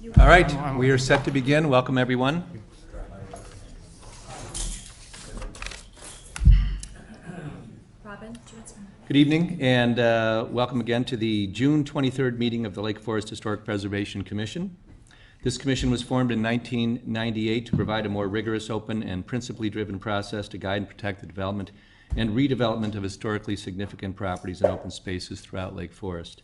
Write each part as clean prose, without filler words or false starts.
All right, we are set to begin. Welcome, everyone. Good evening, and welcome again to the June 23rd meeting of the Lake Forest Historic Preservation Commission. This commission was formed in 1998 to provide a more rigorous, open, and principally driven process to guide and protect the development and redevelopment of historically significant properties and open spaces throughout Lake Forest.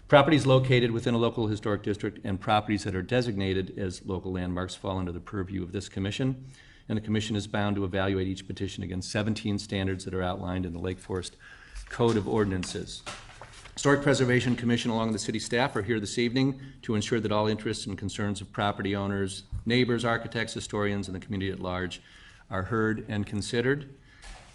Properties located within a local historic district and properties that are designated as local landmarks fall under the purview of this commission, and the commission is bound to evaluate each petition against 17 standards that are outlined in the Lake Forest Code of Ordinances. Historic Preservation Commission, along with the city staff, are here this evening to ensure that all interests and concerns of property owners, neighbors, architects, historians, and the community at large are heard and considered.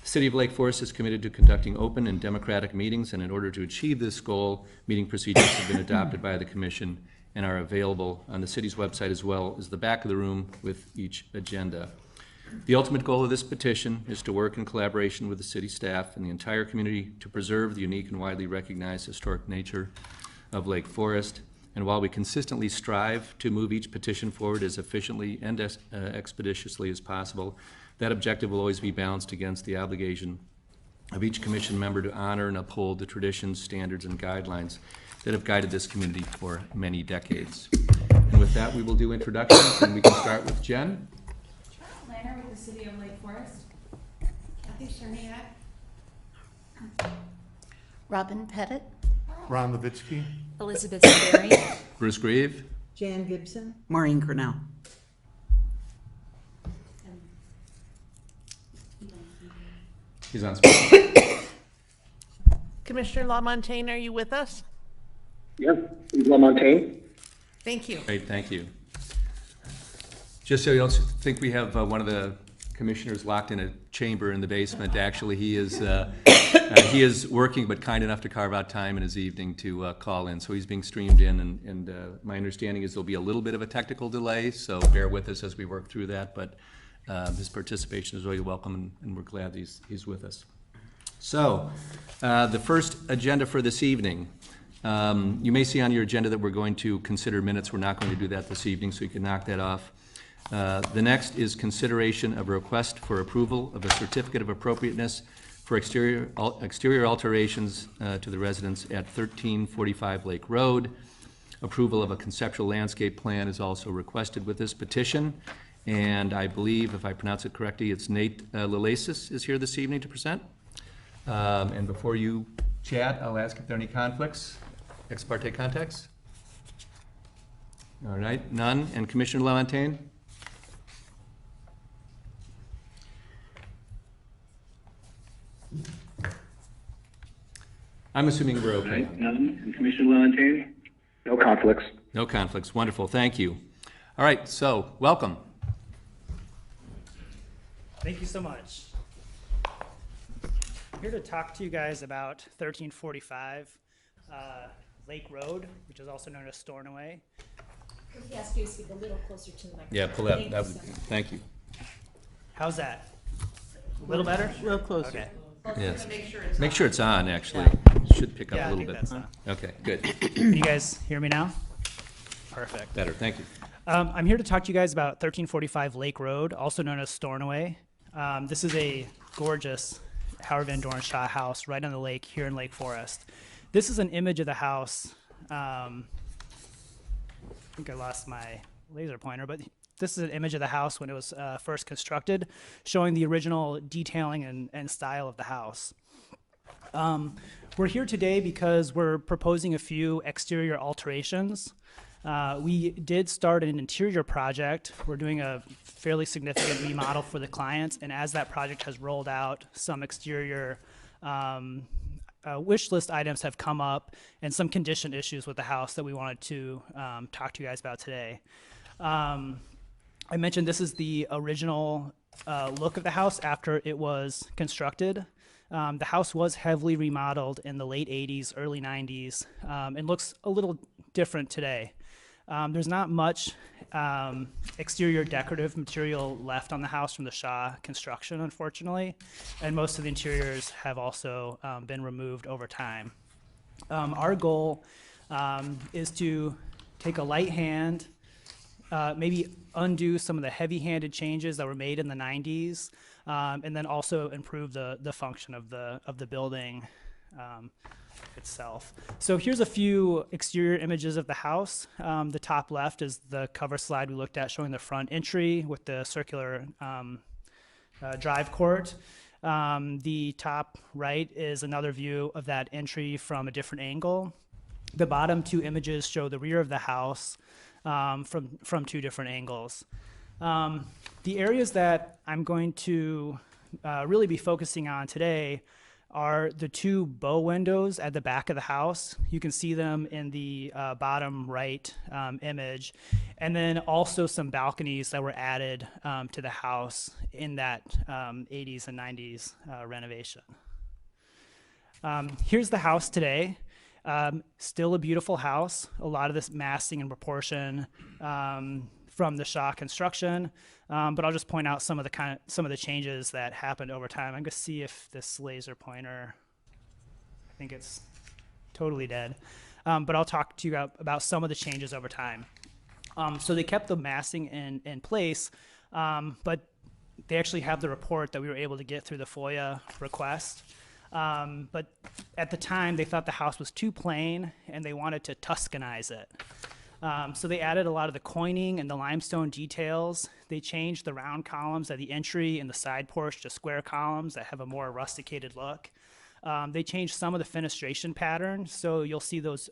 The City of Lake Forest is committed to conducting open and democratic meetings, and in order to achieve this goal, meeting procedures have been adopted by the Commission and are available on the city's website as well as the back of the room with each agenda. The ultimate goal of this petition is to work in collaboration with the city staff and the entire community to preserve the unique and widely recognized historic nature of Lake Forest. And while we consistently strive to move each petition forward as efficiently and as expeditiously as possible, that objective will always be balanced against the obligation of each commission member to honor and uphold the traditions, standards, and guidelines that have guided this community for many decades. And with that, we will do introductions, and we can start with Jen. Planner with the City of Lake Forest. Kathy Cherniak. Robin Pettit. Ron Levitsky. Elizabeth Sperry. Bruce Grieve. Jan Gibson. Maureen Grinnell. He's on speaker. Commissioner LaMontagne, are you with us? Yes, LaMontagne. Thank you. Great, thank you. Just so you don't think we have one of the commissioners locked in a chamber in the basement, actually he is working, but kind enough to carve out time in his evening to call in. So he's being streamed in, and my understanding is there'll be a little bit of a technical delay, so bear with us as we work through that, but his participation is really welcome, and we're glad he's with us. So, the first agenda for this evening. You may see on your agenda that we're going to consider minutes. We're not going to do that this evening, so you can knock that off. The next is consideration of a request for approval of a certificate of appropriateness for exterior alterations to the residence at 1345 Lake Road. Approval of a conceptual landscape plan is also requested with this petition. And I believe, if I pronounce it correctly, it's Nate Lelasis is here this evening to present. And before you chat, I'll ask if there are any conflicts, ex parte contacts. All right, none. And Commissioner LaMontagne? I'm assuming we're okay. Right, none. And Commissioner LaMontagne? No conflicts. No conflicts. Wonderful. Thank you. All right, so welcome. Thank you so much. I'm here to talk to you guys about 1345 Lake Road, which is also known as Stornoway. Could we ask you to speak a little closer to the microphone? Yeah, pull that. Thank you. How's that? A little better? Real closer. Okay. Yes. Make sure it's on, actually. Should pick up Yeah, a I little think bit. that's on. Okay, good. Can you guys hear me now? Perfect. Better. Thank you. I'm here to talk to you guys about 1345 Lake Road, also known as Stornoway. This is a gorgeous Howard Van Doren Shaw house right on the lake here in Lake Forest. This is an image of the house. I think I lost my laser pointer, but this is an image of the house when it was first constructed, showing the original detailing and style of the house. We're here today because we're proposing a few exterior alterations. We did start an interior project. We're doing a fairly significant remodel for the clients, and as that project has rolled out, some exterior wish list items have come up and some condition issues with the house that we wanted to talk to you guys about today. I mentioned this is the original look of the house after it was constructed. The house was heavily remodeled in the late 80s, early 90s, and looks a little different today. There's not much exterior decorative material left on the house from the Shaw construction, unfortunately, and most of the interiors have also been removed over time. Our goal is to take a light hand, maybe undo some of the heavy-handed changes that were made in the 90s, and then also improve the function of the building itself. So here's a few exterior images of the house. The top left is the cover slide we looked at showing the front entry with the circular drive court. The top right is another view of that entry from a different angle. The bottom two images show the rear of the house from two different angles. The areas that I'm going to really be focusing on today are the two bow windows at the back of the house. You can see them in the bottom right image, and then also some balconies that were added to the house in that 80s and 90s renovation. Here's the house today. Still a beautiful house. A lot of this massing and proportion from the Shaw construction, but I'll just point out some of the changes that happened over time. I'm gonna see if this laser pointer, I think it's totally dead, but I'll talk to you about some of the changes over time. So they kept the massing in place, but they actually have the report that we were able to get through the FOIA request. But at the time, they thought the house was too plain, and they wanted to Tuscanize it. So they added a lot of the coining and the limestone details. They changed the round columns at the entry and the side porch to square columns that have a more rusticated look. They changed some of the fenestration pattern, so you'll see those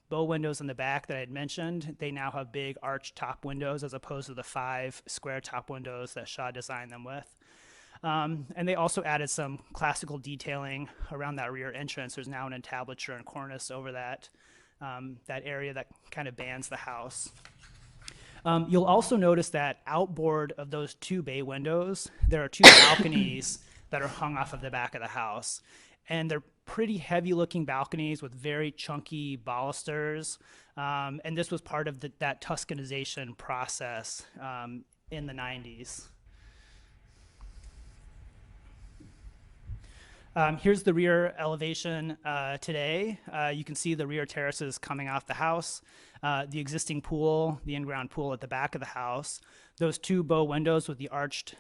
bow windows in the back that I had mentioned. They now have big arched top windows as opposed to the 5 square top windows that Shaw designed them with. And they also added some classical detailing around that rear entrance. There's now an entablature and cornice over that area that kind of bands the house. You'll also notice that outboard of those 2 bay windows, there are 2 balconies that are hung off of the back of the house. And they're pretty heavy looking balconies with very chunky balusters. And this was part of that Tuscanization process in the 90s. Here's the rear elevation today. You can see the rear terraces coming off the house, the existing pool, the in-ground pool at the back of the house, those 2 bow windows with the arched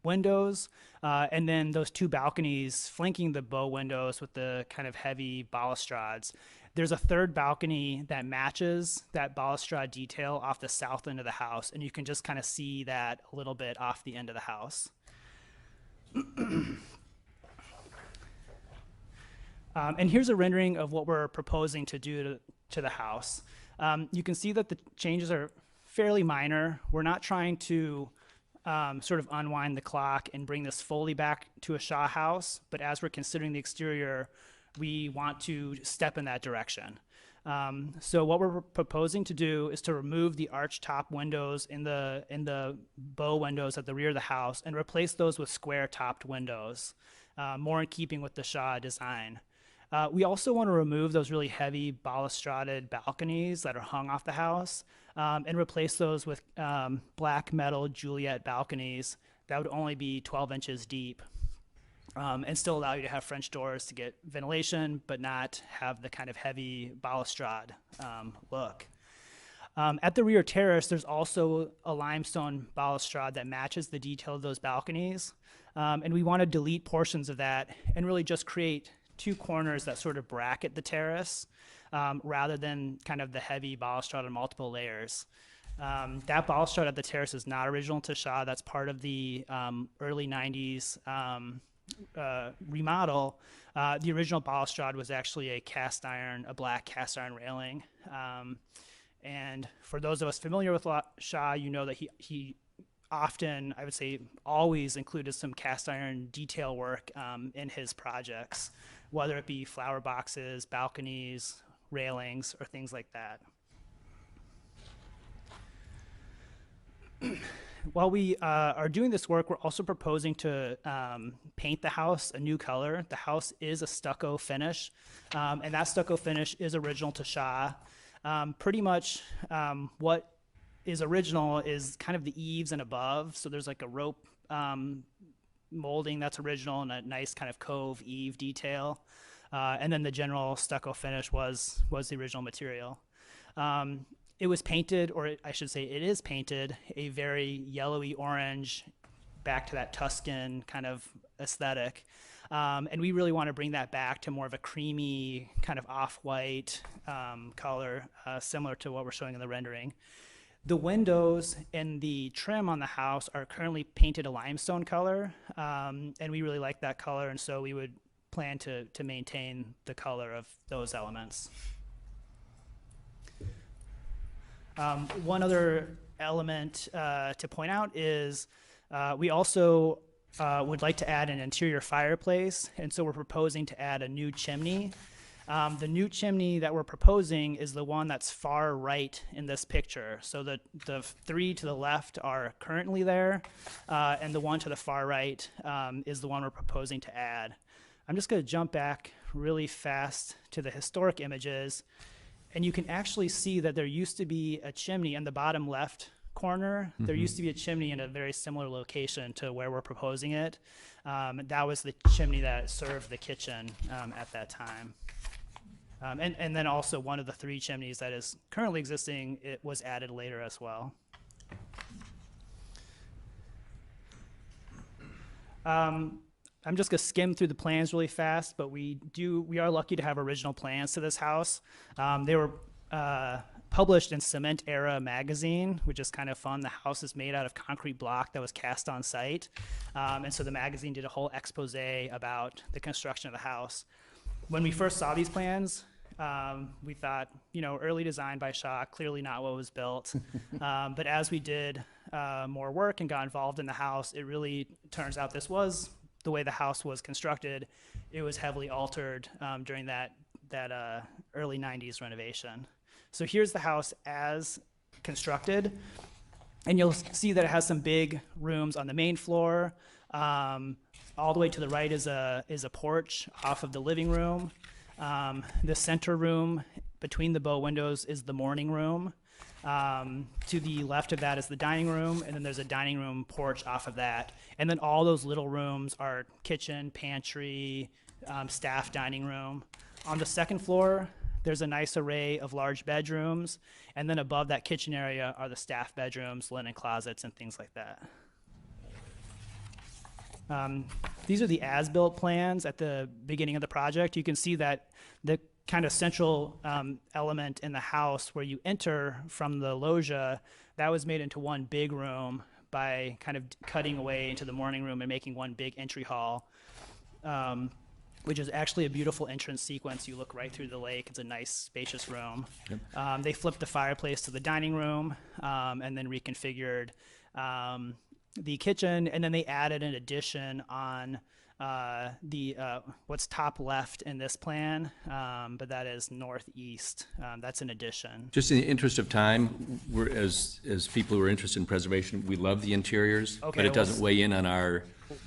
windows, and then those 2 balconies flanking the bow windows with the kind of heavy balustrades. There's a 3rd balcony that matches that balustrade detail off the south end of the house, and you can just kind of see that a little bit off the end of the house. And here's a rendering of what we're proposing to do to the house. You can see that the changes are fairly minor. We're not trying to sort of unwind the clock and bring this fully back to a Shaw house, but as we're considering the exterior, we want to step in that direction. So what we're proposing to do is to remove the arched top windows in the bow windows at the rear of the house and replace those with square topped windows, more in keeping with the Shaw design. We also want to remove those really heavy balustraded balconies that are hung off the house and replace those with black metal Juliet balconies that would only be 12 inches deep and still allow you to have French doors to get ventilation but not have the kind of heavy balustrade look. At the rear terrace, there's also a limestone balustrade that matches the detail of those balconies, and we want to delete portions of that and really just create 2 corners that sort of bracket the terrace rather than kind of the heavy balustrade on multiple layers. That balustrade at the terrace is not original to Shaw. That's part of the early 90s remodel. The original balustrade was actually a black cast iron railing. And for those of us familiar with Shaw, you know that he often, I would say always, included some cast iron detail work in his projects, whether it be flower boxes, balconies, railings, or things like that. While we are doing this work, we're also proposing to paint the house a new color. The house is a stucco finish, and that stucco finish is original to Shaw. Pretty much what is original is kind of the eaves and above. So there's like a rope molding that's original and a nice kind of cove eave detail. And then the general stucco finish was the original material. It was painted, or I should say it is painted, a very yellowy orange, back to that Tuscan kind of aesthetic. And we really want to bring that back to more of a creamy, kind of off-white color, similar to what we're showing in the rendering. The windows and the trim on the house are currently painted a limestone color, and we really like that color, and so we would plan to maintain the color of those elements. One other element to point out is we also would like to add an interior fireplace, and so we're proposing to add a new chimney. The new chimney that we're proposing is the one that's far right in this picture. So the three to the left are currently there, and the one to the far right is the one we're proposing to add. I'm just going to jump back really fast to the historic images, and you can actually see that there used to be a chimney in the bottom left corner. There used to be a chimney in a very similar location to where we're proposing it. That was the chimney that served the kitchen at that time. And then also one of the three chimneys that is currently existing, it was added later as well. I'm just gonna skim through the plans really fast, but we are lucky to have original plans to this house. They were published in Cement Era magazine, which is kind of fun. The house is made out of concrete block that was cast on site. And so the magazine did a whole expose about the construction of the house. When we first saw these plans, we thought, early design by Shaw, clearly not what was built. But as we did more work and got involved in the house, it really turns out this was the way the house was constructed. It was heavily altered during that early 90s renovation. So here's the house as constructed, and you'll see that it has some big rooms on the main floor. All the way to the right is a porch off of the living room. The center room between the bow windows is the morning room. To the left of that is the dining room, and then there's a dining room porch off of that. And then all those little rooms are kitchen, pantry, staff dining room. On the second floor, there's a nice array of large bedrooms, and then above that kitchen area are the staff bedrooms, linen closets, and things like that. These are the as-built plans at the beginning of the project. You can see that the kind of central element in the house where you enter from the loggia, that was made into one big room by kind of cutting away into the morning room and making one big entry hall, which is actually a beautiful entrance sequence. You look right through the lake. It's a nice, spacious room. Yep. They flipped the fireplace to the dining room and then reconfigured the kitchen, and then they added an addition on what's top left in this plan, but that is northeast. That's an addition. Just in the interest of time, as people who are interested in preservation, we love the interiors, Okay, but it doesn't weigh in on our.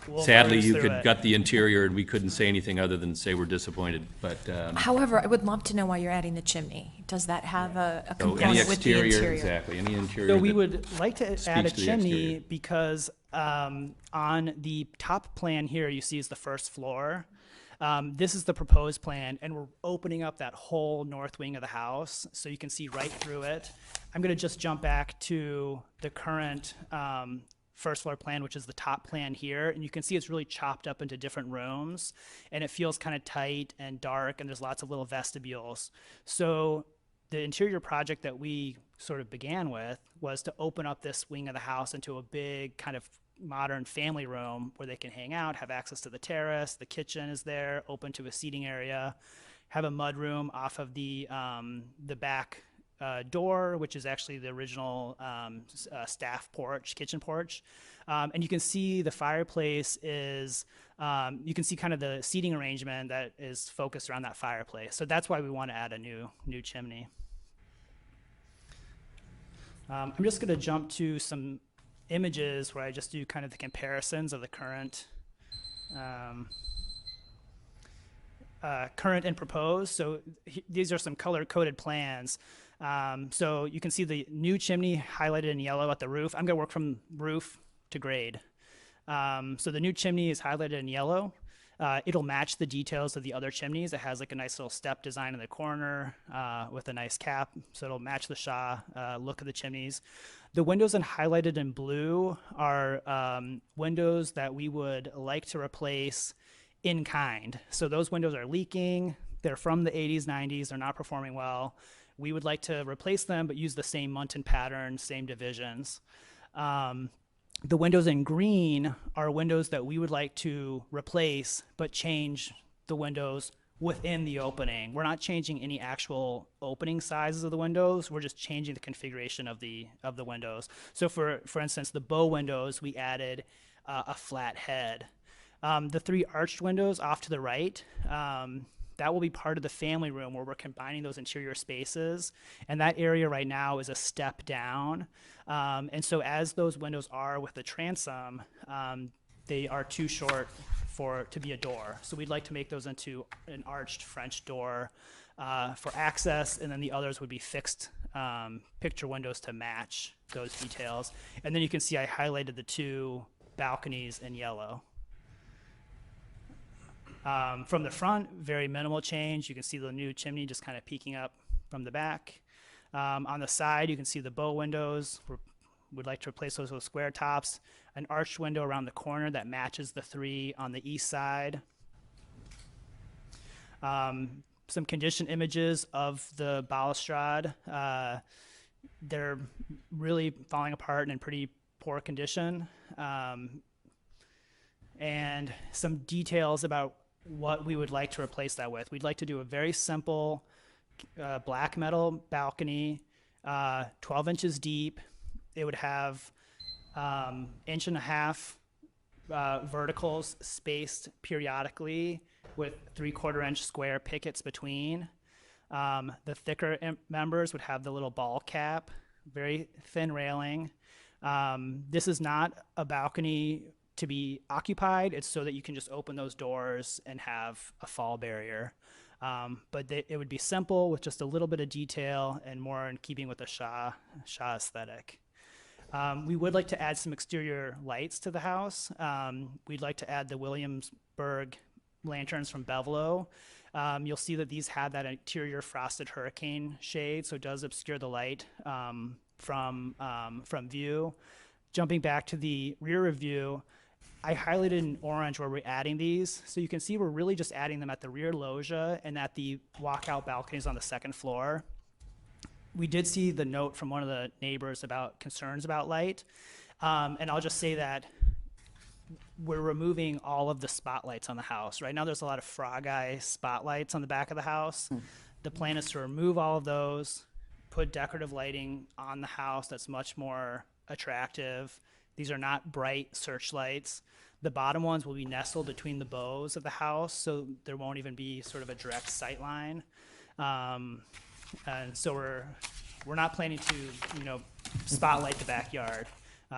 We'll Sadly, breeze you through could it. gut the interior, and we couldn't say anything other than say we're disappointed. But However, I would love to know why you're adding the chimney. Does that have a so component any with the exterior, interior? exactly, any interior. So we that- would like to add a speaks to the chimney exterior. because on the top plan here you see is the first floor. This is the proposed plan, and we're opening up that whole north wing of the house so you can see right through it. I'm going to just jump back to the current first floor plan, which is the top plan here, and you can see it's really chopped up into different rooms, and it feels kind of tight and dark, and there's lots of little vestibules. So the interior project that we sort of began with was to open up this wing of the house into a big kind of modern family room where they can hang out, have access to the terrace, the kitchen is there, open to a seating area, have a mud room off of the back door, which is actually the original staff porch, kitchen porch. And you can see the fireplace is, you can see kind of the seating arrangement that is focused around that fireplace. So that's why we want to add a new chimney. I'm just going to jump to some images where I just do kind of the comparisons of the current and proposed. So these are some color-coded plans. So you can see the new chimney highlighted in yellow at the roof. I'm going to work from roof to grade. So the new chimney is highlighted in yellow. It'll match the details of the other chimneys. It has like a nice little step design in the corner with a nice cap, so it'll match the Shaw look of the chimneys. The windows highlighted in blue are windows that we would like to replace in kind. So those windows are leaking. They're from the 80s, 90s. They're not performing well. We would like to replace them, but use the same muntin pattern, same divisions. The windows in green are windows that we would like to replace, but change the windows within the opening. We're not changing any actual opening sizes of the windows. We're just changing the configuration of the windows. So for instance, the bow windows, we added a flat head. The 3 arched windows off to the right, that will be part of the family room where we're combining those interior spaces. And that area right now is a step down. And so as those windows are with the transom, they are too short to be a door. So we'd like to make those into an arched French door for access, and then the others would be fixed picture windows to match those details. And then you can see I highlighted the 2 balconies in yellow. From the front, very minimal change. You can see the new chimney just kind of peeking up from the back. On the side, you can see the bow windows. We'd like to replace those with square tops. An arched window around the corner that matches the 3 on the east side. Some condition images of the balustrade. They're really falling apart and in pretty poor condition. And some details about what we would like to replace that with. We'd like to do a very simple black metal balcony, 12 inches deep. It would have 1.5 verticals spaced periodically with 3/4-inch square pickets between. The thicker members would have the little ball cap, very thin railing. This is not a balcony to be occupied. It's so that you can just open those doors and have a fall barrier. But it would be simple with just a little bit of detail and more in keeping with the Shaw aesthetic. We would like to add some exterior lights to the house. We'd like to add the Williamsburg lanterns from Bevelo. You'll see that these have that interior frosted hurricane shade, so it does obscure the light from view. Jumping back to the rear view, I highlighted in orange where we're adding these. So you can see we're really just adding them at the rear loggia and at the walkout balconies on the 2nd floor. We did see the note from one of the neighbors about concerns about light. And I'll just say that we're removing all of the spotlights on the house. Right now there's a lot of frog eye spotlights on the back of the house. The plan is to remove all of those, put decorative lighting on the house that's much more attractive. These are not bright searchlights. The bottom ones will be nestled between the bows of the house, so there won't even be sort of a direct sight line. And so we're not planning to, spotlight the backyard.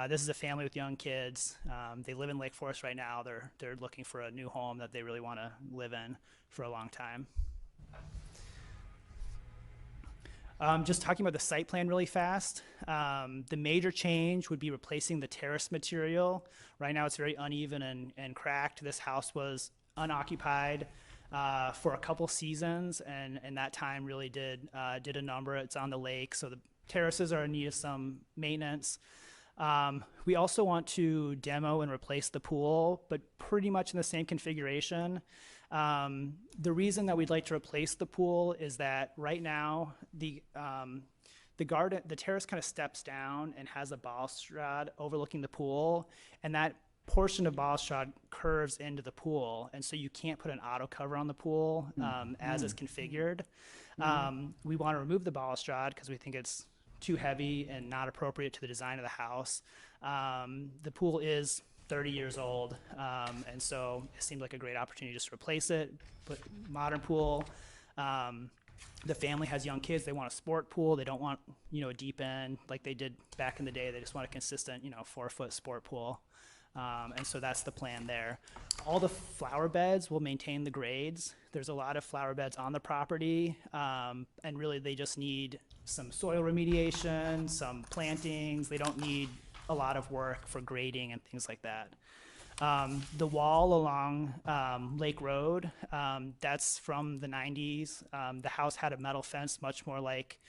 This is a family with young kids. They live in Lake Forest right now. They're looking for a new home that they really want to live in for a long time. Just talking about the site plan really fast. The major change would be replacing the terrace material. Right now it's very uneven and cracked. This house was unoccupied for a couple seasons, and that time really did a number. It's on the lake, so the terraces are in need of some maintenance. We also want to demo and replace the pool, but pretty much in the same configuration. The reason that we'd like to replace the pool is that right now the terrace kind of steps down and has a balustrade overlooking the pool, and that portion of balustrade curves into the pool, and so you can't put an auto cover on the pool as it's configured. We want to remove the balustrade because we think it's too heavy and not appropriate to the design of the house. The pool is 30 years old, and so it seemed like a great opportunity just to replace it, put modern pool. The family has young kids. They want a sport pool. They don't want, a deep end like they did back in the day. They just want a consistent, 4-foot sport pool. And so that's the plan there. All the flower beds will maintain the grades. There's a lot of flower beds on the property, and really they just need some soil remediation, some plantings. They don't need a lot of work for grading and things like that. The wall along Lake Road, that's from the 90s. The house had a metal fence, much more like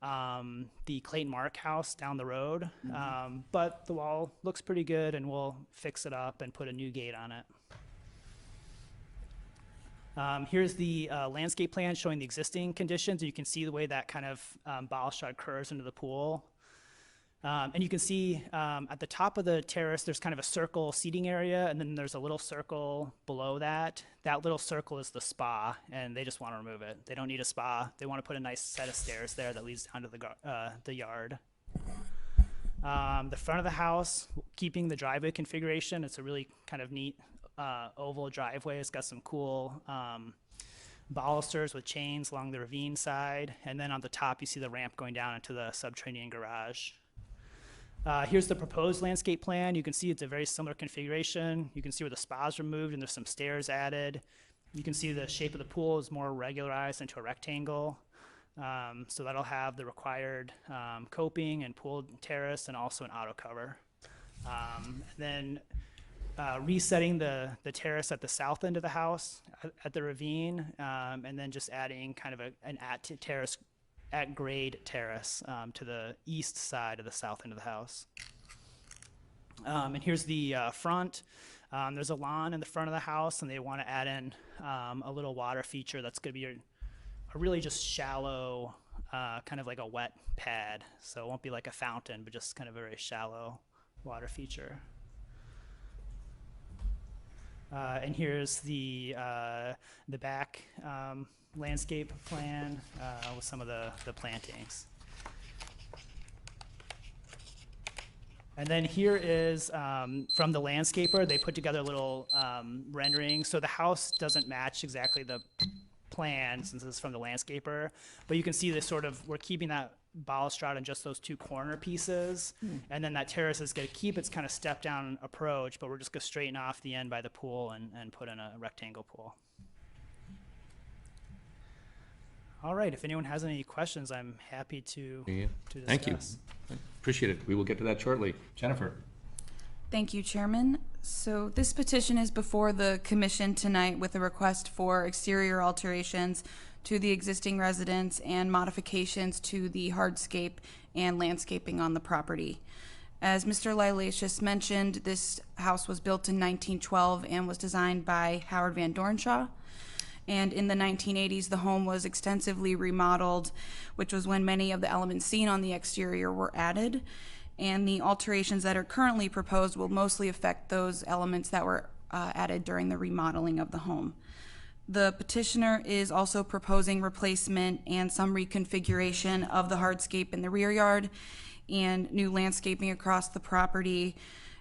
the Clayton Mark house down the road. But the wall looks pretty good, and we'll fix it up and put a new gate on it. Here's the landscape plan showing the existing conditions. You can see the way that kind of balustrade curves into the pool. And you can see at the top of the terrace, there's kind of a circle seating area, and then there's a little circle below that. That little circle is the spa, and they just want to remove it. They don't need a spa. They want to put a nice set of stairs there that leads down to the yard. The front of the house, keeping the driveway configuration. It's a really kind of neat oval driveway. It's got some cool balusters with chains along the ravine side, and then on the top you see the ramp going down into the subterranean garage. Here's the proposed landscape plan. You can see it's a very similar configuration. You can see where the spa's removed and there's some stairs added. You can see the shape of the pool is more regularized into a rectangle. So that'll have the required coping and pool terrace and also an auto cover. Then resetting the terrace at the south end of the house at the ravine, and then just adding kind of an at grade terrace to the east side of the south end of the house. And here's the front. There's a lawn in the front of the house, and they want to add in a little water feature that's going to be a really just shallow, kind of like a wet pad. So it won't be like a fountain, but just kind of a very shallow water feature. And here's the back landscape plan with some of the plantings. And then here is from the landscaper. They put together a little rendering. So the house doesn't match exactly the plan since it's from the landscaper, but you can see this sort of, we're keeping that balustrade in just those two corner pieces, and then that terrace is going to keep its kind of step down approach, but we're just going to straighten off the end by the pool and put in a rectangle pool. All right, if anyone has any questions, I'm happy to discuss. Thank you. Appreciate it. We will get to that shortly. Jennifer. Thank you, Chairman. So this petition is before the commission tonight with a request for exterior alterations to the existing residence and modifications to the hardscape and landscaping on the property. As Mr. Lilatius mentioned, this house was built in 1912 and was designed by Howard Van Dornshaw. And in the 1980s, the home was extensively remodeled, which was when many of the elements seen on the exterior were added. And the alterations that are currently proposed will mostly affect those elements that were added during the remodeling of the home. The petitioner is also proposing replacement and some reconfiguration of the hardscape in the rear yard and new landscaping across the property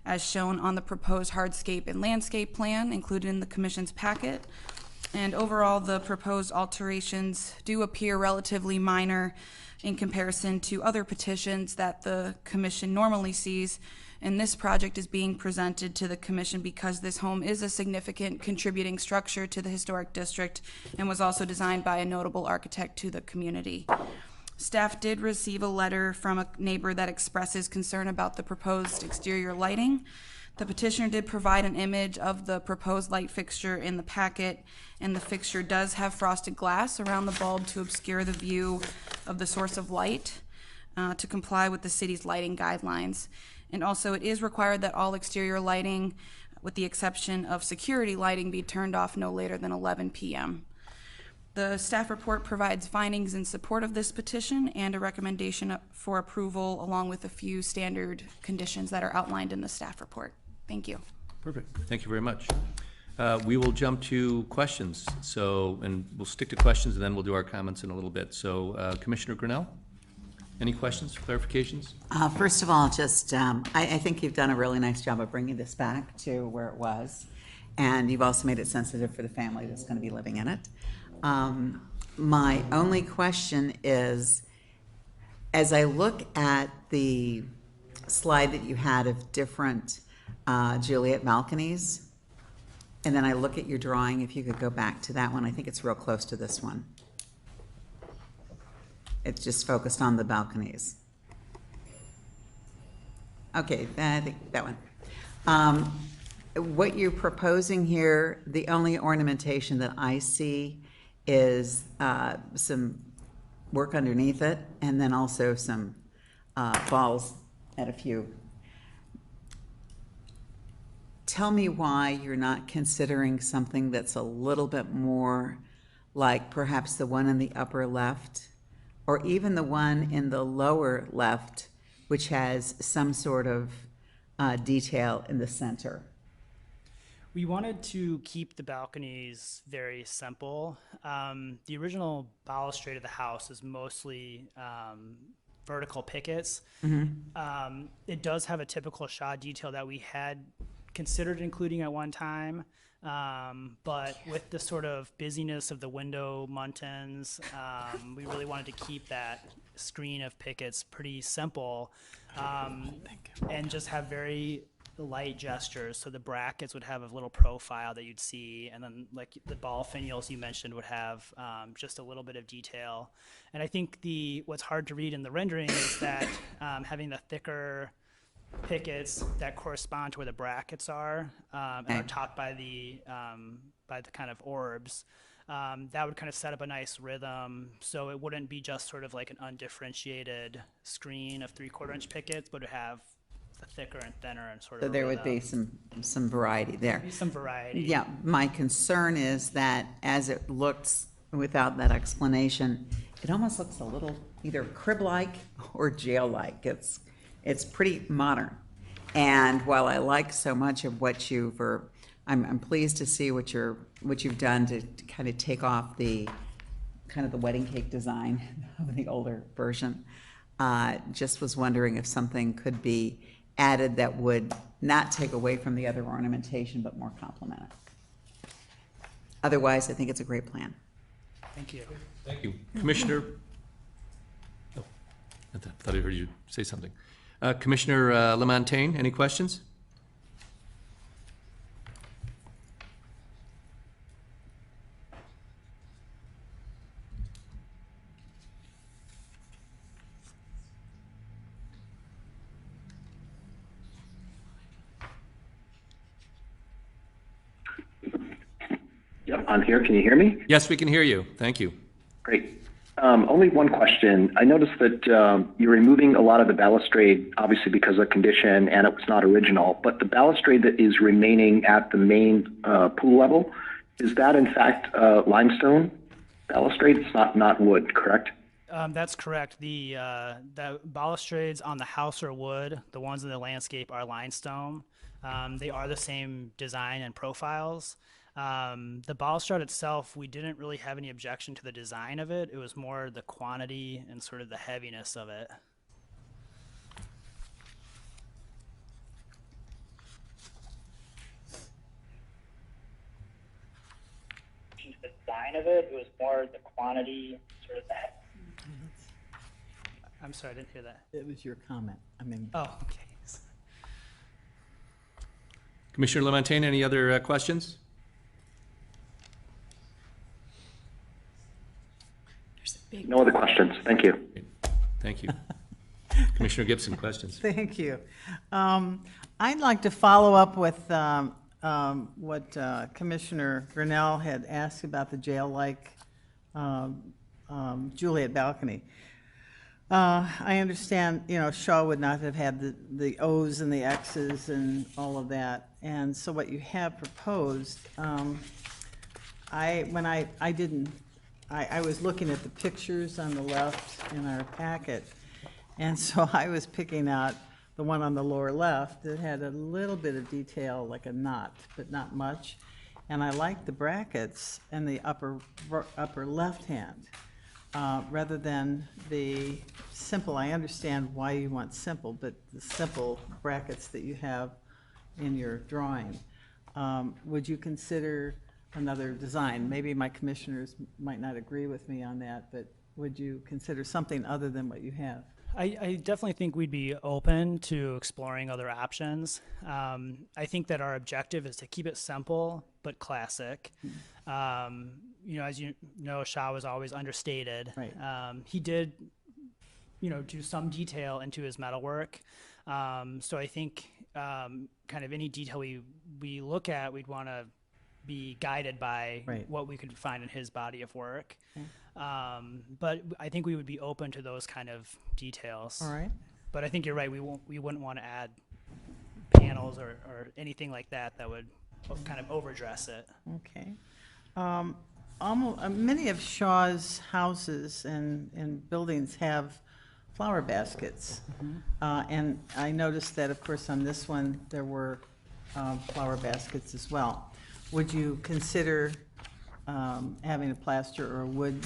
as shown on the proposed hardscape and landscape plan included in the commission's packet. And overall, the proposed alterations do appear relatively minor in comparison to other petitions that the commission normally sees. And this project is being presented to the commission because this home is a significant contributing structure to the historic district and was also designed by a notable architect to the community. Staff did receive a letter from a neighbor that expresses concern about the proposed exterior lighting. The petitioner did provide an image of the proposed light fixture in the packet, and the fixture does have frosted glass around the bulb to obscure the view of the source of light to comply with the city's lighting guidelines. And also it is required that all exterior lighting, with the exception of security lighting, be turned off no later than 11 p.m. The staff report provides findings in support of this petition and a recommendation for approval along with a few standard conditions that are outlined in the staff report. Thank you. Perfect. Thank you very much. We will jump to questions. And we'll stick to questions and then we'll do our comments in a little bit. So Commissioner Grinnell, any questions, clarifications? First of all, just I think you've done a really nice job of bringing this back to where it was. And you've also made it sensitive for the family that's going to be living in it. My only question is, as I look at the slide that you had of different Juliet balconies, and then I look at your drawing, if you could go back to that one, I think it's real close to this one. It's just focused on the balconies. Okay, I think that one. what you're proposing here, the only ornamentation that I see is some work underneath it, and then also some balls at a few. Tell me why you're not considering something that's a little bit more like perhaps the one in the upper left, or even the one in the lower left, which has some sort of detail in the center. We wanted to keep the balconies very simple. The original balustrade of the house is mostly vertical pickets. It does have a typical Shaw detail that we had considered including at one time, but with the sort of busyness of the window muntins, we really wanted to keep that screen of pickets pretty simple, and just have very light gestures. So the brackets would have a little profile that you'd see, and then like the ball finials you mentioned would have just a little bit of detail. And I think what's hard to read in the rendering is that having the thicker pickets that correspond to where the brackets are and are topped by the kind of orbs, that would kind of set up a nice rhythm, so it wouldn't be just sort of like an undifferentiated screen of 3/4 inch pickets, but would have the thicker and thinner and sort of So there would be some variety there. be some variety. Yeah, my concern is that as it looks without that explanation, it almost looks a little either crib-like or jail-like. It's pretty modern. And while I like so much of what I'm pleased to see what you've done to kind of take off the kind of the wedding cake design of the older version. Just was wondering if something could be added that would not take away from the other ornamentation, but more complement it. Otherwise, I think it's a great plan. Thank you. Thank you. Commissioner, oh, I thought I heard you say something. Commissioner Lamontagne, any questions? Yep, I'm here. Can you hear me? Yes, we can hear you. Thank you. Great. Only one question. I noticed that you're removing a lot of the balustrade, obviously because of condition, and it was not original, but the balustrade that is remaining at the main pool level, is that in fact limestone balustrade? It's not wood, correct? That's correct. The balustrades on the house are wood. The ones in the landscape are limestone. They are the same design and profiles. The balustrade itself, we didn't really have any objection to the design of it. It was more the quantity and sort of the heaviness of it. The design of it was more the quantity, sort of that. I'm sorry, I didn't hear that. It was your comment. Oh, okay. Commissioner Lamontagne, any other questions? No other questions. Thank you. Thank you. Commissioner Gibson, questions? Thank you. I'd like to follow up with what Commissioner Grinnell had asked about the jail-like Juliet balcony. I understand, Shaw would not have had the O's and the X's and all of that. And so what you have proposed, I was looking at the pictures on the left in our packet, and so I was picking out the one on the lower left that had a little bit of detail, like a knot, but not much. And I like the brackets in the upper left hand, rather than the simple. I understand why you want simple, but the simple brackets that you have in your drawing. Would you consider another design? Maybe my commissioners might not agree with me on that, but would you consider something other than what you have? I definitely think we'd be open to exploring other options. I think that our objective is to keep it simple but classic. As you know, Shaw was always understated. Right. He did, do some detail into his metalwork. So I think kind of any detail we look at, we'd want to be guided by Right. what we could find in his body of work. But I think we would be open to those kind of details. All right. But I think you're right. We wouldn't want to add panels or anything like that that would kind of overdress it. Okay. Many of Shaw's houses and buildings have flower baskets. And I noticed that, of course, on this one, there were flower baskets as well. Would you consider having a plaster or a wood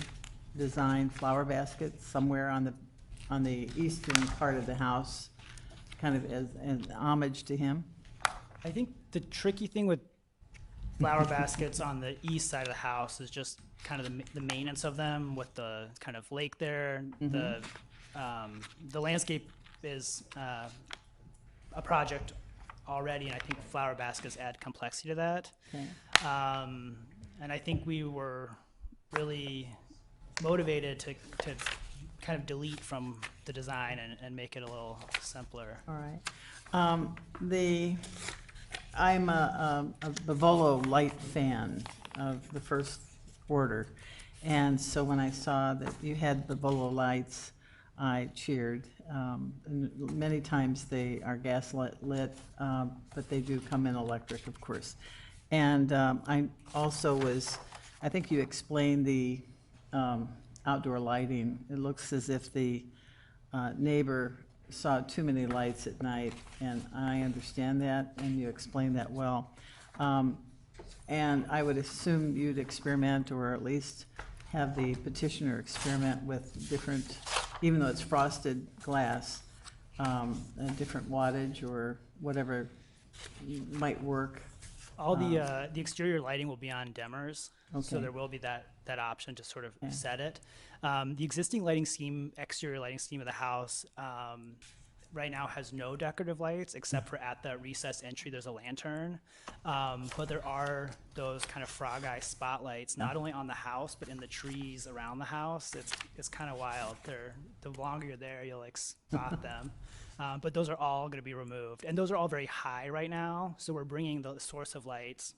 design flower basket somewhere on the eastern part of the house, kind of as an homage to him? I think the tricky thing with flower baskets on the east side of the house is just kind of the maintenance of them with the kind of lake there. The landscape is a project already, and I think flower baskets add complexity to that. Okay. And I think we were really motivated to kind of delete from the design and make it a little simpler. All right. I'm a Bavolo light fan of the first order, and so when I saw that you had Bavolo lights, I cheered. And many times they are gas lit, but they do come in electric, of course. And I also I think you explained the outdoor lighting. It looks as if the neighbor saw too many lights at night, and I understand that, and you explained that well. And I would assume you'd experiment, or at least have the petitioner experiment with different, even though it's frosted glass, a different wattage or whatever might work. All the exterior lighting will be on dimmers, so Okay. there will be that option to sort of set it. The existing lighting scheme, exterior lighting scheme of the house, right now has no decorative lights except for at the recessed entry there's a lantern. But there are those kind of frog eye spotlights, not only on the house but in the trees around the house. It's kind of wild. The longer you're there, you'll like spot them. But those are all going to be removed, and those are all very high right now. So we're bringing the source of lights,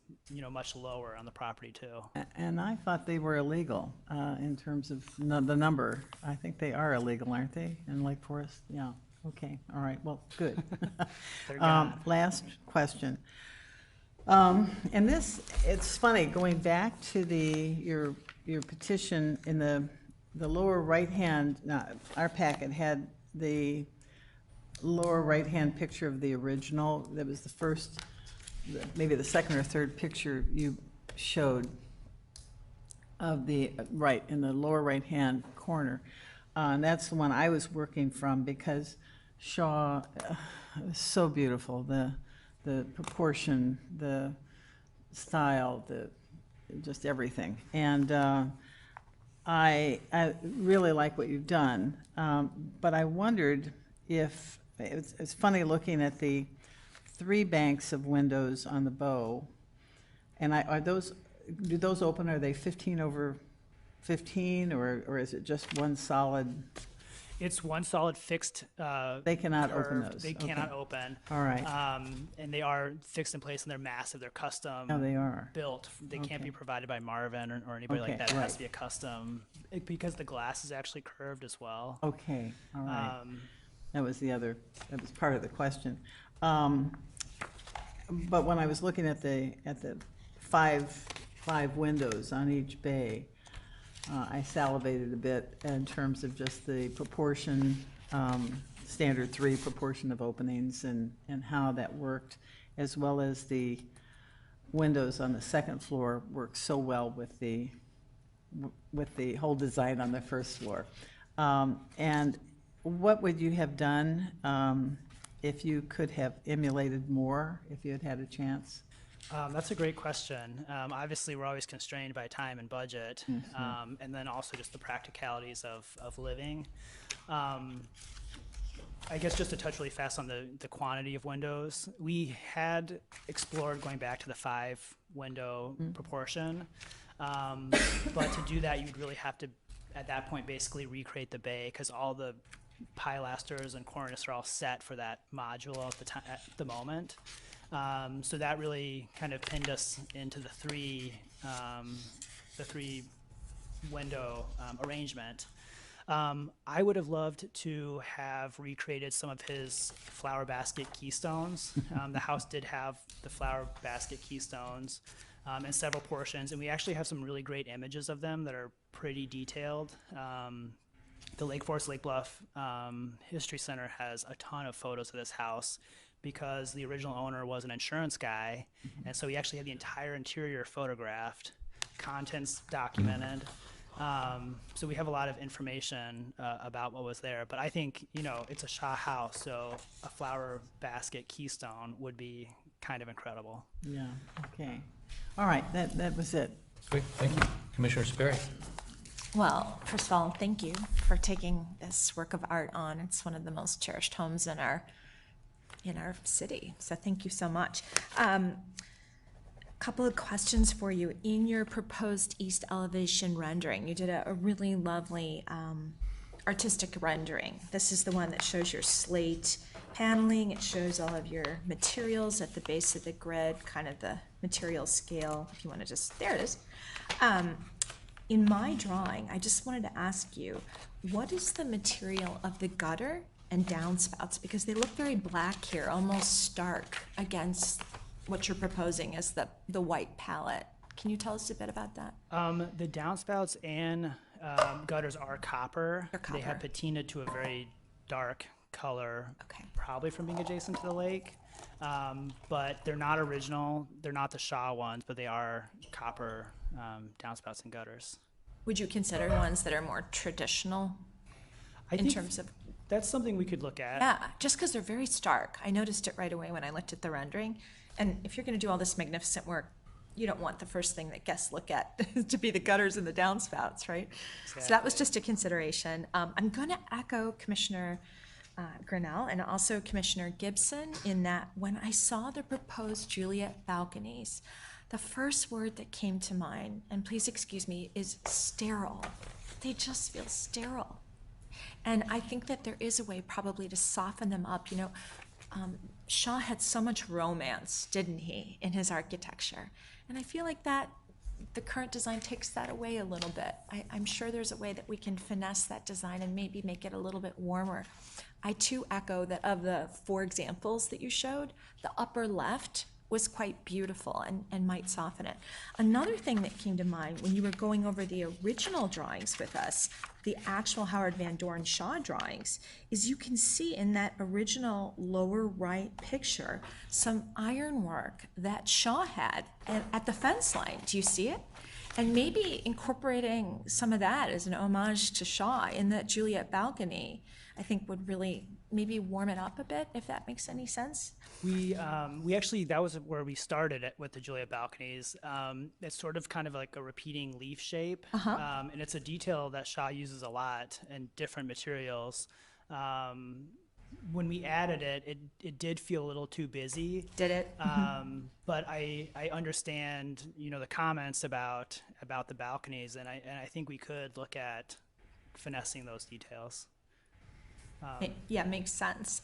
much lower on the property too. And I thought they were illegal in terms of the number. I think they are illegal, aren't they, in Lake Forest? Yeah. Okay. All right. Well, good. They're gone. Last question. And it's funny, going back to your petition in the lower right-hand, our packet had the lower right-hand picture of the original. That was the first, maybe the second or third picture you showed of the, right, in the lower right-hand corner. And that's the one I was working from, because Shaw was so beautiful. The proportion, the style, just everything. And I really like what you've done. But I wondered if, it's funny looking at the 3 banks of windows on the bow. And do those open, are they 15 over 15, or is it just one solid? It's one solid fixed. They cannot open curved. those. They cannot Okay. open. All right. And they are fixed in place, and they're massive. They're custom. Oh, they are. Built. They can't Okay. be provided by Marvin or anybody Okay, like that. It right. has to be a custom, because the glass is actually curved as well. Okay, all right. That was part of the question. But when I was looking at the five windows on each bay, I salivated a bit in terms of just the proportion, standard 3 proportion of openings and how that worked, as well as the windows on the second floor work so well with the whole design on the first floor. And what would you have done if you could have emulated more, if you had had a chance? That's a great question. Obviously, we're always constrained by time and budget, and then also just the practicalities of living. I guess just to touch really fast on the quantity of windows, we had explored going back to the 5-window proportion, but to do that, you'd really have to, at that point, basically recreate the bay, because all the pilasters and cornice are all set for that module at the moment. So that really kind of pinned us into the three window arrangement. I would have loved to have recreated some of his flower basket keystones. The house did have the flower basket keystones in several portions, and we actually have some really great images of them that are pretty detailed. The Lake Forest Lake Bluff History Center has a ton of photos of this house because the original owner was an insurance guy, and so he actually had the entire interior photographed, contents documented. So we have a lot of information about what was there, but I think, it's a Shah house, so a flower basket keystone would be kind of incredible. Yeah, okay. All right, that was it. Great, thank you. Commissioner Sperry. Well, first of all, thank you for taking this work of art on. It's one of the most cherished homes in our city, so thank you so much. Couple of questions for you. In your proposed east elevation rendering, you did a really lovely artistic rendering. This is the one that shows your slate paneling. It shows all of your materials at the base of the grid, kind of the material scale, if you want to just, there it is. In my drawing, I just wanted to ask you, what is the material of the gutter and downspouts? Because they look very black here, almost stark against what you're proposing as the white palette. Can you tell us a bit about that? The downspouts and gutters are copper. They're They have copper. patinaed to a very dark color, Okay. probably from being adjacent to the lake. But they're not original. They're not the Shaw ones, but they are copper downspouts and gutters. Would you consider ones that are more traditional I in think terms of? that's something we could look at. Yeah, just because they're very stark. I noticed it right away when I looked at the rendering. And if you're going to do all this magnificent work, you don't want the first thing that guests look at to be the gutters and the downspouts, right? Exactly. So that was just a consideration. I'm going to echo Commissioner Grinnell and also Commissioner Gibson in that when I saw the proposed Juliet balconies, the first word that came to mind, and please excuse me, is sterile. They just feel sterile. And I think that there is a way probably to soften them up. Shaw had so much romance, didn't he, in his architecture? And I feel like that the current design takes that away a little bit. I'm sure there's a way that we can finesse that design and maybe make it a little bit warmer. I too echo that of the 4 examples that you showed, the upper left was quite beautiful and might soften it. Another thing that came to mind when you were going over the original drawings with us, the actual Howard Van Doren Shaw drawings, is you can see in that original lower right picture some ironwork that Shaw had at the fence line. Do you see it? And maybe incorporating some of that as an homage to Shaw in that Juliet balcony, I think would really maybe warm it up a bit, if that makes any sense. We actually, that was where we started it with the Juliet balconies. It's sort of kind of like a repeating leaf shape. And it's a detail that Shaw uses a lot in different materials. When we added it, it did feel a little too busy. Did it? But I understand, the comments about the balconies, and I think we could look at finessing those details. Yeah, makes sense.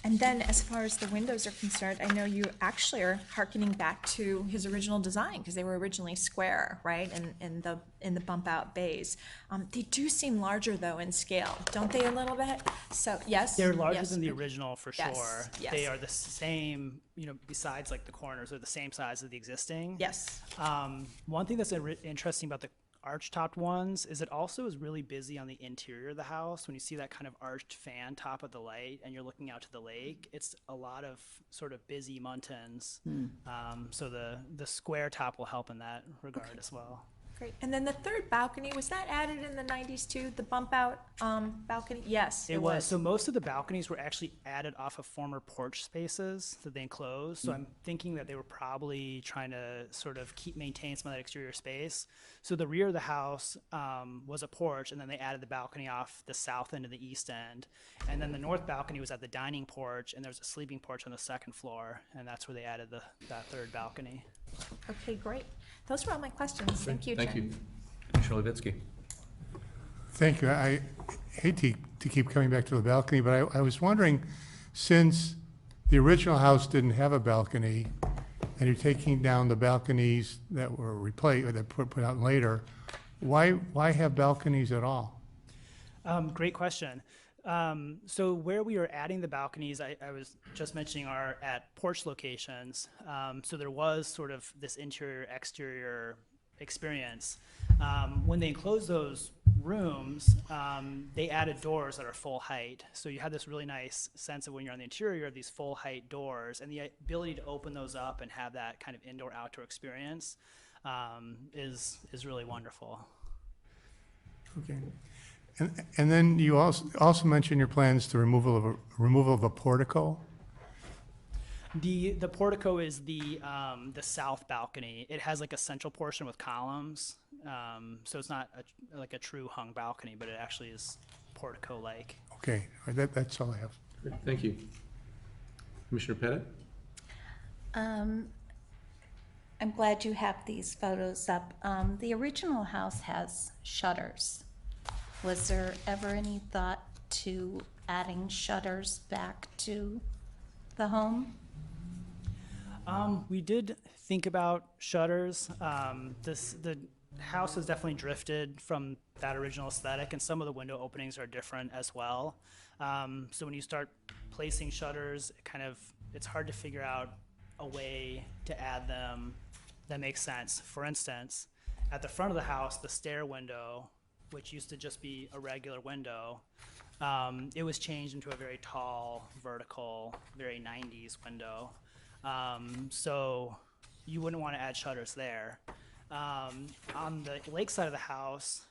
And then as far as the windows are concerned, I know you actually are hearkening back to his original design because they were originally square, right? In the bump out bays. They do seem larger though in scale, don't they a little bit? So yes. They're larger yes. than the original for Yes, sure. yes. They are the same, besides like the corners are the same size as the existing. Yes. One thing that's interesting about the arch-topped ones is it also is really busy on the interior of the house. When you see that kind of arched fan top of the light and you're looking out to the lake, it's a lot of sort of busy muntins. So the square top will help in that regard as well. Great. And then the third balcony, was that added in the 90s too? The bump out balcony? Yes, It was. So most of the balconies were actually added off of former porch spaces that they enclosed. So I'm thinking that they were probably trying to sort of maintain some of that exterior space. So the rear of the house was a porch, and then they added the balcony off the south end and the east end. And then the north balcony was at the dining porch, and there's a sleeping porch on the second floor, and that's where they added that third balcony. Okay, great. Those were all my questions. Thank you, Thank Jen. you. Commissioner Levitsky. Thank you. hate to keep coming back to the balcony, but I was wondering, since the original house didn't have a balcony, and you're taking down the balconies that were replaced, or that put out later, why have balconies at all? Great question. So where we are adding the balconies, I was just mentioning, are at porch locations. So there was sort of this interior-exterior experience. When they enclosed those rooms, they added doors that are full height. So you have this really nice sense of, when you're on the interior, of these full height doors, and the ability to open those up and have that kind of indoor-outdoor experience is really wonderful. Okay. And then you also mentioned your plans to removal of a portico. The portico is the south balcony. It has like a central portion with columns, so it's not like a true hung balcony, but it actually is portico-like. Okay, all right, that's all I have. Great, thank you. Commissioner Pettit? I'm glad you have these photos up. The original house has shutters. Was there ever any thought to adding shutters back to the home? We did think about shutters. The house has definitely drifted from that original aesthetic, and some of the window openings are different as well. So when you start placing shutters, it's hard to figure out a way to add them that makes sense. For instance, at the front of the house, the stair window, which used to just be a regular window, it was changed into a very tall, vertical, very 90s window. So you wouldn't want to add shutters there. On the lake side of the house,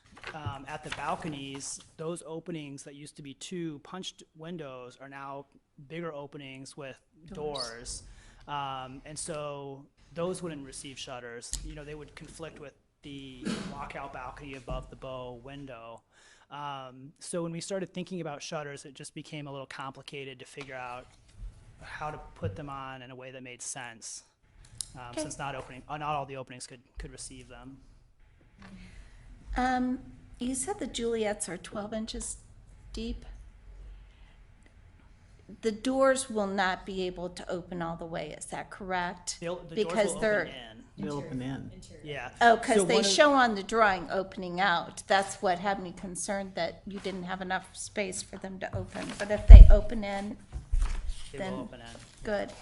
at the balconies, those openings that used to be two punched windows are now bigger openings with doors. And so those wouldn't receive shutters. They would conflict with the walkout balcony above the bow window. So when we started thinking about shutters, it just became a little complicated to figure out how to put them on in a way that made sense, since not all the openings could receive them. You said the Juliets are 12 inches deep. The doors will not be able to open all the way, is that correct? The doors Because will they're open in. They open in. Yeah. Oh, because So they one of- show on the drawing opening out. That's what had me concerned, that you didn't have enough space for them to open. But if they open in, They then will open in. good.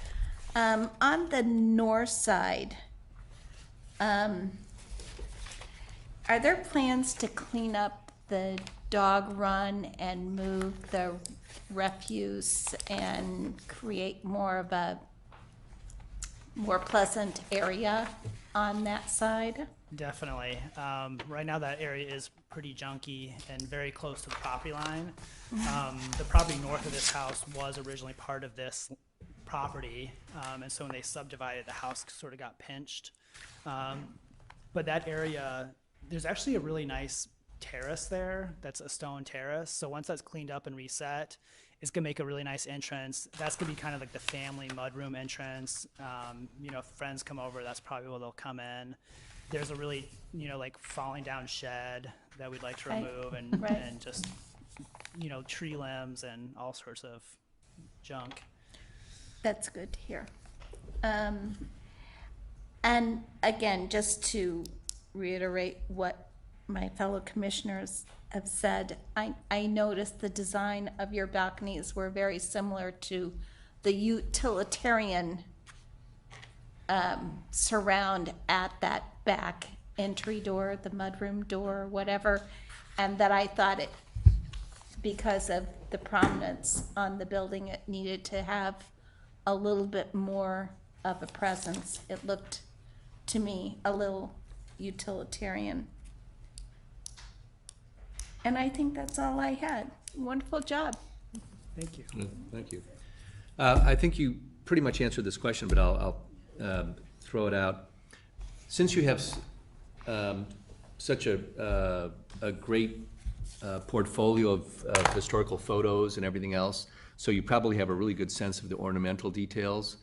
On the north side, are there plans to clean up the dog run and move the refuse and create more of a more pleasant area on that side? Definitely. Right now, that area is pretty junky and very close to the property line. The property north of this house was originally part of this property, and so when they subdivided, the house sort of got pinched. But that area, there's actually a really nice terrace there. That's a stone terrace. So once that's cleaned up and reset, it's gonna make a really nice entrance. That's gonna be kind of like the family mudroom entrance. If friends come over, that's probably where they'll come in. There's a really, like falling down shed that we'd like to Right. remove, and Right. and just, tree limbs and all sorts of junk. That's good to hear. And again, just to reiterate what my fellow commissioners have said, I noticed the design of your balconies were very similar to the utilitarian surround at that back entry door, the mudroom door, whatever, and that I thought it, because of the prominence on the building, it needed to have a little bit more of a presence. It looked to me a little utilitarian. And I think that's all I had. Wonderful job. Thank you. Thank you. I think you pretty much answered this question, but I'll throw it out. Since you have such a great portfolio of historical photos and everything else, so you probably have a really good sense of the ornamental details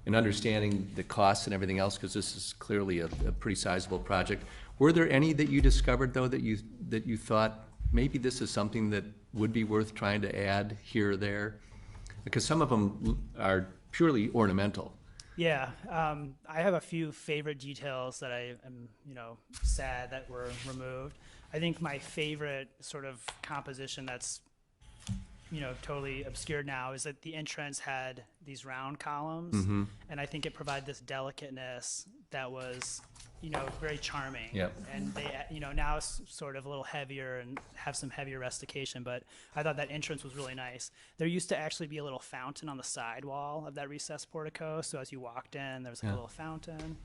and understanding the costs and everything else, because this is clearly a pretty sizable project. Were there any that you discovered, though, that you thought maybe this is something that would be worth trying to add here or there? Because some of them are purely ornamental. Yeah, I have a few favorite details that I am, sad that were removed. I think my favorite sort of composition that's, totally obscured now is that the entrance had these round columns, and I think it provided this delicateness that was, very charming. Yep. And they, now it's sort of a little heavier and have some heavier rustication, but I thought that entrance was really nice. There used to actually be a little fountain on the side wall of that recessed portico, so as you walked in, there was like a little fountain.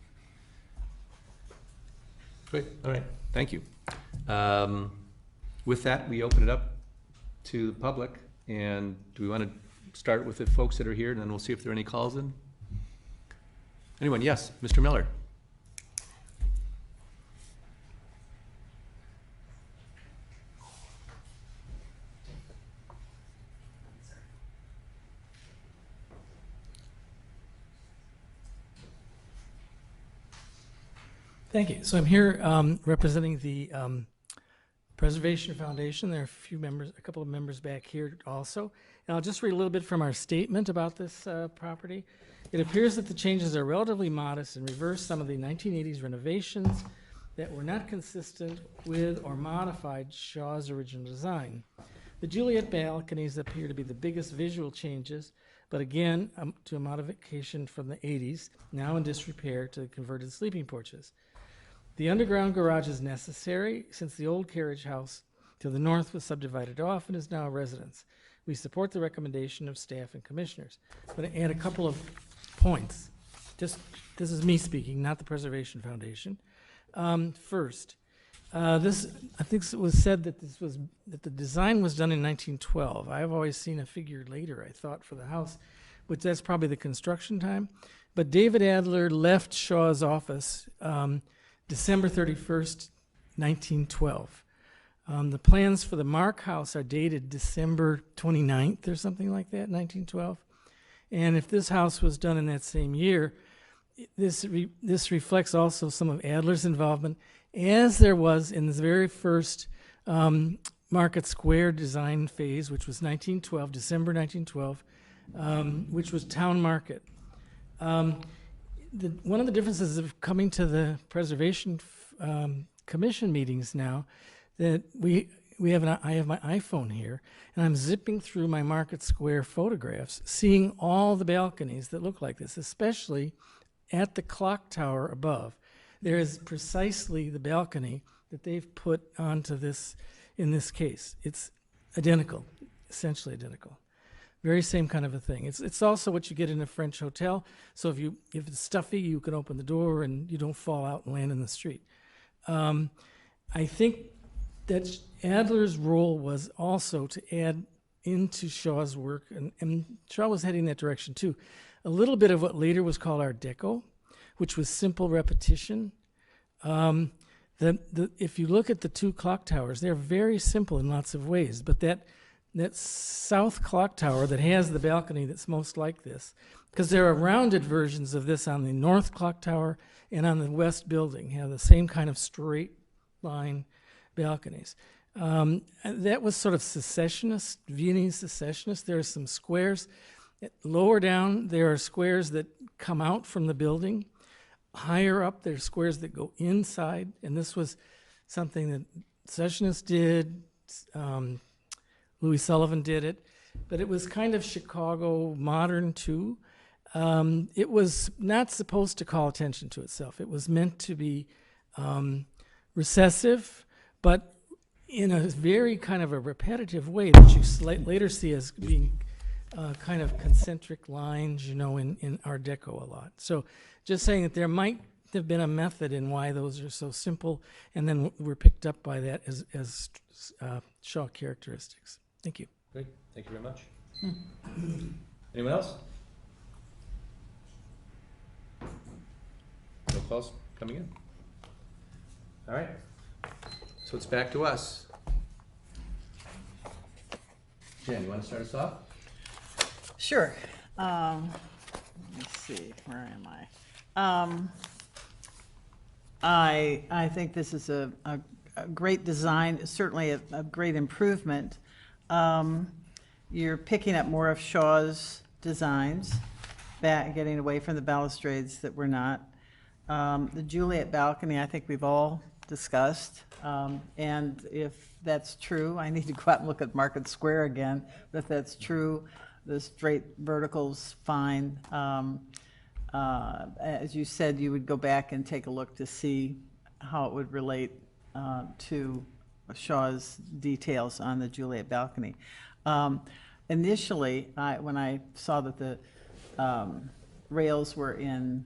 Great, all right, thank you. With that, we open it up to the public, and do we want to start with the folks that are here, and then we'll see if there are any calls in? Anyone? Yes, Mr. Miller. Thank you. So I'm here representing the Preservation Foundation. There are a couple of members back here also. And I'll just read a little bit from our statement about this property. It appears that the changes are relatively modest and reverse some of the 1980s renovations that were not consistent with or modified Shaw's original design. The Juliet balconies appear to be the biggest visual changes, but again, to a modification from the 80s, now in disrepair to converted sleeping porches. The underground garage is necessary since the old carriage house to the north was subdivided off and is now a residence. We support the recommendation of staff and commissioners. I'm going to add a couple of points. This is me speaking, not the Preservation Foundation. First, I think it was said that the design was done in 1912. I've always seen a figure later, I thought, for the house, which that's probably the construction time. But David Adler left Shaw's office December 31st, 1912. The plans for the Mark House are dated December 29th or something like that, 1912. And if this house was done in that same year, this reflects also some of Adler's involvement, as there was in the very first Market Square design phase, which was 1912, December 1912, which was Town Market. One of the differences of coming to the Preservation Commission meetings now, that I have my iPhone here, and I'm zipping through my Market Square photographs, seeing all the balconies that look like this, especially at the clock tower above. There is precisely the balcony that they've put onto this in this case. It's identical, essentially identical. Very same kind of a thing. It's also what you get in a French hotel. So if it's stuffy, you can open the door and you don't fall out and land in the street. I think that Adler's role was also to add into Shaw's work, and Shaw was heading that direction too, a little bit of what later was called Art Deco, which was simple repetition. If you look at the two clock towers, they're very simple in lots of ways, but that south clock tower that has the balcony that's most like this, because there are rounded versions of this on the north clock tower and on the west building, have the same kind of straight line balconies. That was sort of secessionist, Viennese secessionist. There are some squares. Lower down, there are squares that come out from the building. Higher up, there's squares that go inside, and this was something that secessionists did. Louis Sullivan did it, but it was kind of Chicago modern too. It was not supposed to call attention to itself. It was meant to be recessive, but in a very kind of a repetitive way that you later see as being kind of concentric lines, in Art Deco a lot. So just saying that there might have been a method in why those are so simple, and then were picked up by that as Shaw characteristics. Thank you. Great, thank you very much. Anyone else? No calls coming in? All right, so it's back to us. Jen, you want to start us off? Sure. Let me see, where am I? I think this is a great design, certainly a great improvement. You're picking up more of Shaw's designs, getting away from the balustrades that were not. The Juliet balcony, I think we've all discussed. And if that's true, I need to go out and look at Market Square again. But if that's true, the straight vertical's fine. As you said, you would go back and take a look to see how it would relate to Shaw's details on the Juliet balcony. Initially, when I saw that the rails were in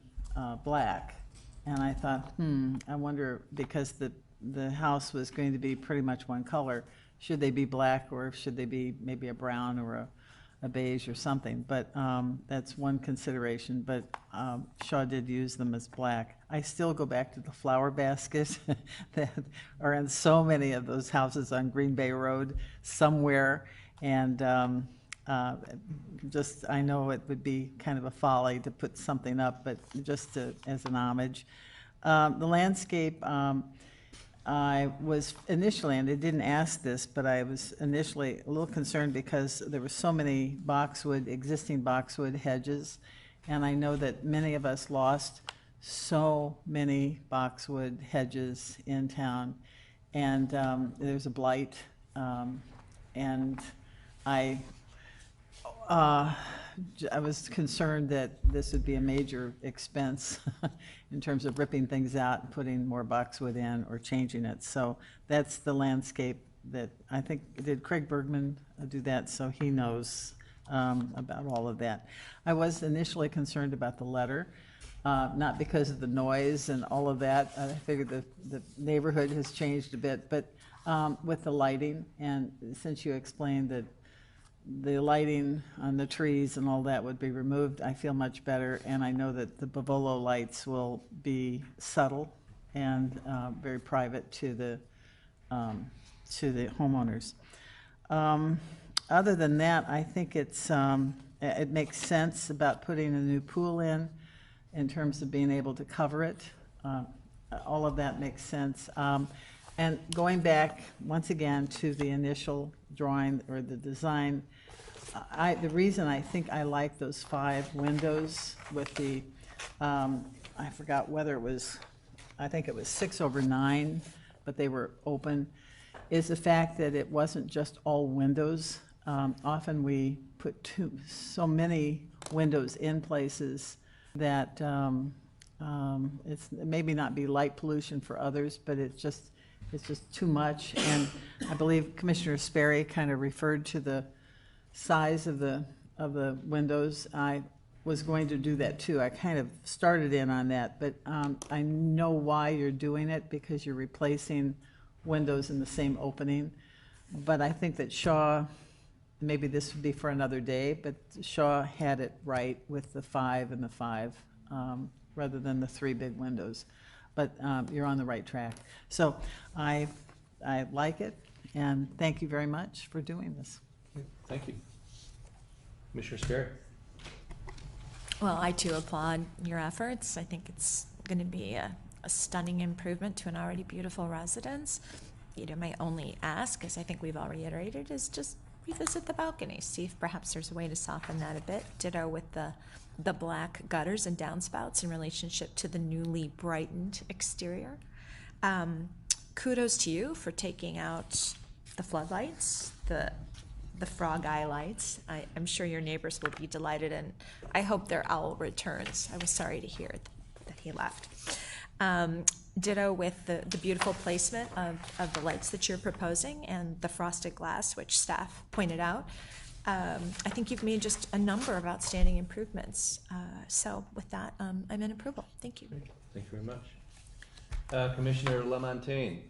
black, and I thought, I wonder, because the house was going to be pretty much one color, should they be black or should they be maybe a brown or a beige or something? But that's one consideration, but Shaw did use them as black. I still go back to the flower basket that are in so many of those houses on Green Bay Road somewhere, and I know it would be kind of a folly to put something up, but just as an homage. The landscape, I was initially, and I didn't ask this, but I was initially a little concerned because there were so many existing boxwood hedges, and I know that many of us lost so many boxwood hedges in town, and there's a blight, and I was concerned that this would be a major expense in terms of ripping things out and putting more boxwood in or changing it. So that's the landscape that I think, did Craig Bergman do that? So he knows about all of that. I was initially concerned about the letter, not because of the noise and all of that. I figured the neighborhood has changed a bit, but with the lighting, and since you explained that the lighting on the trees and all that would be removed, I feel much better, and I know that the Bavolo lights will be subtle and very private to the homeowners. Other than that, I think it makes sense about putting a new pool in terms of being able to cover it. All of that makes sense. And going back once again to the initial drawing or the design, the reason I think I like those 5 windows with the, I forgot whether it was, I think it was 6/9, but they were open, is the fact that it wasn't just all windows. Often we put so many windows in places that it maybe not be light pollution for others, but it's just too much. And I believe Commissioner Sperry kind of referred to the size of the windows. I was going to do that too. I kind of started in on that, but I know why you're doing it, because you're replacing windows in the same opening. But I think that Shaw, maybe this would be for another day, but Shaw had it right with the 5 and the 5 rather than the 3 big windows. But you're on the right track. So I like it, and thank you very much for doing this. Thank you. Commissioner Sperry. Well, I too applaud your efforts. I think it's going to be a stunning improvement to an already beautiful residence. My only ask, as I think we've all reiterated, is just revisit the balcony, see if perhaps there's a way to soften that a bit. Ditto with the black gutters and downspouts in relationship to the newly brightened exterior. Kudos to you for taking out the floodlights, the frog eye lights. I'm sure your neighbors will be delighted, and I hope their owl returns. I was sorry to hear that he left. Ditto with the beautiful placement of the lights that you're proposing and the frosted glass, which staff pointed out. I think you've made just a number of outstanding improvements. So with that, I'm in approval. Thank you. Thank you very much. Commissioner Lamontagne.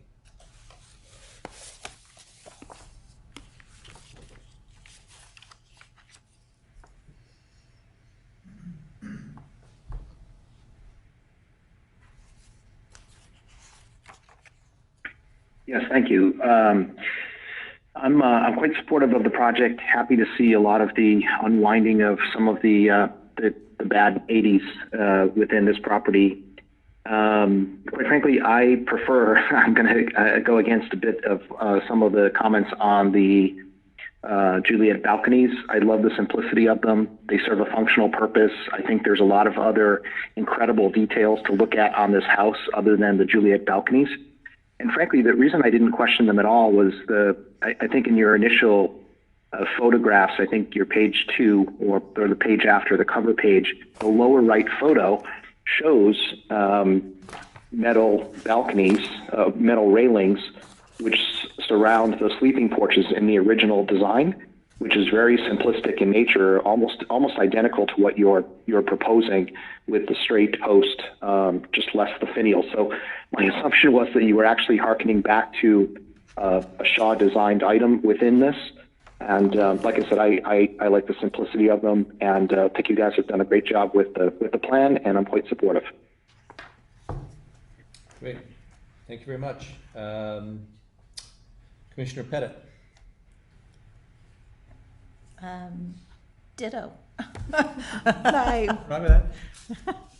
Yes, thank you. I'm quite supportive of the project. Happy to see a lot of the unwinding of some of the bad 80s within this property. Quite frankly, I prefer. I'm going to go against a bit of some of the comments on the Juliet balconies. I love the simplicity of them. They serve a functional purpose. I think there's a lot of other incredible details to look at on this house other than the Juliet balconies. And frankly, the reason I didn't question them at all was I think in your initial photographs, I think your page 2 or the page after the cover page, the lower right photo shows metal balconies, metal railings, which surround the sleeping porches in the original design, which is very simplistic in nature, almost identical to what you're proposing with the straight post, just less the finial. So my assumption was that you were actually hearkening back to a Shaw designed item within this. And like I said, I like the simplicity of them, and I think you guys have done a great job with the plan, and I'm quite supportive. Great. Thank you very much. Commissioner Pettit. Ditto. Wrong with that?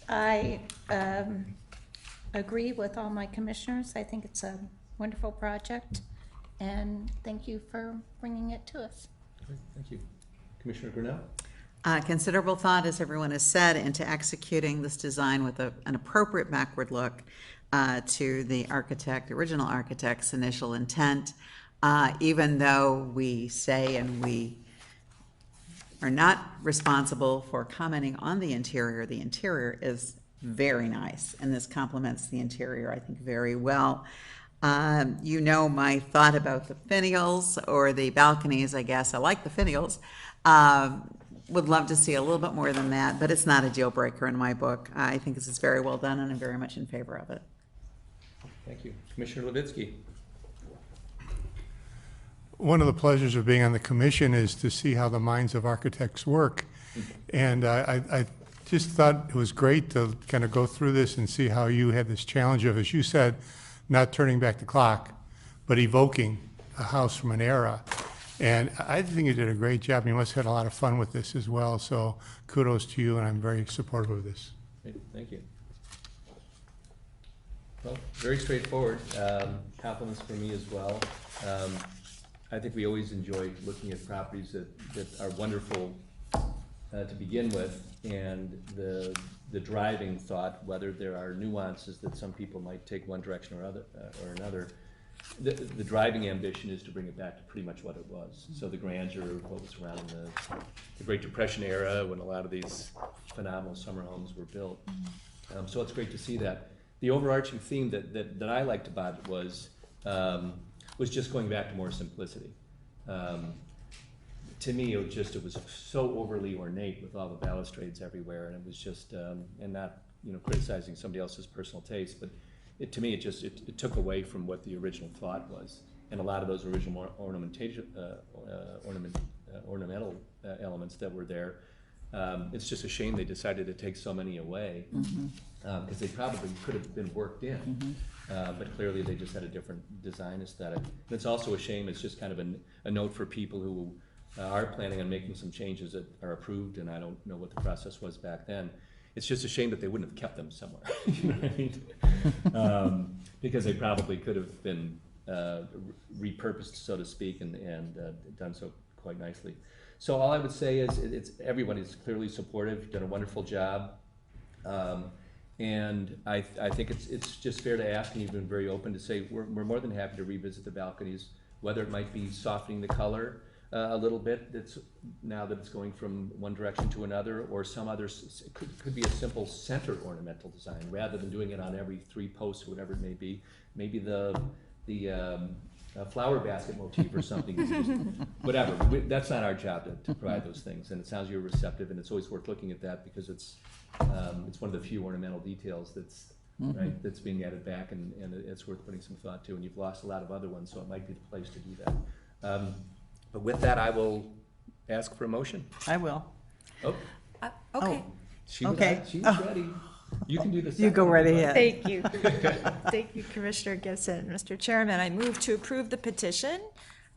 I agree with all my commissioners. I think it's a wonderful project, and thank you for bringing it to us. Great. Thank you. Commissioner Grinnell? Considerable thought, as everyone has said, into executing this design with an appropriate backward look to the original architect's initial intent. Even though we say and we are not responsible for commenting on the interior is very nice, and this complements the interior, I think, very well. You know my thought about the finials or the balconies, I guess. I like the finials. Would love to see a little bit more than that, but it's not a deal breaker in my book. I think this is very well done, and I'm very much in favor of it. Thank you. Commissioner Levitsky? One of the pleasures of being on the commission is to see how the minds of architects work. And I just thought it was great to kind of go through this and see how you had this challenge of, as you said, not turning back the clock, but evoking a house from an era. And I think you did a great job. You must have had a lot of fun with this as well. So kudos to you, and I'm very supportive of this. Great. Thank you. Well, very straightforward. Compliments for me as well. I think we always enjoy looking at properties that are wonderful to begin with, and the driving thought, whether there are nuances that some people might take one direction or another. The driving ambition is to bring it back to pretty much what it was. So the grandeur of what was around the Great Depression era, when a lot of these phenomenal summer homes were built. So it's great to see that. The overarching theme that I liked about it was just going back to more simplicity. To me, it was so overly ornate with all the balustrades everywhere, and it was just, and not criticizing somebody else's personal taste, but to me it took away from what the original thought was, and a lot of those original ornamental elements that were there. It's just a shame they decided to take so many away, because they probably could have been worked in, but clearly they just had a different design aesthetic. And it's also a shame, it's just kind of a note for people who are planning on making some changes that are approved, and I don't know what the process was back then. It's just a shame that they wouldn't have kept them somewhere, you know what I mean? Because they probably could have been repurposed, so to speak, and done so quite nicely. So all I would say is everyone is clearly supportive, done a wonderful job. And I think it's just fair to ask, and you've been very open to say, we're more than happy to revisit the balconies, whether it might be softening the color a little bit, now that it's going from one direction to another, or some others, could be a simple center ornamental design, rather than doing it on every 3 posts or whatever it may be. Maybe the flower basket motif or something, whatever. That's not our job to provide those things, and it sounds you're receptive, and it's always worth looking at that, because it's one of the few ornamental details that's being added back, and it's worth putting some thought to, and you've lost a lot of other ones, so it might be the place to do that. But with that, I will ask for a motion. I will. Oh, Okay. she's ready. You can do the second. You go right ahead. Thank you. Thank you, Commissioner Gibson. Mr. Chairman, I move to approve the petition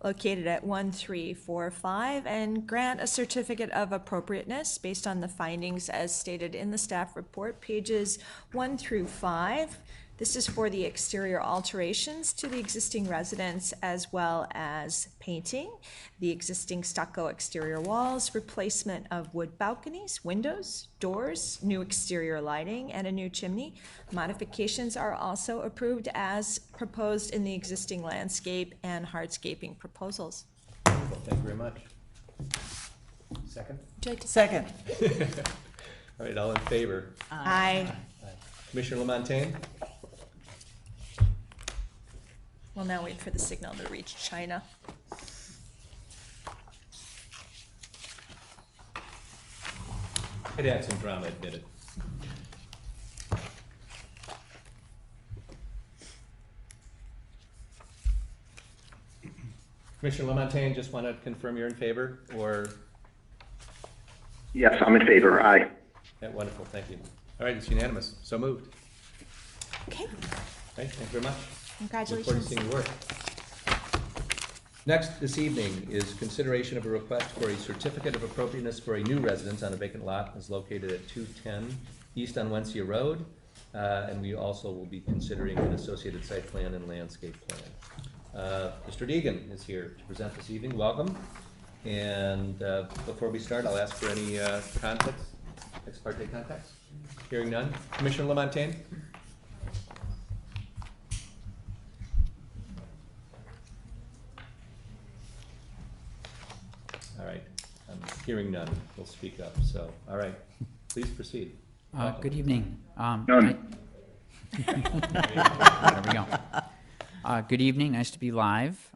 located at 1345 and grant a certificate of appropriateness based on the findings as stated in the staff report, pages 1 through 5, This is for the exterior alterations to the existing residence as well as painting, the existing stucco exterior walls, replacement of wood balconies, windows, doors, new exterior lighting, and a new chimney. Modifications are also approved as proposed in the existing landscape and hardscaping proposals. Well, thank you very much. Second? Would you like to Second. All right, all in favor? Aye. Commissioner Lamontagne? We'll now wait for the signal to reach China. It had some drama, admit it. Commissioner Lamontagne, just want to confirm you're in favor, or? Yes, I'm in favor. Aye. Yeah, wonderful, thank you. All right, it's unanimous, so moved. Okay, Okay, thank you very much. Look forward to congratulations. seeing your work. Next this evening is consideration of a request for a certificate of appropriateness for a new residence on a vacant lot that's located at 210 East Unwencia Road. And we also will be considering an associated site plan and landscape plan. Mr. Deegan is here to present this evening. Welcome. And before we start, I'll ask for any context, ex parte context. Hearing none. Commissioner Lamontagne? All right, hearing none, we'll speak up, so, all right, please proceed. Good evening. None. There we go. Good evening, nice to be live.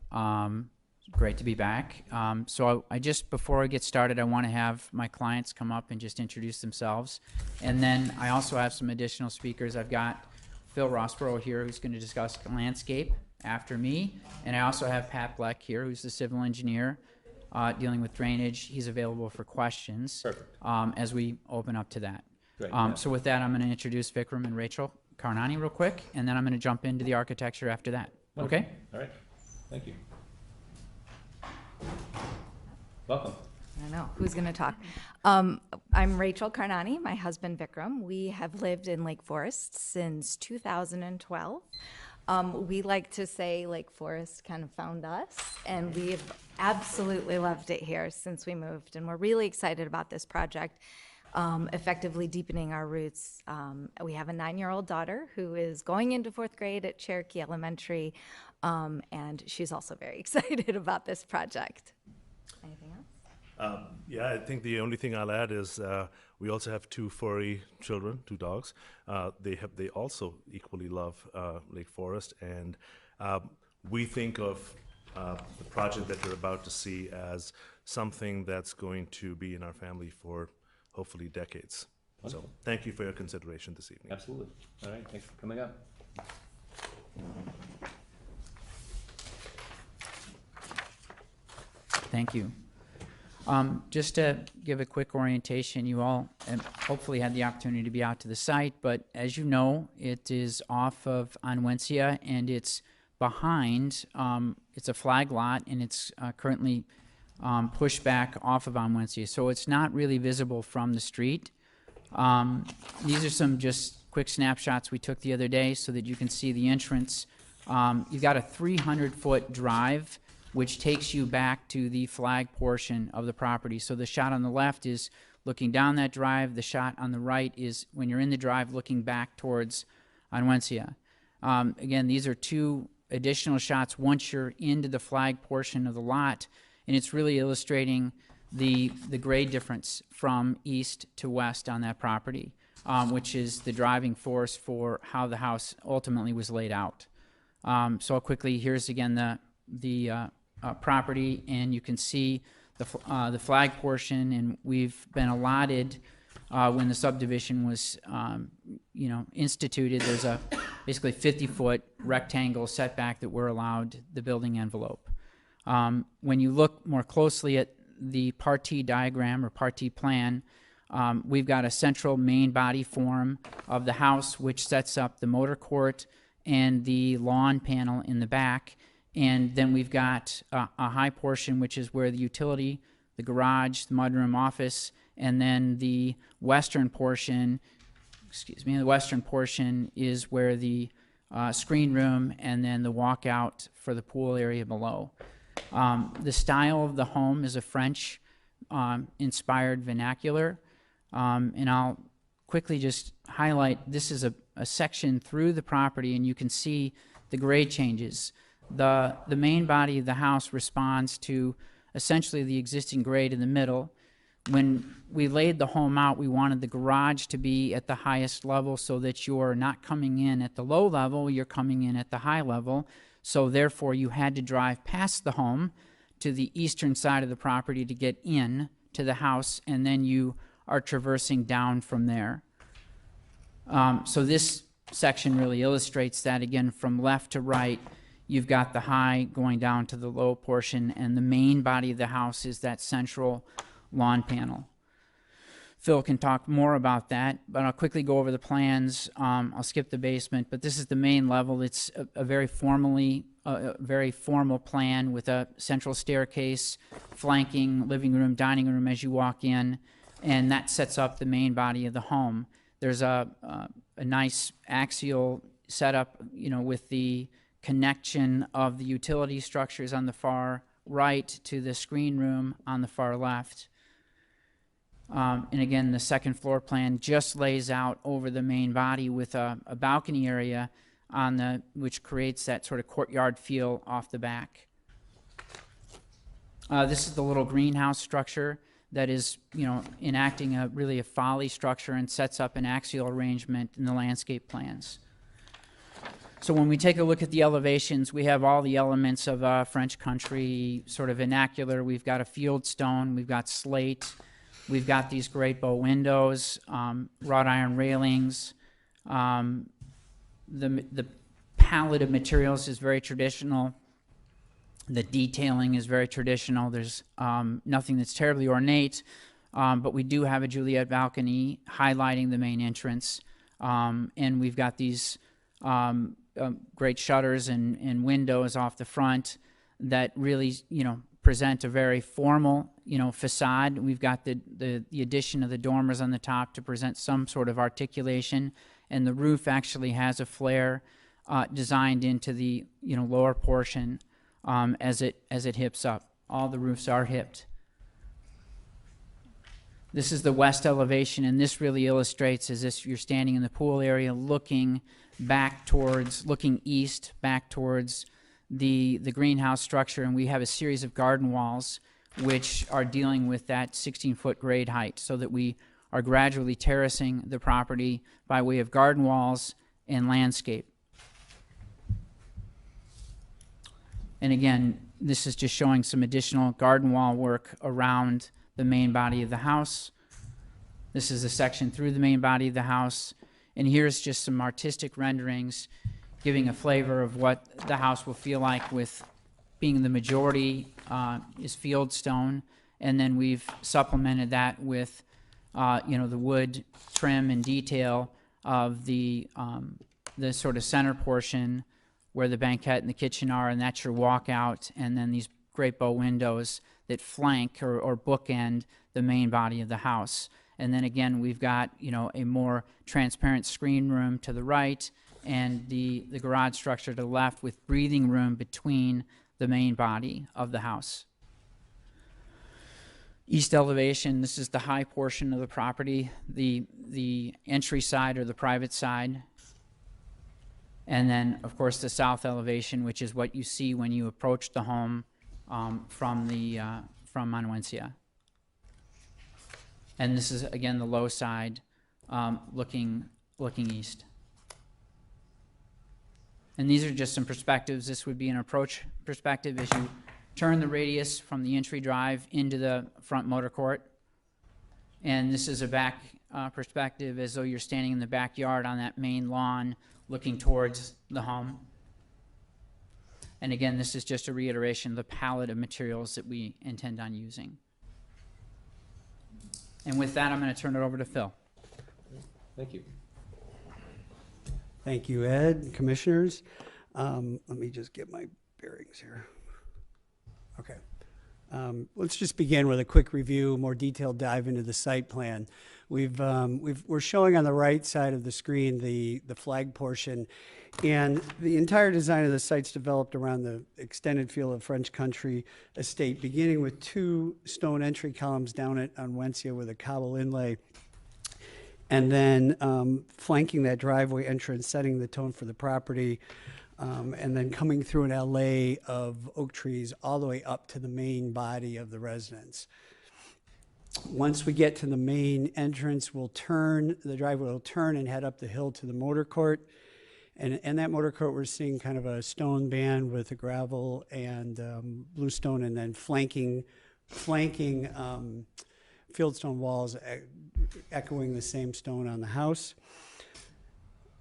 Great to be back. So I just, before I get started, I want to have my clients come up and just introduce themselves. And then I also have some additional speakers. I've got Phil Rossborough here, who's going to discuss landscape after me. And I also have Pat Bleck here, who's the civil engineer, dealing with drainage. He's available for questions. Perfect. As we open up to that. Great, yeah. So with that, I'm going to introduce Vikram and Rachel Karnani real quick, and then I'm going to jump into the architecture after that. Wonderful. Okay? All right, thank you. Welcome. I don't know who's going to talk. I'm Rachel Karnani, my husband Vikram. We have lived in Lake Forest since 2012. We like to say Lake Forest kind of found us, and we've absolutely loved it here since we moved, and we're really excited about this project, effectively deepening our roots. We have a 9-year-old daughter who is going into 4th grade at Cherokee Elementary, and she's also very excited about this project. Anything else? Yeah, I think the only thing I'll add is we also have 2 furry children, 2 dogs. They also equally love Lake Forest, and we think of the project that you're about to see as something that's going to be in our family for hopefully decades. Wonderful. So thank you for your consideration this evening. Absolutely. All right, thanks for coming up. Thank you. Just to give a quick orientation, you all hopefully had the opportunity to be out to the site, but as you know, it is off of Unwencia, and it's behind, it's a flag lot, and it's currently pushed back off of Unwencia, so it's not really visible from the street. These are some just quick snapshots we took the other day so that you can see the entrance. You've got a 300-foot drive which takes you back to the flag portion of the property. So the shot on the left is looking down that drive. The shot on the right is when you're in the drive looking back towards Unwencia. Again, these are 2 additional shots once you're into the flag portion of the lot, and it's really illustrating the grade difference from east to west on that property, which is the driving force for how the house ultimately was laid out. So quickly, here's again the property, and you can see the flag portion, and we've been allotted when the subdivision was instituted. There's a basically 50-foot rectangle setback that we're allowed the building envelope. When you look more closely at the party diagram or party plan, we've got a central main body form of the house which sets up the motor court and the lawn panel in the back. And then we've got a high portion, which is where the utility, the garage, the mudroom office, and then the western portion, the western portion is where the screen room, and then the walkout for the pool area below. The style of the home is a French inspired vernacular, and I'll quickly just highlight, this is a section through the property, and you can see the grade changes. The main body of the house responds to essentially the existing grade in the middle. When we laid the home out, we wanted the garage to be at the highest level so that you're not coming in at the low level, you're coming in at the high level. So therefore, you had to drive past the home to the eastern side of the property to get in to the house, and then you are traversing down from there. So this section really illustrates that. Again, from left to right, you've got the high going down to the low portion, and the main body of the house is that central lawn panel. Phil can talk more about that, but I'll quickly go over the plans. I'll skip the basement, but this is the main level. It's a very formal plan with a central staircase, flanking living room, dining room as you walk in, and that sets up the main body of the home. There's a nice axial setup, with the connection of the utility structures on the far right to the screen room on the far left. And again, the second floor plan just lays out over the main body with a balcony area which creates that sort of courtyard feel off the back. This is the little greenhouse structure that is, enacting really a folly structure and sets up an axial arrangement in the landscape plans. So when we take a look at the elevations, we have all the elements of French country sort of vernacular. We've got a field stone, we've got slate, we've got these great bow windows, wrought iron railings. The palette of materials is very traditional. The detailing is very traditional. There's nothing that's terribly ornate, but we do have a Juliet balcony highlighting the main entrance, and we've got these great shutters and windows off the front that really, present a very formal, facade. We've got the addition of the dormers on the top to present some sort of articulation, and the roof actually has a flare designed into the, lower portion as it hips up. All the roofs are hipped. This is the west elevation, and this really illustrates as if you're standing in the pool area looking east, back towards the greenhouse structure, and we have a series of garden walls which are dealing with that 16-foot grade height, so that we are gradually terracing the property by way of garden walls and landscape. And again, this is just showing some additional garden wall work around the main body of the house. This is a section through the main body of the house. And here's just some artistic renderings giving a flavor of what the house will feel like, with being the majority is field stone. And then we've supplemented that with, the wood trim and detail of the sort of center portion where the banquette and the kitchen are, and that's your walkout, and then these great bow windows that flank or bookend the main body of the house. And then again, we've got, a more transparent screen room to the right, and the garage structure to the left, with breathing room between the main body of the house. East elevation, this is the high portion of the property, the entry side or the private side. And then, of course, the south elevation, which is what you see when you approach the home from Manuencia. And this is, again, the low side looking east. And these are just some perspectives. This would be an approach perspective as you turn the radius from the entry drive into the front motor court. And this is a back perspective, as though you're standing in the backyard on that main lawn looking towards the home. And again, this is just a reiteration of the palette of materials that we intend on using. And with that, I'm going to turn it over to Phil. Thank you. Thank you, Ed, commissioners. Let me just get my bearings here. Okay. Let's just begin with a quick review, more detailed dive into the site plan. We're showing on the right side of the screen the flag portion, and the entire design of the site's developed around the extended field of French Country estate, beginning with 2 stone entry columns down at Unwencia with a cobble inlay, and then flanking that driveway entrance, setting the tone for the property, and then coming through an alley of oak trees all the way up to the main body of the residence. Once we get to the main entrance, the driveway will turn and head up the hill to the motor court. And in that motor court, we're seeing kind of a stone band with a gravel and bluestone, and then flanking fieldstone walls echoing the same stone on the house.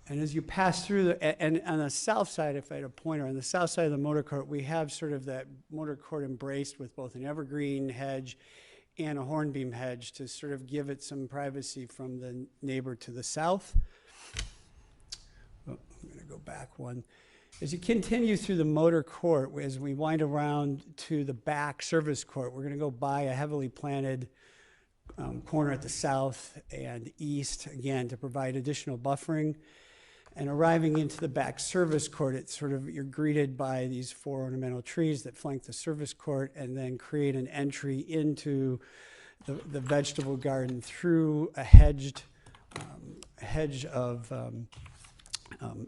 And as you pass through, and on the south side, if I had a pointer, on the south side of the motor court, we have sort of that motor court embraced with both an evergreen hedge and a hornbeam hedge to sort of give it some privacy from the neighbor to the south. Oh, I'm going to go back one. As you continue through the motor court, as we wind around to the back service court, we're going to go by a heavily planted corner at the south and east, again, to provide additional buffering. And arriving into the back service court, it's sort of, you're greeted by these 4 ornamental trees that flank the service court and then create an entry into the vegetable garden through a hedge of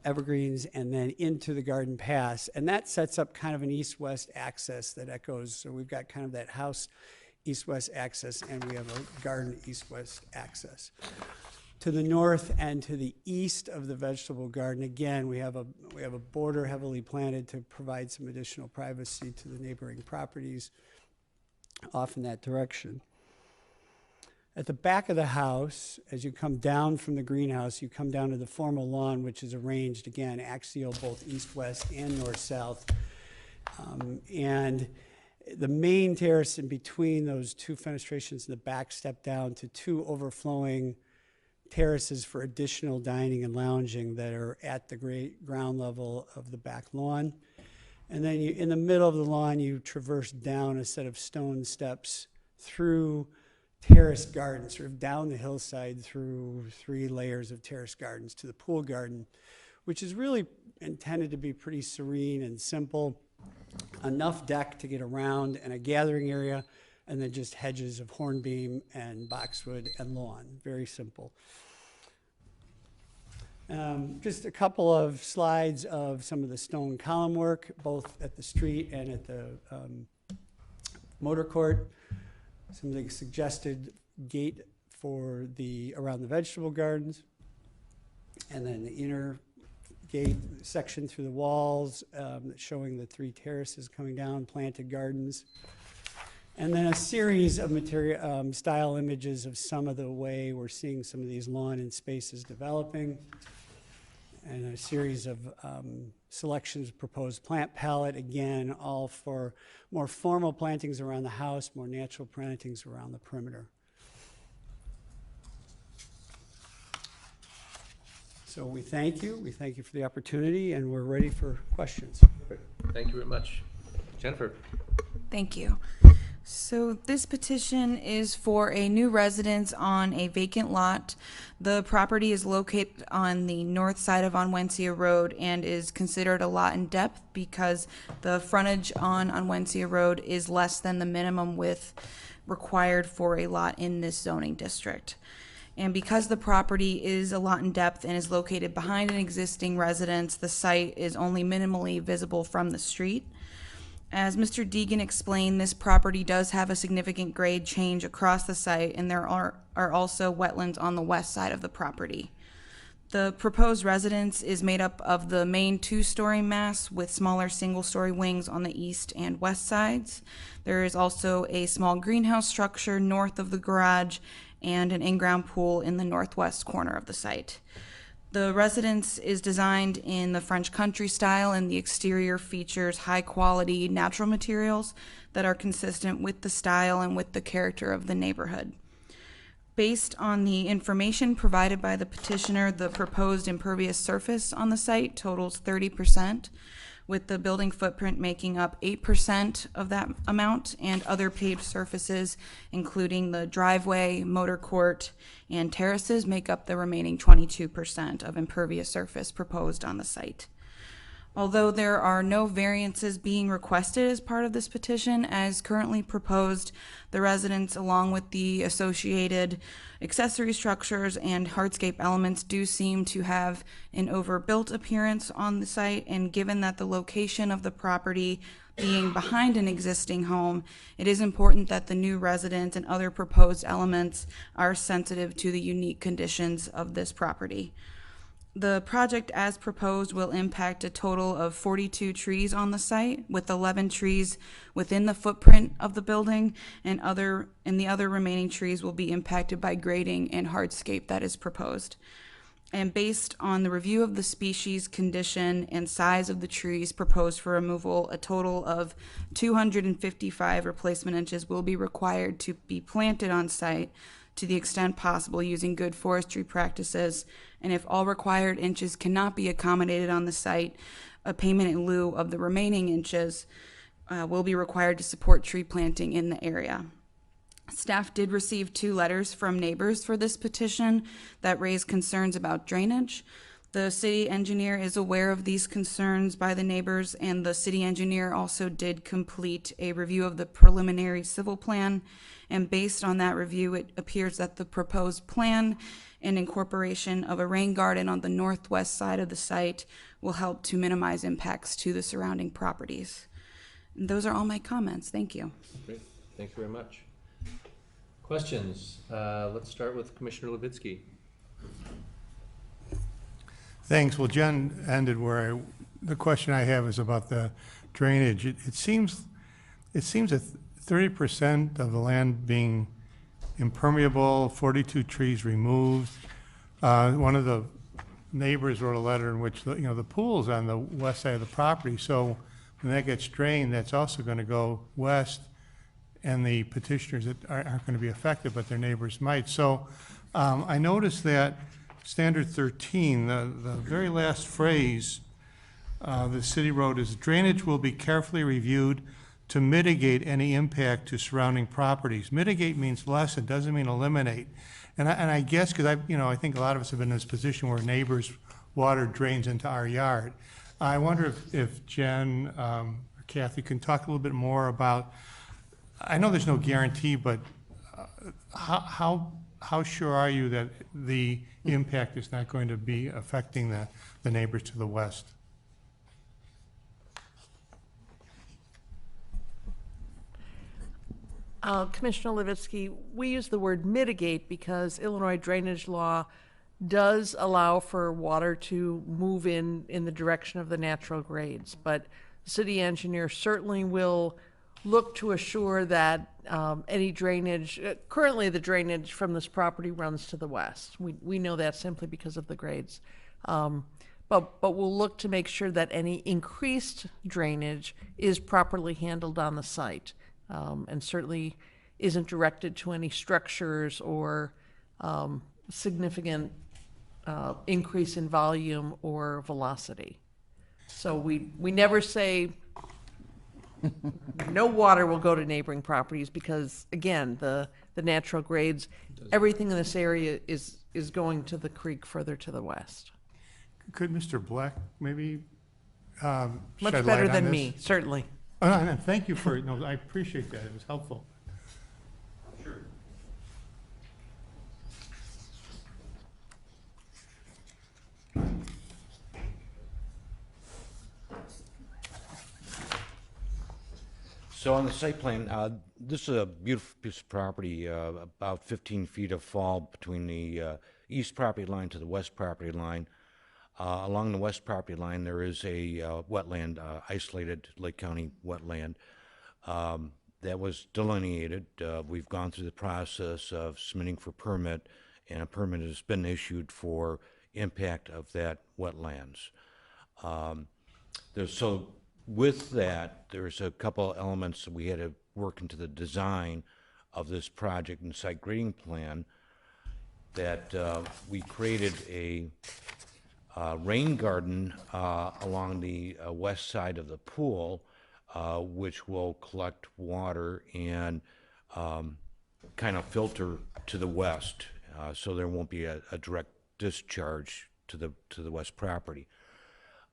evergreens, and then into the garden pass. And that sets up kind of an east-west access that echoes. So we've got kind of that house east-west access, and we have a garden east-west access. To the north and to the east of the vegetable garden, again, we have a border heavily planted to provide some additional privacy to the neighboring properties off in that direction. At the back of the house, as you come down from the greenhouse, you come down to the formal lawn, which is arranged, again, axial, both east-west and north-south. And the main terrace in between those 2 fenestrations in the back step down to 2 overflowing terraces for additional dining and lounging that are at the ground level of the back lawn. And then in the middle of the lawn, you traverse down a set of stone steps through terrace gardens, sort of down the hillside through 3 layers of terrace gardens to the pool garden, which is really intended to be pretty serene and simple. Enough deck to get around and a gathering area, and then just hedges of hornbeam and boxwood and lawn. Very simple. Just a couple of slides of some of the stone column work, both at the street and at the motor court. Some of the suggested gate for around the vegetable gardens. And then the inner gate section through the walls, showing the 3 terraces coming down, planted gardens. And then a series of style images of some of the way we're seeing some of these lawn and spaces developing. And a series of selections of proposed plant palette, again, all for more formal plantings around the house, more natural plantings around the perimeter. So we thank you. We thank you for the opportunity, and we're ready for questions. Thank you very much. Jennifer. Thank you. So this petition is for a new residence on a vacant lot. The property is located on the north side of Unwencia Road and is considered a lot in depth because the frontage on Unwencia Road is less than the minimum width required for a lot in this zoning district. And because the property is a lot in depth and is located behind an existing residence, the site is only minimally visible from the street. As Mr. Deegan explained, this property does have a significant grade change across the site, and there are also wetlands on the west side of the property. The proposed residence is made up of the main 2-story mass with smaller single-story wings on the east and west sides. There is also a small greenhouse structure north of the garage and an in-ground pool in the northwest corner of the site. The residence is designed in the French country style, and the exterior features high-quality natural materials that are consistent with the style and with the character of the neighborhood. Based on the information provided by the petitioner, the proposed impervious surface on the site totals 30%, with the building footprint making up 8% of that amount, and other paved surfaces, including the driveway, motor court, and terraces, make up the remaining 22% of impervious surface proposed on the site. Although there are no variances being requested as part of this petition, as currently proposed, the residents, along with the associated accessory structures and hardscape elements, do seem to have an overbuilt appearance on the site, and given that the location of the property being behind an existing home, it is important that the new residents and other proposed elements are sensitive to the unique conditions of this property. The project as proposed will impact a total of 42 trees on the site, with 11 trees within the footprint of the building, and the other remaining trees will be impacted by grading and hardscape that is proposed. And based on the review of the species, condition, and size of the trees proposed for removal, a total of 255 replacement inches will be required to be planted on site to the extent possible using good forestry practices, and if all required inches cannot be accommodated on the site, a payment in lieu of the remaining inches will be required to support tree planting in the area. Staff did receive 2 letters from neighbors for this petition that raised concerns about drainage. The city engineer is aware of these concerns by the neighbors, and the city engineer also did complete a review of the preliminary civil plan. And based on that review, it appears that the proposed plan and incorporation of a rain garden on the northwest side of the site will help to minimize impacts to the surrounding properties. And those are all my comments. Thank you. Great. Thank you very much. Questions? Let's start with Commissioner Levitsky. Thanks. Well, Jen ended where the question I have is about the drainage. It seems that 30% of the land being impermeable, 42 trees removed. One of the neighbors wrote a letter in which the pool's on the west side of the property, so when that gets drained, that's also going to go west, and the petitioners that aren't going to be affected, but their neighbors might. So I noticed that Standard 13, the very last phrase the city wrote is, drainage will be carefully reviewed to mitigate any impact to surrounding properties. Mitigate means lessen, doesn't mean eliminate. And I guess, because I think a lot of us have been in this position where neighbors' water drains into our yard. I wonder if Jen or Kathy can talk a little bit more about, I know there's no guarantee, but how sure are you that the impact is not going to be affecting the neighbors to the west? Commissioner Levitsky, we use the word mitigate because Illinois drainage law does allow for water to move in the direction of the natural grades, but the city engineer certainly will look to assure that any drainage, currently the drainage from this property runs to the west. We know that simply because of the grades. But we'll look to make sure that any increased drainage is properly handled on the site. And certainly isn't directed to any structures or significant increase in volume or velocity. So we never say no water will go to neighboring properties because, again, the natural grades, everything in this area is going to the creek further to the west. Could Mr. Black maybe Much shed better light on than this? me, certainly. Oh, no, thank you for, no, I appreciate that. It was helpful. Sure. So on the site plan, this is a beautiful piece of property, about 15 feet of fall between the east property line to the west property line. Along the west property line, there is a wetland, isolated Lake County wetland that was delineated. We've gone through the process of submitting for permit, and a permit has been issued for impact of that wetlands. So with that, there's a couple elements that we had to work into the design of this project and site grading plan that we created a rain garden along the west side of the pool, which will collect water and kind of filter to the west, so there won't be a direct discharge to the west property.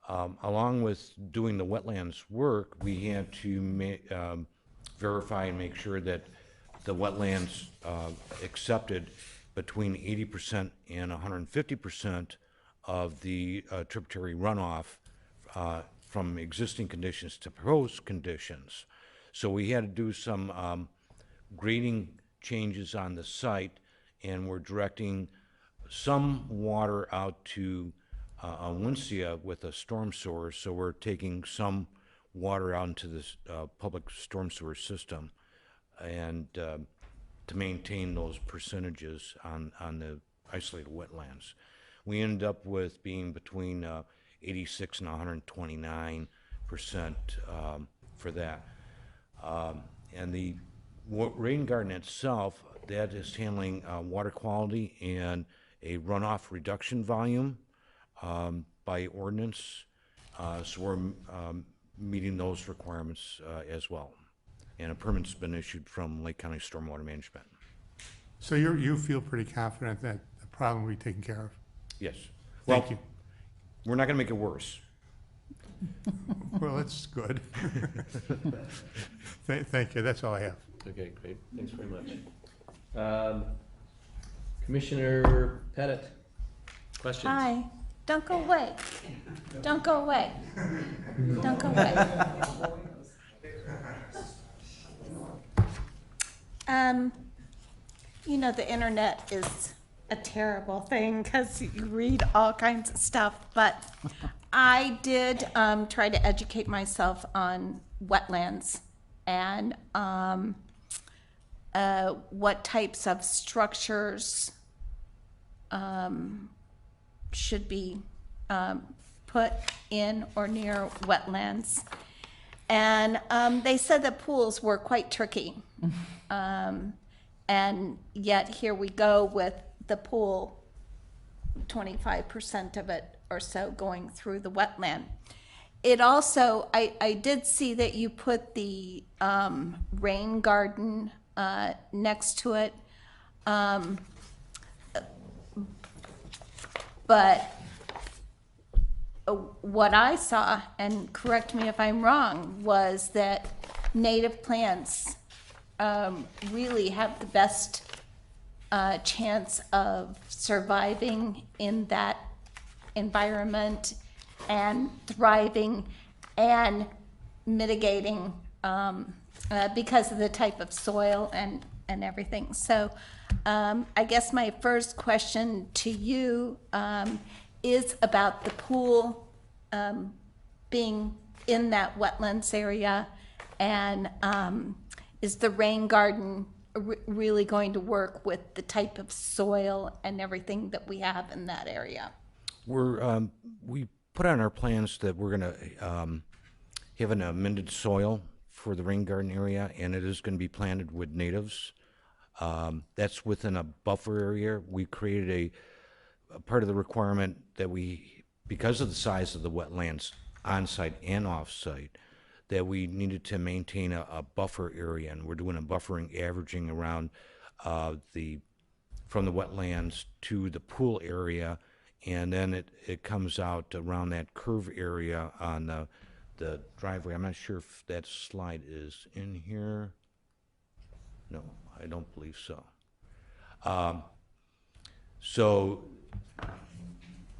Along with doing the wetlands work, we had to verify and make sure that the wetlands accepted between 80% and 150% of the tributary runoff from existing conditions to proposed conditions. So we had to do some grading changes on the site, and we're directing some water out to Untitled with a storm sewer, so we're taking some water out into this public storm sewer system, and to maintain those percentages on the isolated wetlands. We ended up with being between 86 and 129% for that. And the rain garden itself, that is handling water quality and a runoff reduction volume by ordinance. So we're meeting those requirements as well. And a permit's been issued from Lake County Stormwater Management. So you feel pretty confident that the problem will be taken care of? Yes. Thank you. We're not going to make it worse. Well, that's good. Thank you. That's all I have. Okay, great. Thanks very much. Commissioner Pettit, questions? Hi. Don't go away. Don't go away. Don't go away. You know, the internet is a terrible thing because you read all kinds of stuff, but I did try to educate myself on wetlands and what types of structures should be put in or near wetlands. And they said that pools were quite tricky. And yet here we go with the pool, 25% of it or so going through the wetland. It also, I did see that you put the rain garden next to it. But what I saw, and correct me if I'm wrong, was that native plants really have the best chance of surviving in that environment and thriving and mitigating because of the type of soil and everything. So I guess my first question to you is about the pool being in that wetlands area, and is the rain garden really going to work with the type of soil and everything that we have in that area? We put on our plans that we're going to have an amended soil for the rain garden area, and it is going to be planted with natives. That's within a buffer area. We created a part of the requirement that because of the size of the wetlands on-site and off-site, that we needed to maintain a buffer area, and we're doing a buffering averaging around from the wetlands to the pool area, and then it comes out around that curve area on the driveway. I'm not sure if that slide is in here. No, I don't believe so. So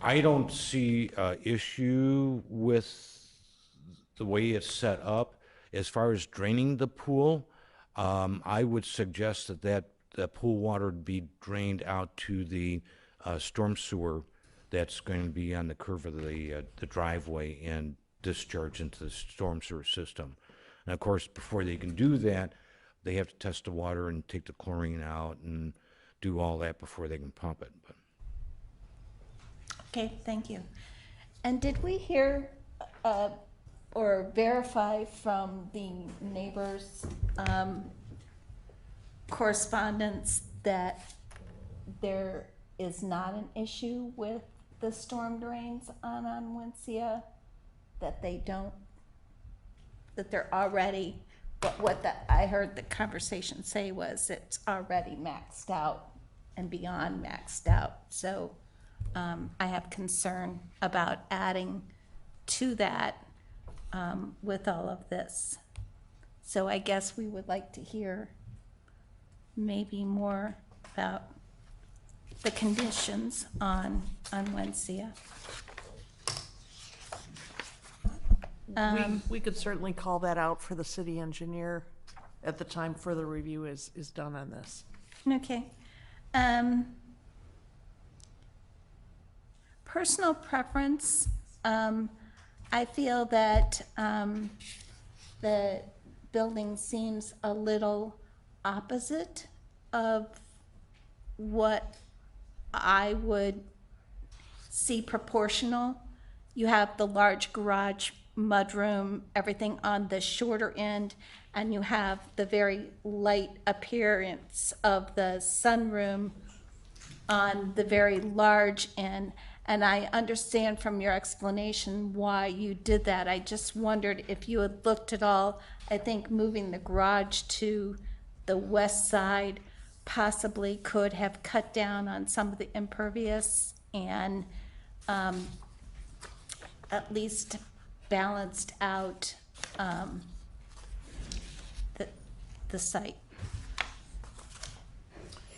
I don't see an issue with the way it's set up. As far as draining the pool, I would suggest that the pool water be drained out to the storm sewer that's going to be on the curve of the driveway and discharge into the storm sewer system. And of course, before they can do that, they have to test the water and take the chlorine out and do all that before they can pump it. But. Okay, thank you. And did we hear or verify from the neighbors' correspondence that there is not an issue with the storm drains on Unwincia, that they're already, I heard the conversation say was it's already maxed out and beyond maxed out. So I have concern about adding to that with all of this. So I guess we would like to hear maybe more about the conditions on Wednesday. We could certainly call that out for the city engineer at the time further review is done on this. Okay. Personal preference, I feel that the building seems a little opposite of what I would see proportional. You have the large garage, mudroom, everything on the shorter end, and you have the very light appearance of the sunroom on the very large end. And I understand from your explanation why you did that. I just wondered if you had looked at all, I think moving the garage to the west side possibly could have cut down on some of the impervious and at least balanced out the site.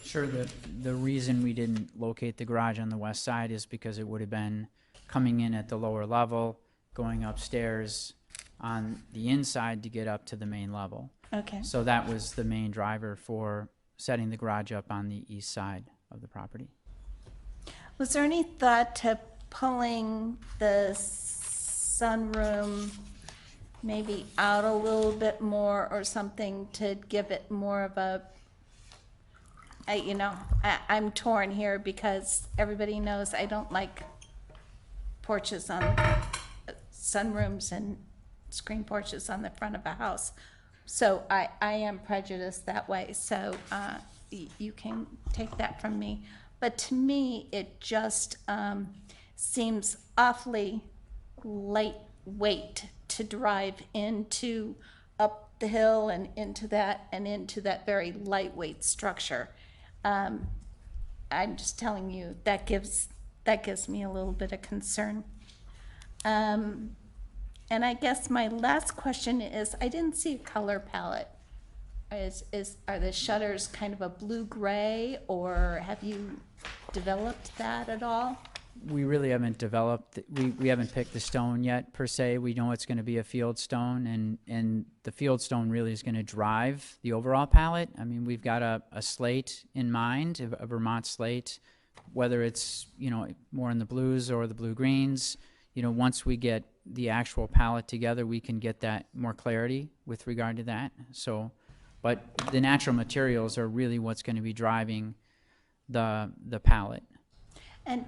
Sure, the reason we didn't locate the garage on the west side is because it would have been coming in at the lower level, going upstairs on the inside to get up to the main level. Okay. So that was the main driver for setting the garage up on the east side of the property. Was there any thought to pulling the sunroom maybe out a little bit more or something to give it more of a, I'm torn here because everybody knows I don't like porches on sunrooms and screen porches on the front of a house. So I am prejudiced that way. So you can take that from me. But to me, it just seems awfully lightweight to drive into up the hill and into that very lightweight structure. I'm just telling you that gives me a little bit of concern. And I guess my last question is, I didn't see a color palette. Are the shutters kind of a blue-gray, or have you developed that at all? We really haven't developed, we haven't picked the stone yet, per se. We know it's going to be a field stone, and the field stone really is going to drive the overall palette. I mean, we've got a slate in mind, a Vermont slate, whether it's, more in the blues or the blue-greens. Once we get the actual palette together, we can get that more clarity with regard to that. So, but the natural materials are really what's going to be driving the palette. And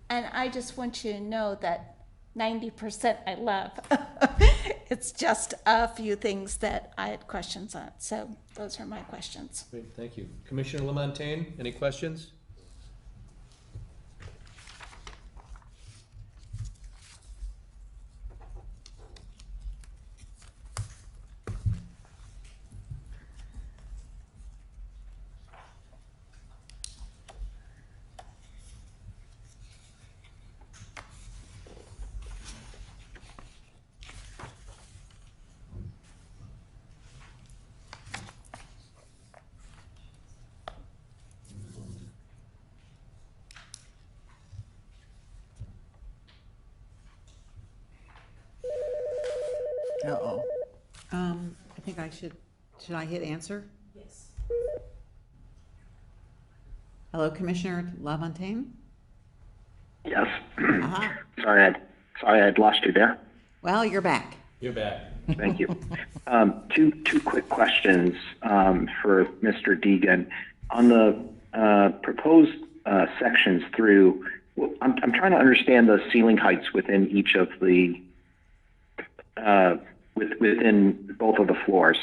I just want you to know that 90% I love. It's just a few things that I had questions on. So those are my questions. Great, thank you. Commissioner LaMontagne, any questions? Uh-oh. I think should I hit answer? Yes. Hello, Commissioner LaMontagne? Yes. Uh-huh. Sorry, I'd lost you there. Well, you're back. You're back. Thank you. Two quick questions for Mr. Deegan. On the proposed sections through, I'm trying to understand the ceiling heights within each of the within both of the floors.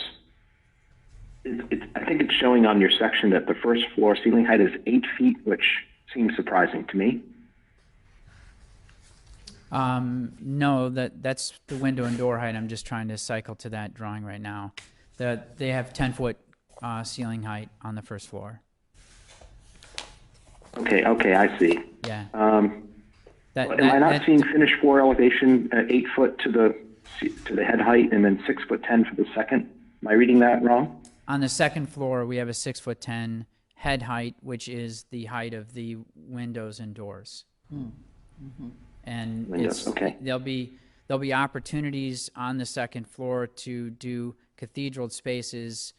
I think it's showing on your section that the first floor ceiling height is 8 feet, which seems surprising to me. No, that's the window and door height. I'm just trying to cycle to that drawing right now. They have 10-foot ceiling height on the first floor. Okay, I see. Yeah. Am I not seeing finished floor elevation at 8 foot to the head height and then 6'10" for the second? Am I reading that wrong? On the second floor, we have a 6'10" head height, which is the height of the windows and doors. And Windows, okay. there'll be opportunities on the second floor to do cathedral spaces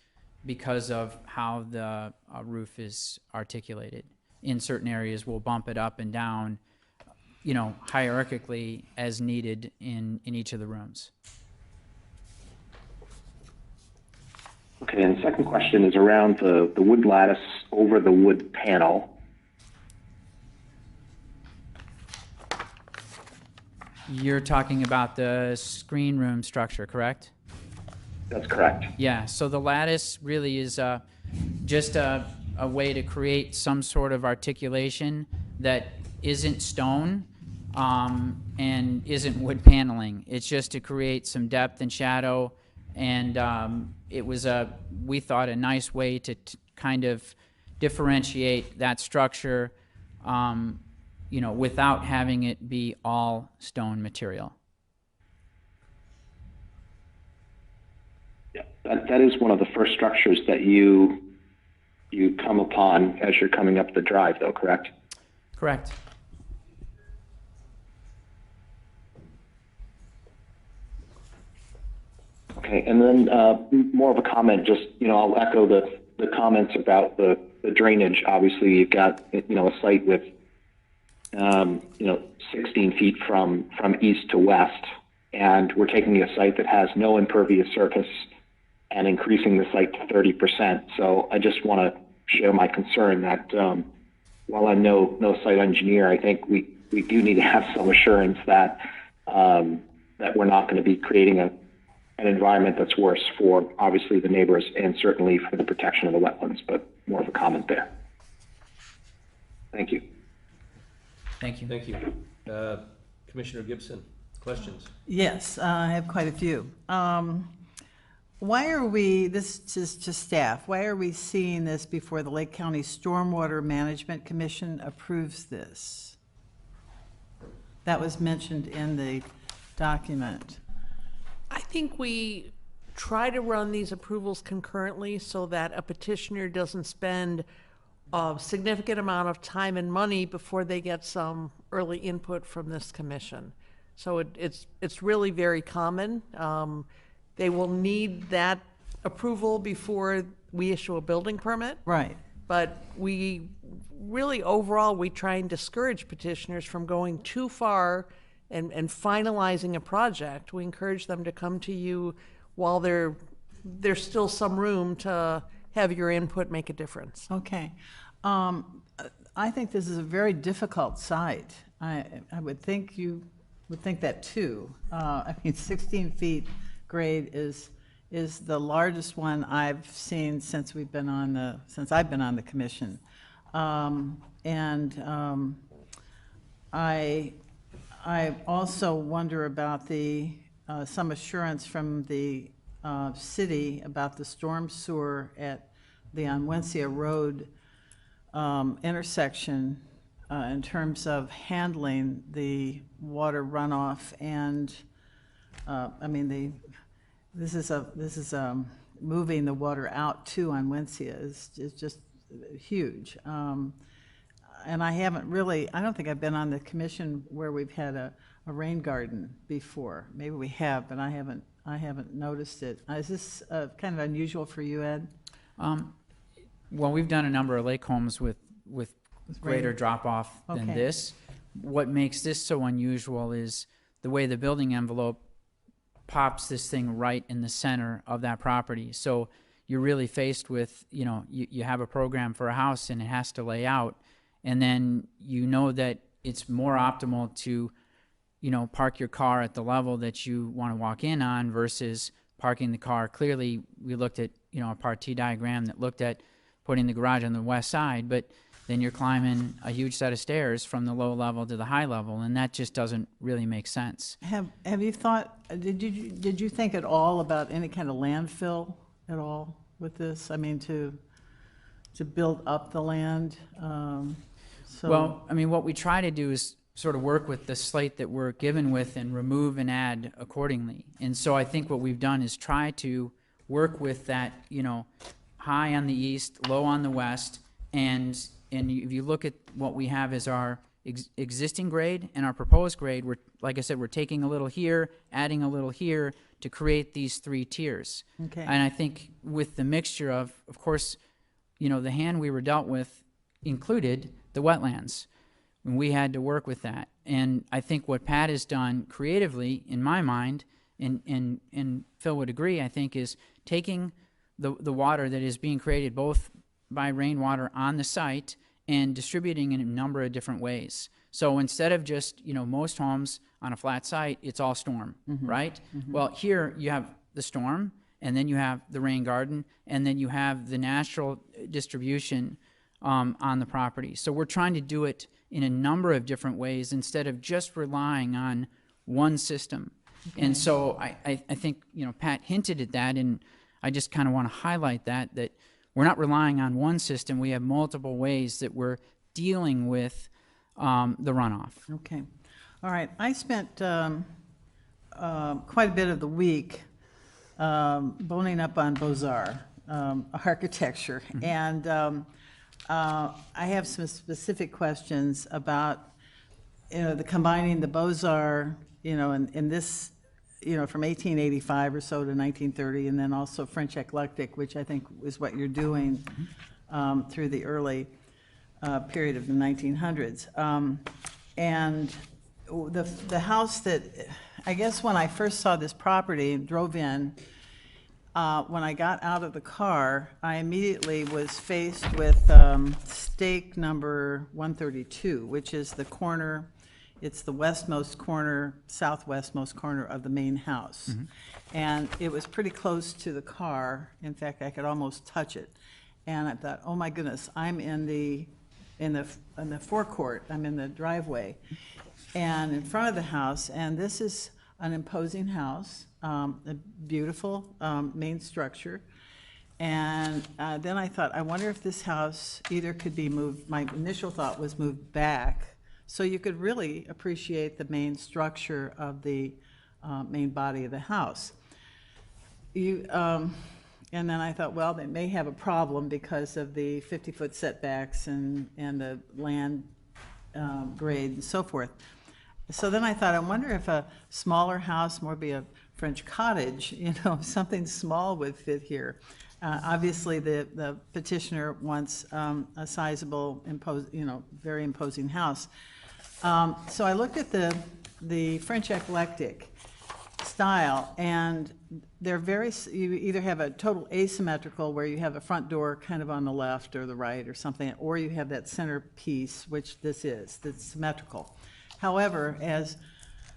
because of how the roof is articulated. In certain areas, we'll bump it up and down, hierarchically as needed in each of the rooms. Okay, and the second question is around the wood lattice over the wood panel. You're talking about the screen room structure, correct? That's correct. Yeah, so the lattice really is just a way to create some sort of articulation that isn't stone and isn't wood paneling. It's just to create some depth and shadow, and it was we thought a nice way to kind of differentiate that structure, without having it be all stone material. Yeah, that is one of the first structures that you come upon as you're coming up the drive, though, correct? Correct. Okay, and then more of a comment, just, I'll echo the comments about the drainage. Obviously, you've got, a site with, 16 feet from east to west, and we're taking a site that has no impervious surface and increasing the site to 30%. So I just want to share my concern that while I'm no site engineer, I think we do need to have some assurance that that we're not going to be creating an environment that's worse for obviously the neighbors and certainly for the protection of the wetlands, but more of a comment there. Thank you. Thank you. Thank you. Commissioner Gibson, questions? Yes, I have quite a few. Why are we, this is to staff, why are we seeing this before the Lake County Stormwater Management Commission approves this? That was mentioned in the document. I think we try to run these approvals concurrently so that a petitioner doesn't spend a significant amount of time and money before they get some early input from this commission. So it's really very common. They will need that approval before we issue a building permit. Right. But we really, overall, we try and discourage petitioners from going too far and finalizing a project. We encourage them to come to you while there's still some room to have your input make a difference. Okay. I think this is a very difficult site. I would think you would think that too. 16 feet grade is the largest one I've seen since I've been on the commission. I also wonder about some assurance from the city about the storm sewer at the Onwensia Road intersection in terms of handling the water runoff and this is moving the water out to Onwensia is just huge. And I don't think I've been on the commission where we've had a rain garden before. Maybe we have, but I haven't noticed it. Is this kind of unusual for you, Ed? Well, we've done a number of lake homes with greater drop-off than this. What makes this so unusual is the way the building envelope pops this thing right in the center of that property. So you're really faced with, you have a program for a house and it has to lay out, and then that it's more optimal to, park your car at the level that you want to walk in on versus parking the car. Clearly, we looked at, a Part T diagram that looked at putting the garage on the west side, but then you're climbing a huge set of stairs from the low level to the high level, and that just doesn't really make sense. Have you thought, did you think at all about any kind of landfill at all with this? I mean, to build up the land? Well, I mean, what we try to do is sort of work with the slate that we're given with and remove and add accordingly. And so I think what we've done is try to work with that, you know, high on the east, low on the west, and if you look at what we have as our existing grade and our proposed grade, we're, like I said, we're taking a little here, adding a little here to create these 3 tiers. Okay. And I think with the mixture of course, you know, the hand we were dealt with included the wetlands, and we had to work with that. And I think what Pat has done creatively, in my mind, and Phil would agree, I think, is taking the water that is being created both by rainwater on the site and distributing in a number of different ways. So instead of just, you know, most homes on a flat site, it's all storm, right? Well, here you have the storm, and then you have the rain garden, and then you have the natural distribution on the property. So we're trying to do it in a number of different ways instead of just relying on one system. Okay. And so I think, you know, Pat hinted at that, and I just kind of want to highlight that we're not relying on one system. We have multiple ways that we're dealing with the runoff. Okay. All right. I spent quite a bit of the week boning up on Beaux-Arts architecture. And I have some specific questions about, you know, the combining the Beaux-Arts, you know, in this, you know, from 1885 or so to 1930, and then also French eclectic, which I think is what you're doing through the early period of the 1900s. And the house that, I guess when I first saw this property and drove in, when I got out of the car, I immediately was faced with stake number 132, which is the corner. It's the westmost corner, southwestmost corner of the main house. And it was pretty close to the car. In fact, I could almost touch it. And I thought, oh my goodness, I'm in the forecourt, I'm in the driveway. And in front of the house, and this is an imposing house, a beautiful main structure. And then I thought, I wonder if this house either could be moved, my initial thought was moved back, so you could really appreciate the main structure of the main body of the house. And then I thought, well, they may have a problem because of the 50-foot setbacks and the land grade and so forth. So then I thought, I wonder if a smaller house, more be a French cottage, you know, something small would fit here. Obviously, the petitioner wants a sizable, very imposing house. So I looked at the French eclectic style, and they're you either have a total asymmetrical where you have a front door kind of on the left or the right or something, or you have that center piece, which this is, that's symmetrical. However, as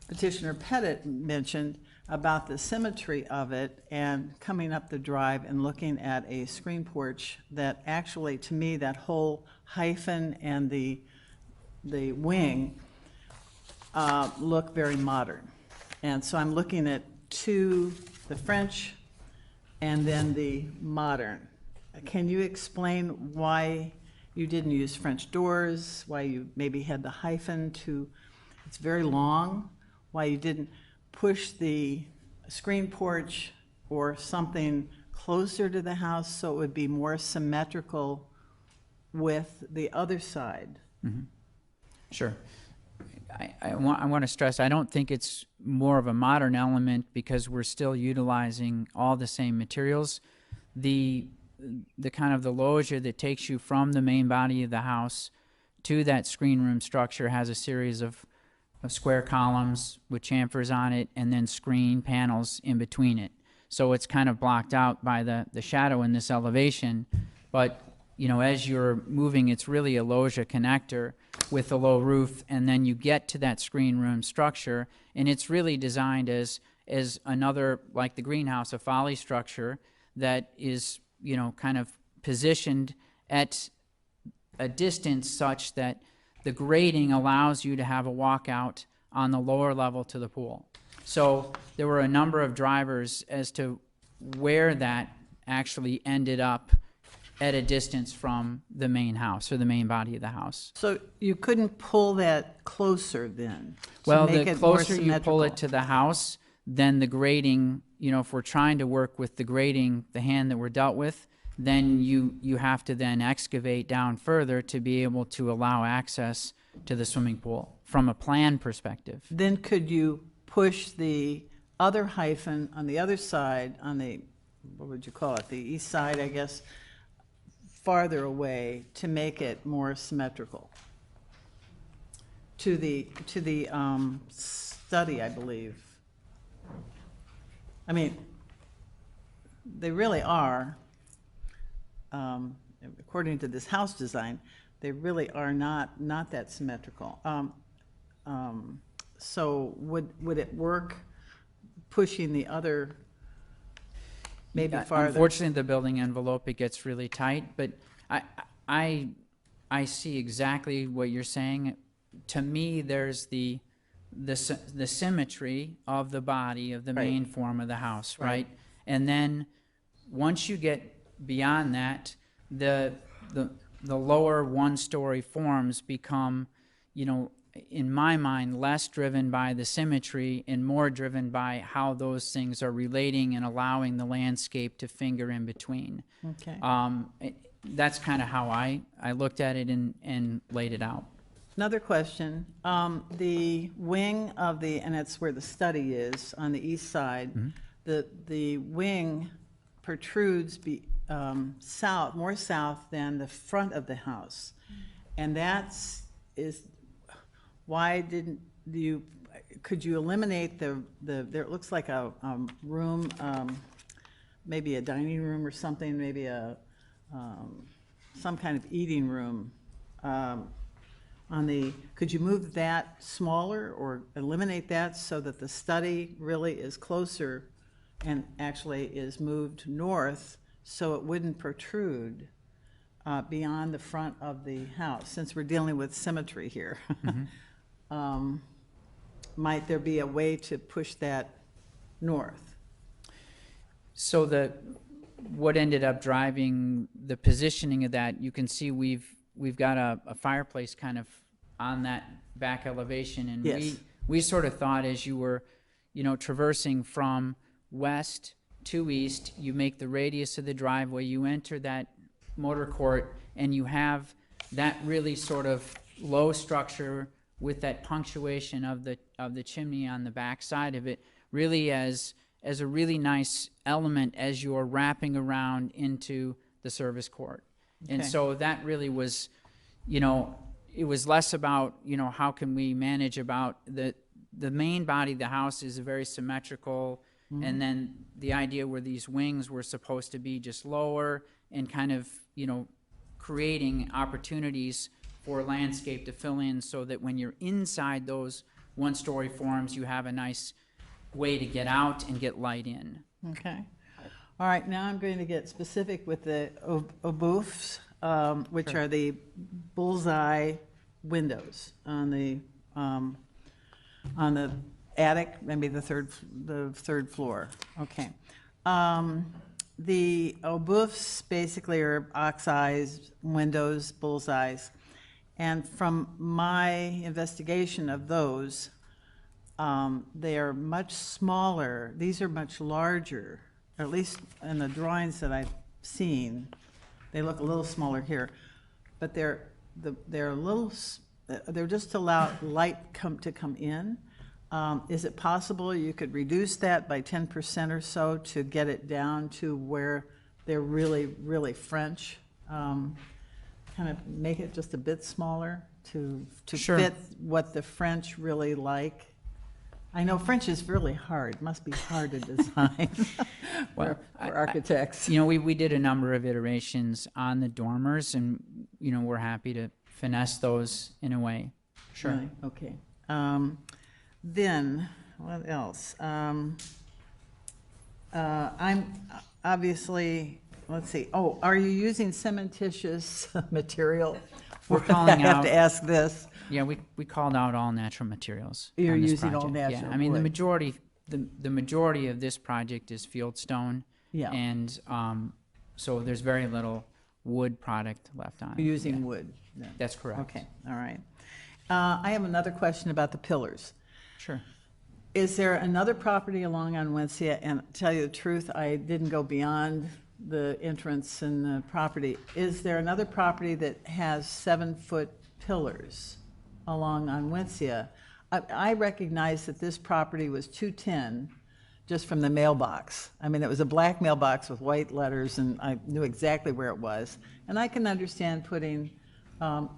Petitioner Pettit mentioned about the symmetry of it and coming up the drive and looking at a screen porch, that actually, to me, that whole hyphen and the wing look very modern. And so I'm looking at the French and then the modern. Can you explain why you didn't use French doors, why you maybe had the hyphen it's very long, why you didn't push the screen porch or something closer to the house so it would be more symmetrical with the other side? Sure. I want to stress, I don't think it's more of a modern element because we're still utilizing all the same materials. The kind of the loggia that takes you from the main body of the house to that screen room structure has a series of square columns with chamfers on it and then screen panels in between it. So it's kind of blocked out by the shadow in this elevation. But, you know, as you're moving, it's really a loggia connector with a low roof, and then you get to that screen room structure, and it's really designed as another, like the greenhouse, a folly structure that is, you know, kind of positioned at a distance such that the grading allows you to have a walkout on the lower level to the pool. So there were a number of drivers as to where that actually ended up at a distance from the main house or the main body of the house. So you couldn't pull that closer then? to Well, make the it more closer you pull it symmetrical? to the house, then the grading, you know, if we're trying to work with the grading, the hand that we're dealt with, then you have to then excavate down further to be able to allow access to the swimming pool from a plan perspective. Then could you push the other hyphen on the other side, on the, what would you call it, the east side, I guess, farther away to make it more symmetrical? To the study, I believe. I mean, they really are, according to this house design, they really are not that symmetrical. So would it work pushing the other maybe farther? Unfortunately, the building envelope, it gets really tight, but I see exactly what you're saying. To me, there's the symmetry of the body of the main form of the house, right? And then once you get beyond that, the lower one-story forms become, you know, in my mind, less driven by the symmetry and more driven by how those things are relating and allowing the landscape to finger in between. Okay. That's kind of how I looked at it and laid it out. Another question, the wing of the, and that's where the study is, on the east side, the wing protrudes south, more south than the front of the house. And why didn't you, could you eliminate there it looks like a room, maybe a dining room or something, maybe some kind of eating room, could you move that smaller or eliminate that so that the study really is closer and actually is moved north so it wouldn't protrude beyond the front of the house, since we're dealing with symmetry here? Might there be a way to push that north? So what ended up driving the positioning of that, you can see we've got a fireplace kind of on that back elevation, and Yes. we sort of thought as you were, you know, traversing from west to east, you make the radius of the driveway, you enter that motor court, and you have that really sort of low structure with that punctuation of the chimney on the back side of it, really as a really nice element as you're wrapping around into the service court. And Okay. so that really was, you know, it was less about, you know, how can we manage about the main body of the house is very symmetrical, and then the idea where these wings were supposed to be just lower and kind of, you know, creating opportunities for landscape to fill in so that when you're inside those one-story forms, you have a nice way to get out and get light in. Okay. All right, now I'm going to get specific with the oboofs, which are the bullseye windows on the attic, maybe the third floor. Okay. The oboofs basically are ox-eyes windows, bullseyes, and from my investigation of those, they are much smaller. These are much larger, at least in the drawings that I've seen. They look a little smaller here, but they're a little. They're just to allow light to come in. Is it possible you could reduce that by 10% or so to get it down to where they're really, really French? Kind of make it just a bit smaller to Sure. fit what the French really like. I know French is really hard. It must be hard to design Well, for architects. You know, we did a number of iterations on the dormers, and, you know, we're happy to finesse those in a way. Sure. Really? Okay. Then, what else? I'm obviously, let's see. Oh, are you using cementitious material We're I calling have out. to ask this. Yeah, we called out all natural materials. You're on this using all project. natural Yeah, I mean wood. the majority of this project is fieldstone. Yeah. And so there's very little wood product left on it. You're using Yeah. wood. then. That's correct. Okay, all right. I have another question about the pillars. Sure. Is there another property along Unwencia, and to tell you the truth, I didn't go beyond the entrance and the property. Is there another property that has 7-foot pillars along Unwencia? I recognize that this property was 210 just from the mailbox. I mean, it was a black mailbox with white letters, and I knew exactly where it was. And I can understand putting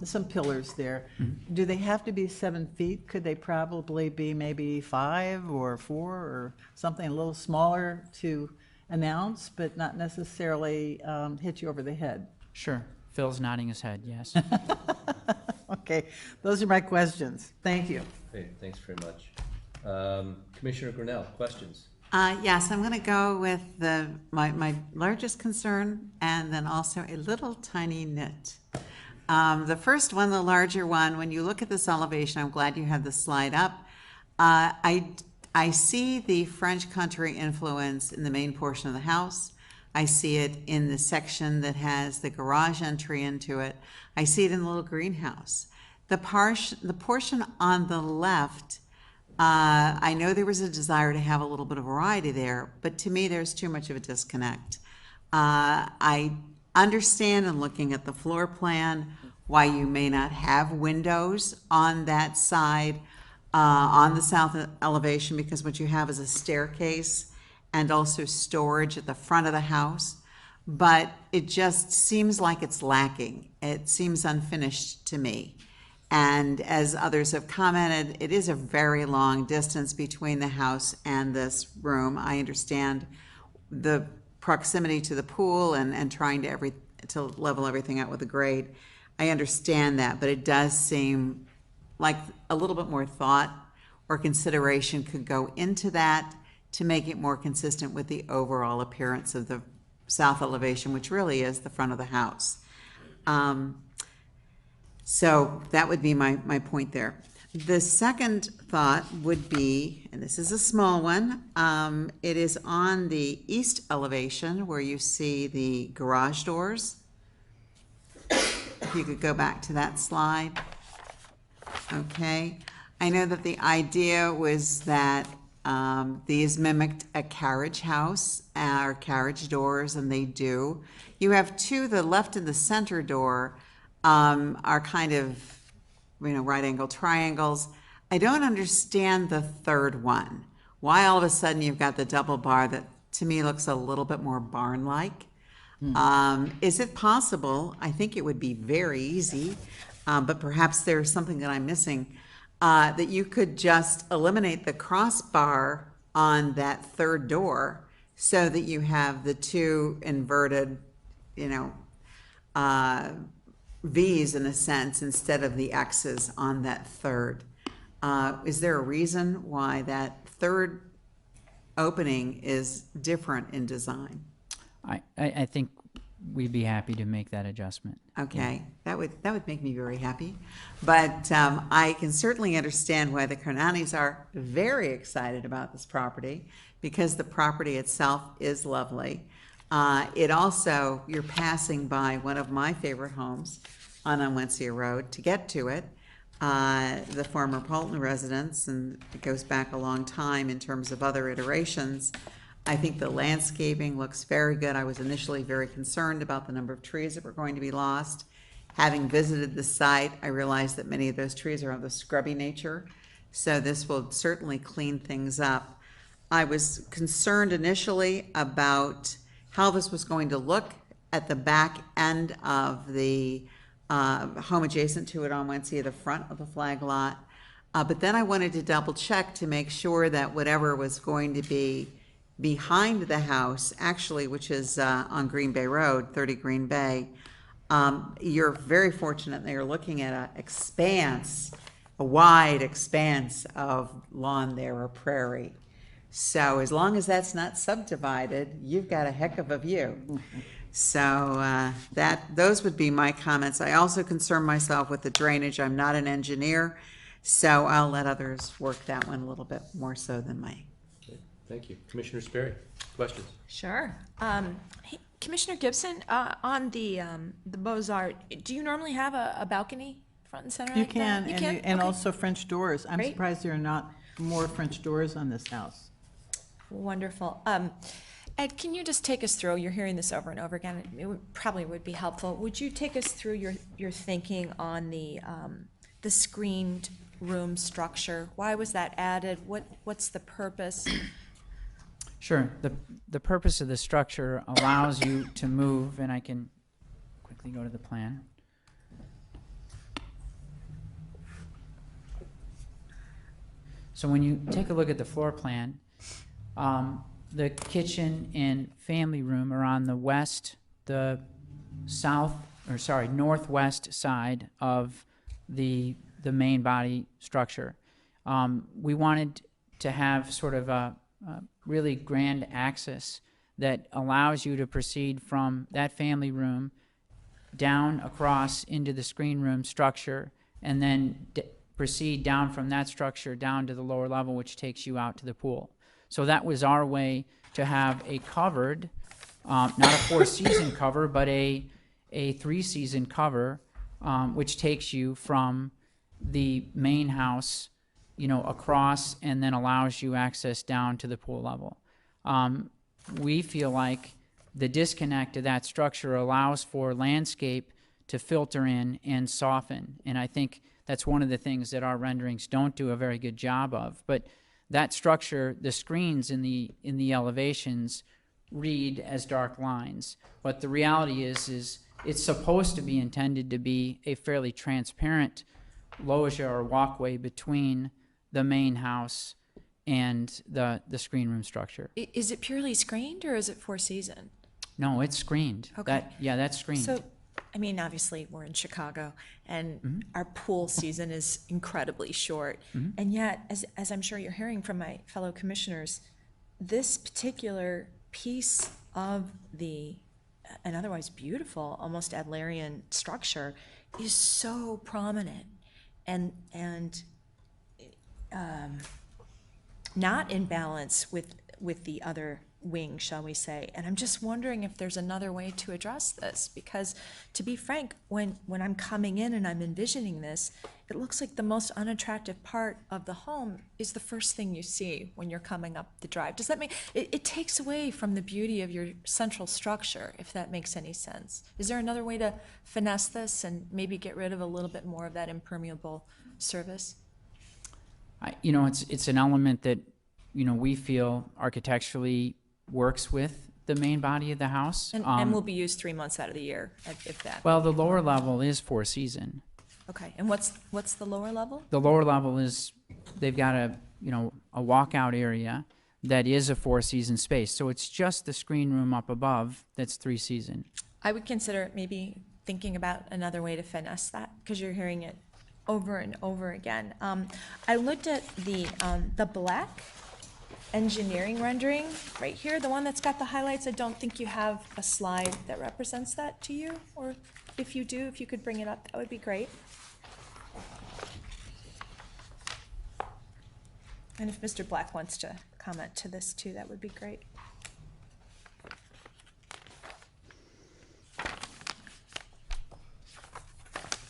some pillars there. Do they have to be 7 feet? Could they probably be maybe 5 or 4 or something a little smaller to announce, but not necessarily hit you over the head? Sure. Phil's nodding his head, yes. Okay, those are my questions. Thank you. Great, thanks very much. Commissioner Grinnell, questions? Yes, I'm going to go with my largest concern and then also a little tiny nit. The first one, the larger one, when you look at this elevation, I'm glad you had the slide up. I see the French country influence in the main portion of the house. I see it in the section that has the garage entry into it. I see it in the little greenhouse. The portion on the left, I know there was a desire to have a little bit of variety there, but to me, there's too much of a disconnect. I understand in looking at the floor plan why you may not have windows on that side, on the south elevation, because what you have is a staircase and also storage at the front of the house. But it just seems like it's lacking. It seems unfinished to me. And as others have commented, it is a very long distance between the house and this room. I understand the proximity to the pool and trying to level everything out with a grade. I understand that, but it does seem like a little bit more thought or consideration could go into that to make it more consistent with the overall appearance of the south elevation, which really is the front of the house. So that would be my point there. The second thought would be, and this is a small one, it is on the east elevation where you see the garage doors. If you could go back to that slide. Okay. I know that the idea was that these mimicked a carriage house or carriage doors, and they do. You have two, the left and the center door are kind of, right angle triangles. I don't understand the third one. Why all of a sudden you've got the double bar that to me looks a little bit more barn-like? Is it possible, I think it would be very easy, but perhaps there's something that I'm missing, that you could just eliminate the crossbar on that third door so that you have the two inverted, V's in a sense instead of the X's on that third. Is there a reason why that third opening is different in design? I think we'd be happy to make that adjustment. Okay, that would make me very happy. But I can certainly understand why the Carnanis are very excited about this property because the property itself is lovely. It also, you're passing by one of my favorite homes on Unwencia Road to get to it, the former Polton residence, and it goes back a long time in terms of other iterations. I think the landscaping looks very good. I was initially very concerned about the number of trees that were going to be lost. Having visited the site, I realized that many of those trees are of the scrubby nature, so this will certainly clean things up. I was concerned initially about how this was going to look at the back end of the home adjacent to it on Wednesday, the front of the flag lot. But then I wanted to double check to make sure that whatever was going to be behind the house, actually, which is on Green Bay Road, 30 Green Bay, you're very fortunate that you're looking at a wide expanse of lawn there, or prairie. So as long as that's not subdivided, you've got a heck of a view. So those would be my comments. I also concern myself with the drainage. I'm not an engineer, so I'll let others work that one a little bit more so than me. Okay, thank you. Commissioner Sperry, questions? Sure. Hey, Commissioner Gibson, on the Beaux-Arts, do you normally have a balcony front and center You like can, that? and Okay. also French doors. I'm Great. surprised there are not more French doors on this house. Wonderful. Ed, can you just take us through, you're hearing this over and over again, probably would be helpful. Would you take us through your thinking on the screened room structure? Why was that added? What's the purpose? Sure. The purpose of the structure allows you to move, and I can quickly go to the plan. So when you take a look at the floor plan, the kitchen and family room are on the northwest side of the main body structure. We wanted to have sort of a really grand access that allows you to proceed from that family room down across into the screen room structure, and then proceed down from that structure down to the lower level, which takes you out to the pool. So that was our way to have a covered, not a 4-season cover, but a 3-season cover, which takes you from the main house, across, and then allows you access down to the pool level. We feel like the disconnect of that structure allows for landscape to filter in and soften, and I think that's one of the things that our renderings don't do a very good job of. But that structure, the screens in the elevations read as dark lines. But the reality is it's supposed to be intended to be a fairly transparent loggia or walkway between the main house and the screen room structure. Is it purely screened, or is it 4-season? No, it's screened. Okay. That's screened. So, I mean, obviously, we're in Chicago, and our pool season is incredibly short. And yet, as I'm sure you're hearing from my fellow commissioners, this particular piece of an otherwise beautiful, almost Adlerian structure is so prominent and not in balance with the other wing, shall we say. And I'm just wondering if there's another way to address this, because to be frank, when I'm coming in and I'm envisioning this, it looks like the most unattractive part of the home is the first thing you see when you're coming up the drive. Does that make, it takes away from the beauty of your central structure, if that makes any sense. Is there another way to finesse this and maybe get rid of a little bit more of that impermeable surface? It's an element that, we feel architecturally works with the main body of the house. And will be used 3 months out of the year, if that. Well, the lower level is 4-season. Okay, and what's the lower level? The lower level is, they've got a walkout area that is a 4-season space. So it's just the screen room up above that's 3-season. I would consider maybe thinking about another way to finesse that, because you're hearing it over and over again. I looked at the black engineering rendering right here, the one that's got the highlights. I don't think you have a slide that represents that to you, or if you do, if you could bring it up, that would be great. And if Mr. Black wants to comment to this too, that would be great.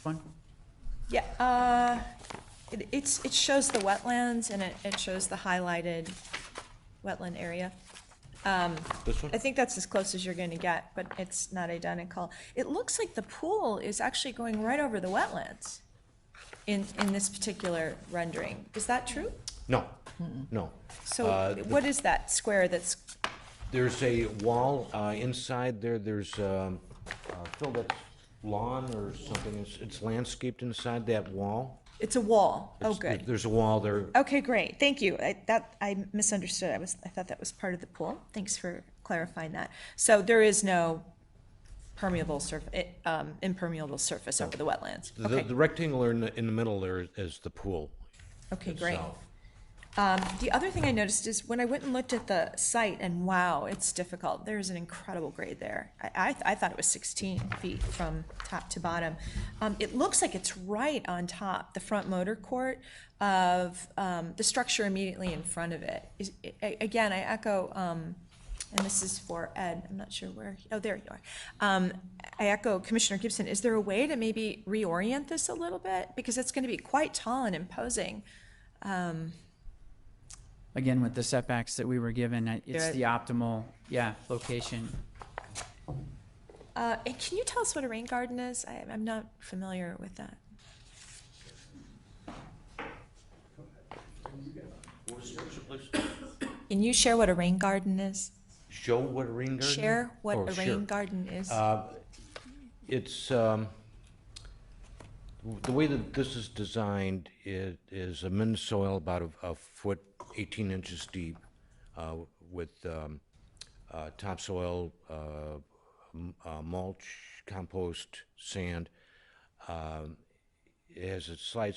One? Yeah, it shows the wetlands, and it shows the highlighted wetland area. This one? I think that's as close as you're going to get, but it's not identical. It looks like the pool is actually going right over the wetlands in this particular rendering. Is that true? No, no. So what is that square that's? There's a wall inside there. There's Phil, that's lawn or something. It's landscaped inside that wall. It's a wall. Oh, It's- good. There's a wall there. Okay, great. Thank you. I misunderstood. I thought that was part of the pool. Thanks for clarifying that. So there is no impermeable surface over the wetlands. Okay. The rectangle in the middle there is the pool. Okay, great. itself. The other thing I noticed is when I went and looked at the site, and wow, it's difficult. There's an incredible grade there. I thought it was 16 feet from top to bottom. It looks like it's right on top, the front motor court of the structure immediately in front of it. Again, I echo, and this is for Ed, I'm not sure where, oh, there you are. I echo Commissioner Gibson. Is there a way to maybe reorient this a little bit? Because it's going to be quite tall and imposing. Again, with the setbacks that we were given, it's There- the optimal, location. And can you tell us what a rain garden is? I'm not familiar with that. Can you share what a rain garden is? Show what a rain garden? Share what Oh, a sure. rain garden is. It's the way that this is designed is a minute soil about a foot, 18 inches deep, with topsoil, mulch, compost, sand. It has its slight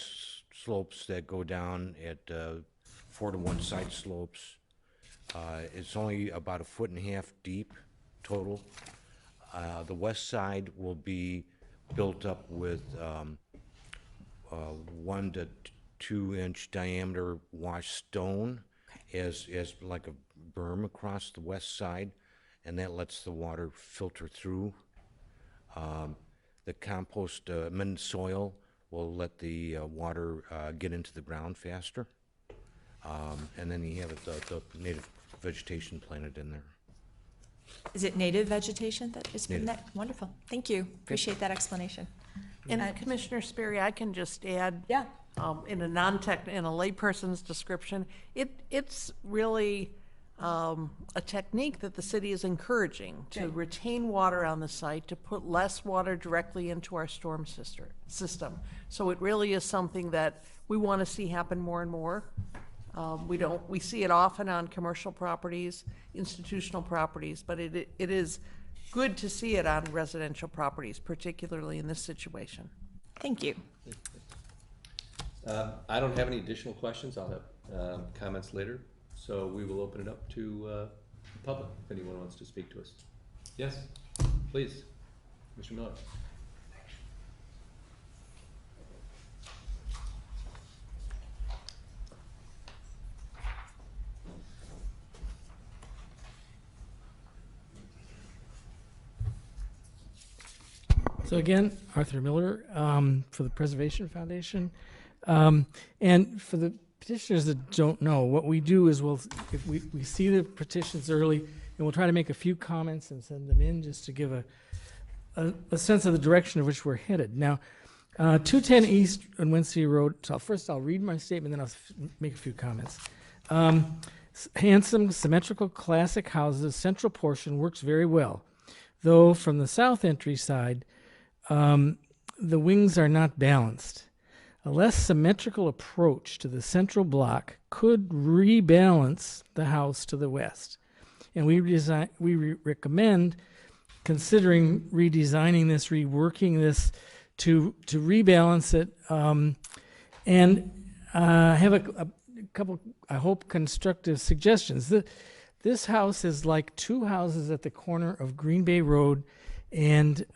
slopes that go down at 4-to-1 side slopes. It's only about a foot and a half deep total. The west side will be built up with 1 to 2 inch diameter washed stone as like a berm across the west side, and that lets the water filter through. The compost amended soil will let the water get into the ground faster. And then you have the native vegetation planted in there. Is it native vegetation that is in Native. that? Wonderful. Thank you. Appreciate that explanation. And Commissioner Sperry, I can just add, Yeah. in a in a layperson's description, it's really a technique that the city is encouraging to retain water on the site, to put less water directly into our storm system. So it really is something that we want to see happen more and more. We see it often on commercial properties, institutional properties, but it is good to see it on residential properties, particularly in this situation. Thank you. I don't have any additional questions. I'll have comments later. So we will open it up to the public if anyone wants to speak to us. Yes, please. Mr. Miller. So again, Arthur Miller for the Preservation Foundation. And for the petitioners that don't know, what we do is if we see the petitions early, and we'll try to make a few comments and send them in just to give a sense of the direction of which we're headed. Now, 210 East Untitled Road, so first I'll read my statement, then I'll make a few comments. Handsome, symmetrical, classic houses, central portion works very well. Though from the south entry side, the wings are not balanced. A less symmetrical approach to the central block could rebalance the house to the west. And we recommend considering redesigning this, reworking this to rebalance it, and have a couple, I hope, constructive suggestions. This house is like two houses at the corner of Green Bay Road and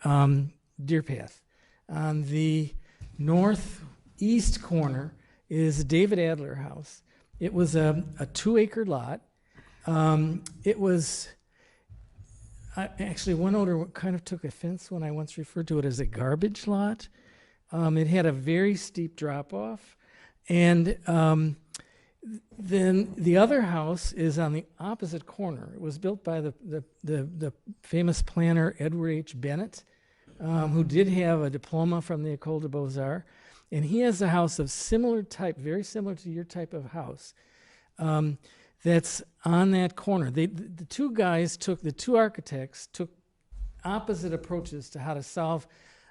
Deer Path. On the northeast corner is David Adler house. It was a 2-acre lot. It was actually, one owner kind of took offense when I once referred to it as a garbage lot. It had a very steep drop off, and then the other house is on the opposite corner. It was built by the famous planner Edward H. Bennett, who did have a diploma from the École des Beaux-Arts, and he has a house of similar type, very similar to your type of house, that's on that corner. The two architects took opposite approaches to how to solve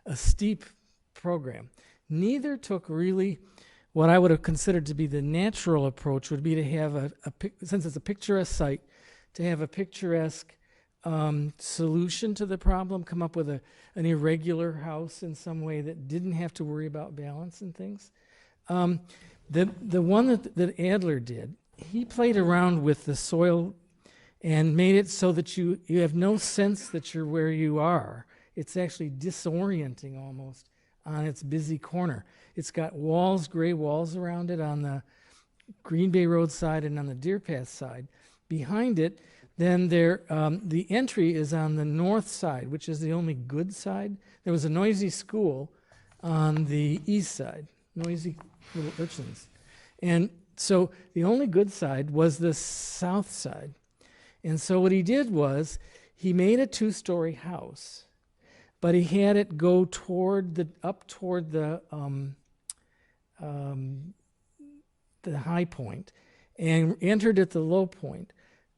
a steep program. Neither took really what I would have considered to be the natural approach, would be to have since it's a picturesque site, to have a picturesque solution to the problem, come up with an irregular house in some way that didn't have to worry about balance and things. The one that Adler did he played around with the soil and made it so that you have no sense that you're where you are. It's actually disorienting almost on its busy corner. It's got walls, gray walls around it on the Green Bay Road side and on the Deer Path side. Behind it, then the entry is on the north side, which is the only good side. There was a noisy school on the east side, noisy little urchins. And so the only good side was the south side. And so what he did was he made a 2-story house, but he had it go up toward the high point and entered at the low point.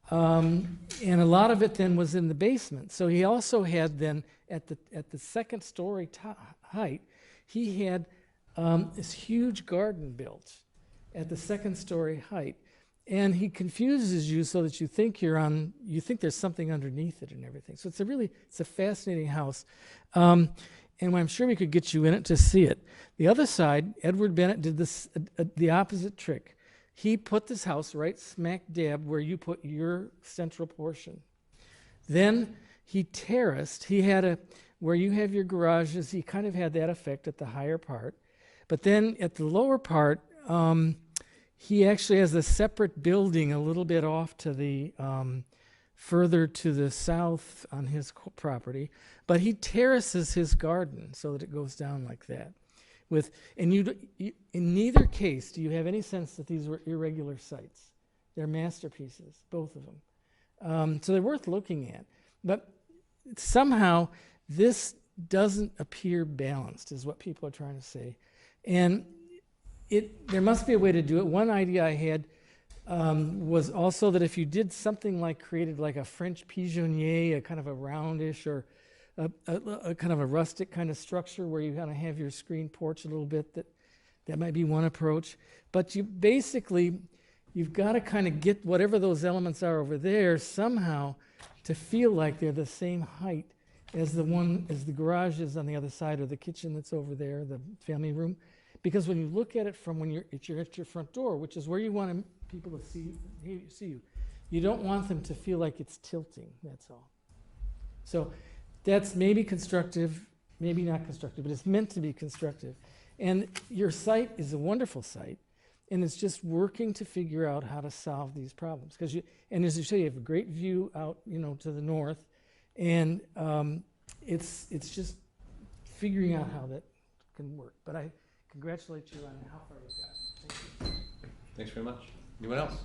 And a lot of it then was in the basement. So he also had then at the second story height, he had this huge garden built at the second story height. And he confuses you so that you think there's something underneath it and everything. So it's a fascinating house. And I'm sure we could get you in it to see it. The other side, Edward Bennett did the opposite trick. He put this house right smack dab where you put your central portion. Then he terraced. He had where you have your garages, he kind of had that effect at the higher part. But then at the lower part, he actually has a separate building a little bit off to the further to the south on his property, but he terraces his garden so that it goes down like that. In neither case do you have any sense that these were irregular sites. They're masterpieces, both of them. So they're worth looking at. But somehow this doesn't appear balanced, is what people are trying to say. And there must be a way to do it. One idea I had was also that if you did something created like a French pigeonnier, a kind of a roundish or a kind of a rustic kind of structure where you kind of have your screen porch a little bit, that might be one approach. But you've got to kind of get whatever those elements are over there somehow to feel like they're the same height as the garage is on the other side, or the kitchen that's over there, the family room. Because when you look at it from when you're at your front door, which is where you want people to see you, you don't want them to feel like it's tilting, that's all. So that's maybe constructive, maybe not constructive, but it's meant to be constructive. And your site is a wonderful site, and it's just working to figure out how to solve these problems. And as you say, you have a great view out, to the north, and it's just figuring out how that can work. But I congratulate you on how far you've got. Thank you. Thanks very much. Anyone else?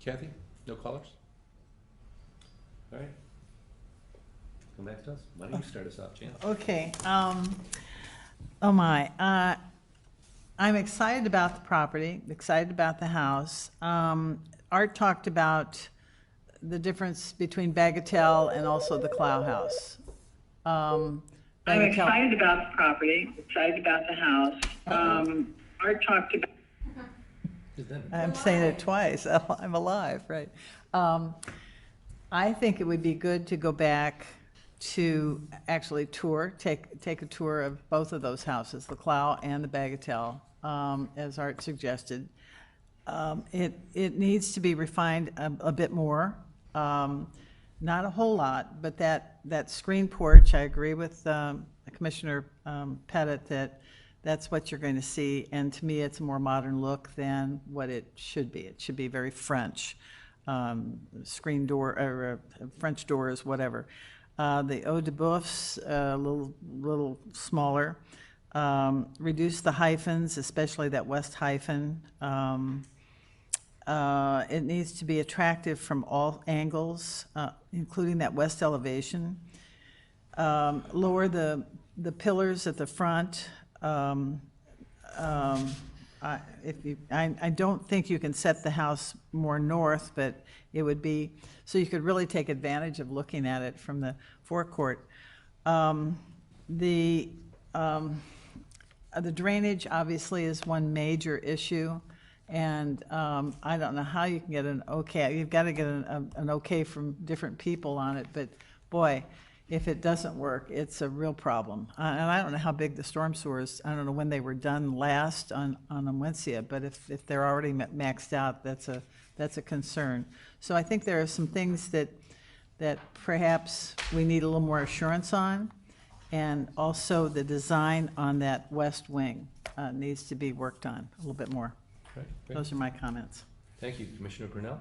Kathy? No callers? All right. Come back to us. Why don't you start us off, Jan? Okay. Oh my. I'm excited about the property, excited about the house. Art talked about the difference between Bagatelle and also the Clow House. I'm excited about the property, excited about the house. Art talked about... I'm saying it twice. I'm alive, right? I think it would be good to go back to actually take a tour of both of those houses, the Clow and the Bagatelle, as Art suggested. It needs to be refined a bit more. Not a whole lot, but that screen porch, I agree with Commissioner Pettit that's what you're going to see. And to me, it's a more modern look than what it should be. It should be very French, screen door or French doors, whatever. The eau de boeufs, a little smaller. Reduce the hyphens, especially that west hyphen. It needs to be attractive from all angles, including that west elevation. Lower the pillars at the front. I don't think you can set the house more north, but it would be, so you could really take advantage of looking at it from the forecourt. The drainage obviously is one major issue. And I don't know how you can get an okay. You've got to get an okay from different people on it. But boy, if it doesn't work, it's a real problem. And I don't know how big the storm sewers, I don't know when they were done last on Untitled, but if they're already maxed out, that's a concern. So I think there are some things that perhaps we need a little more assurance on, and also the design on that west wing needs to be worked on a little bit more. Right, great. Those are my comments. Thank you. Commissioner Grinnell?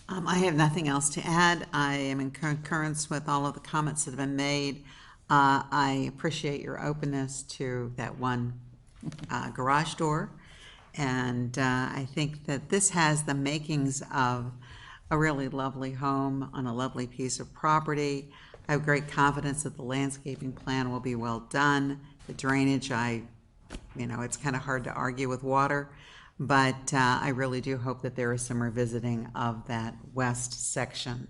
I have nothing else to add. I am in concurrence with all of the comments that have been made. I appreciate your openness to that one garage door. And I think that this has the makings of a really lovely home on a lovely piece of property. I have great confidence that the landscaping plan will be well done. The drainage, it's kind of hard to argue with water. But I really do hope that there is some revisiting of that west section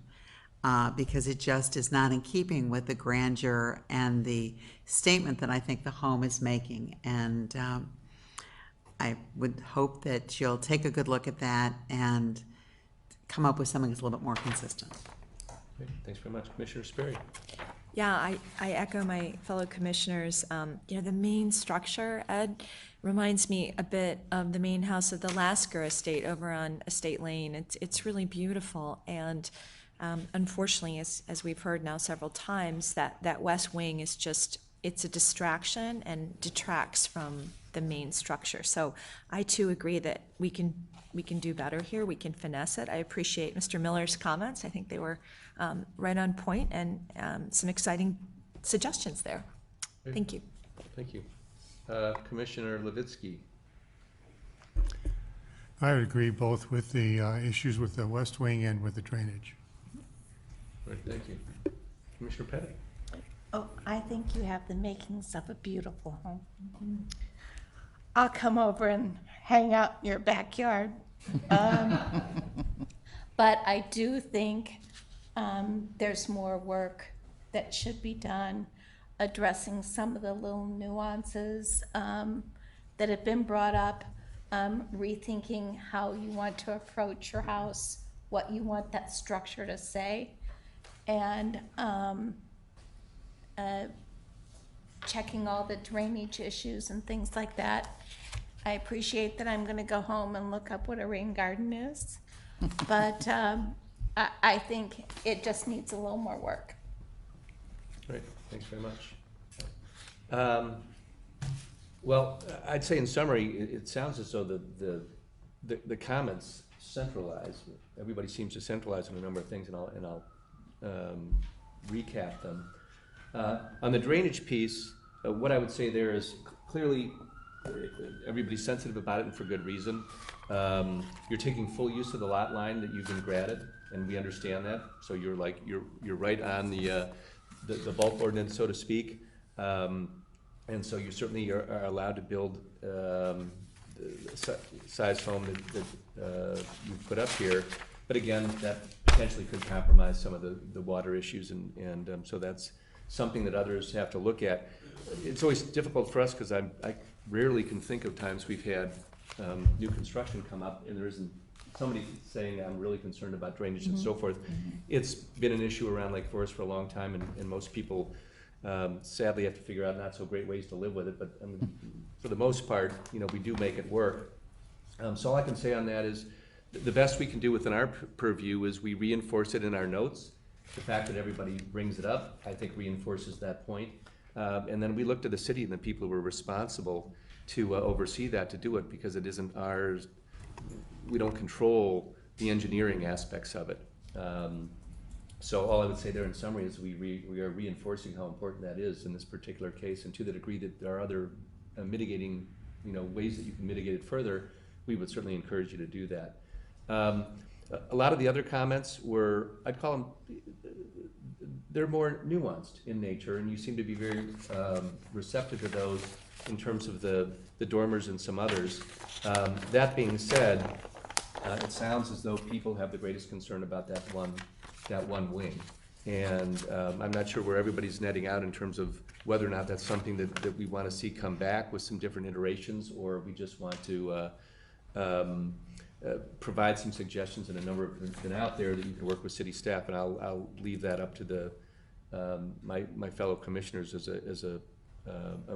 because it just is not in keeping with the grandeur and the statement that I think the home is making. And I would hope that you'll take a good look at that and come up with something that's a little bit more consistent. Great. Thanks very much. Commissioner Sperry? Yeah, I echo my fellow commissioners. The main structure, Ed, reminds me a bit of the main house of the Lasker estate over on Estate Lane. It's really beautiful, and unfortunately, as we've heard now several times, that west wing is it's a distraction and detracts from the main structure. So I too agree that we can do better here. We can finesse it. I appreciate Mr. Miller's comments. I think they were right on point, and some exciting suggestions there. Great. Thank you. Thank you. Commissioner Levitsky? I would agree both with the issues with the west wing and with the drainage. Right, thank you. Commissioner Petty? Oh, I think you have the makings of a beautiful home. I'll come over and hang out in your backyard. But I do think there's more work that should be done addressing some of the little nuances that have been brought up, rethinking how you want to approach your house, what you want that structure to say, and checking all the drainage issues and things like that. I appreciate that I'm going to go home and look up what a rain garden is, but I think it just needs a little more work. Great, thanks very much. Well, I'd say in summary, it sounds as though the comments centralize. Everybody seems to centralize on a number of things, and I'll recap them. On the drainage piece, what I would say there is clearly everybody's sensitive about it, and for good reason. You're taking full use of the lot line that you've been granted, and we understand that. So you're right on the bulk ordinance, so to speak. And so you certainly are allowed to build the size home that you've put up here. But again, that potentially could compromise some of the water issues, and so that's something that others have to look at. It's always difficult for us because I rarely can think of times we've had new construction come up and there isn't somebody saying I'm really concerned about drainage and so forth. It's been an issue around Lake Forest for a long time, and most people sadly have to figure out not so great ways to live with it, but for the most part, we do make it work. So all I can say on that is the best we can do within our purview is we reinforce it in our notes. The fact that everybody brings it up, I think, reinforces that point. And then we look to the city and the people who are responsible to oversee that, to do it, because it isn't ours. We don't control the engineering aspects of it. So all I would say there in summary is we are reinforcing how important that is in this particular case, and to the degree that there are other mitigating, ways that you can mitigate it further, we would certainly encourage you to do that. A lot of the other comments were, I'd call them, they're more nuanced in nature, and you seem to be very receptive to those in terms of the dormers and some others. That being said, it sounds as though people have the greatest concern about that one wing. And I'm not sure where everybody's netting out in terms of whether or not that's something that we want to see come back with some different iterations, or we just want to provide some suggestions, and a number have been out there that you can work with city staff, and I'll leave that up to the my fellow commissioners as a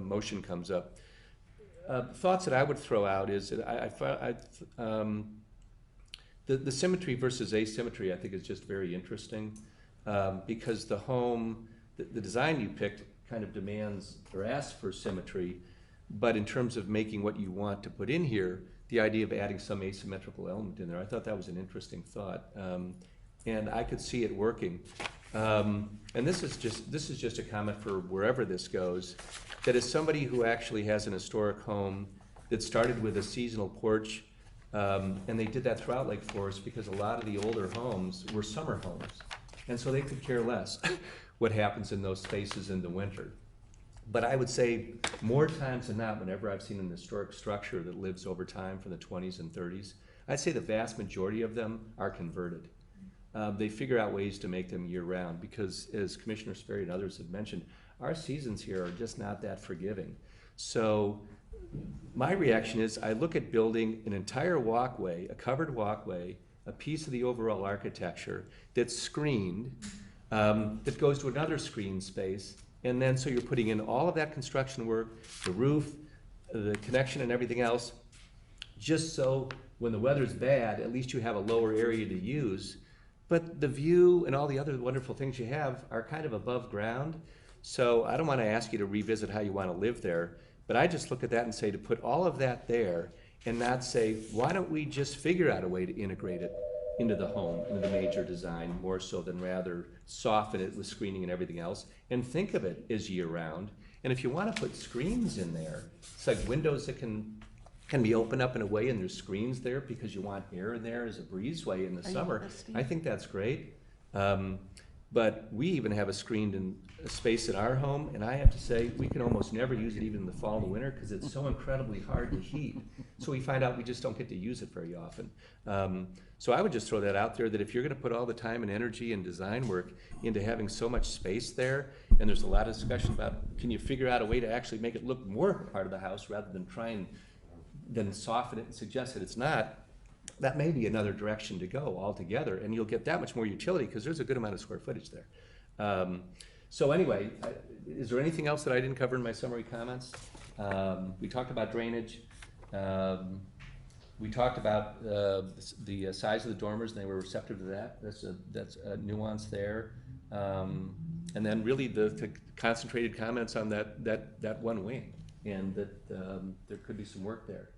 motion comes up. Thoughts that I would throw out is that the symmetry versus asymmetry I think is just very interesting, because the home, the design you picked kind of demands or asks for symmetry, but in terms of making what you want to put in here, the idea of adding some asymmetrical element in there, I thought that was an interesting thought, and I could see it working. And this is just a comment for wherever this goes, that as somebody who actually has an historic home that started with a seasonal porch, and they did that throughout Lake Forest because a lot of the older homes were summer homes, and so they could care less what happens in those spaces in the winter. But I would say more times than not, whenever I've seen an historic structure that lives over time from the 20s and 30s, I'd say the vast majority of them are converted. They figure out ways to make them year-round because, as Commissioner Sperry and others have mentioned, our seasons here are just not that forgiving. So my reaction is I look at building an entire walkway, a covered walkway, a piece of the overall architecture that's screened, that goes to another screen space, and then so you're putting in all of that construction work, the roof, the connection and everything else, just so when the weather's bad, at least you have a lower area to use. But the view and all the other wonderful things you have are kind of above ground. So I don't want to ask you to revisit how you want to live there, but I just look at that and say to put all of that there and not say, why don't we just figure out a way to integrate it into the home, into the major design, more so than rather soften it with screening and everything else, and think of it as year-round. And if you want to put screens in there, it's like windows that can be opened up in a way and there's screens there because you want air in there as a breezeway in the summer. I think that's great. But we even have a screened space in our home, and I have to say we can almost never use it even in the fall and winter because it's so incredibly hard to heat. So we find out we just don't get to use it very often. So I would just throw that out there, that if you're going to put all the time and energy and design work into having so much space there, and there's a lot of discussion about can you figure out a way to actually make it look more part of the house rather than try and then soften it and suggest that it's not, that may be another direction to go altogether, and you'll get that much more utility because there's a good amount of square footage there. So anyway, is there anything else that I didn't cover in my summary comments? We talked about drainage. We talked about the size of the dormers, and they were receptive to that. That's a nuance there. And then really the concentrated comments on that one wing, and that there could be some work there.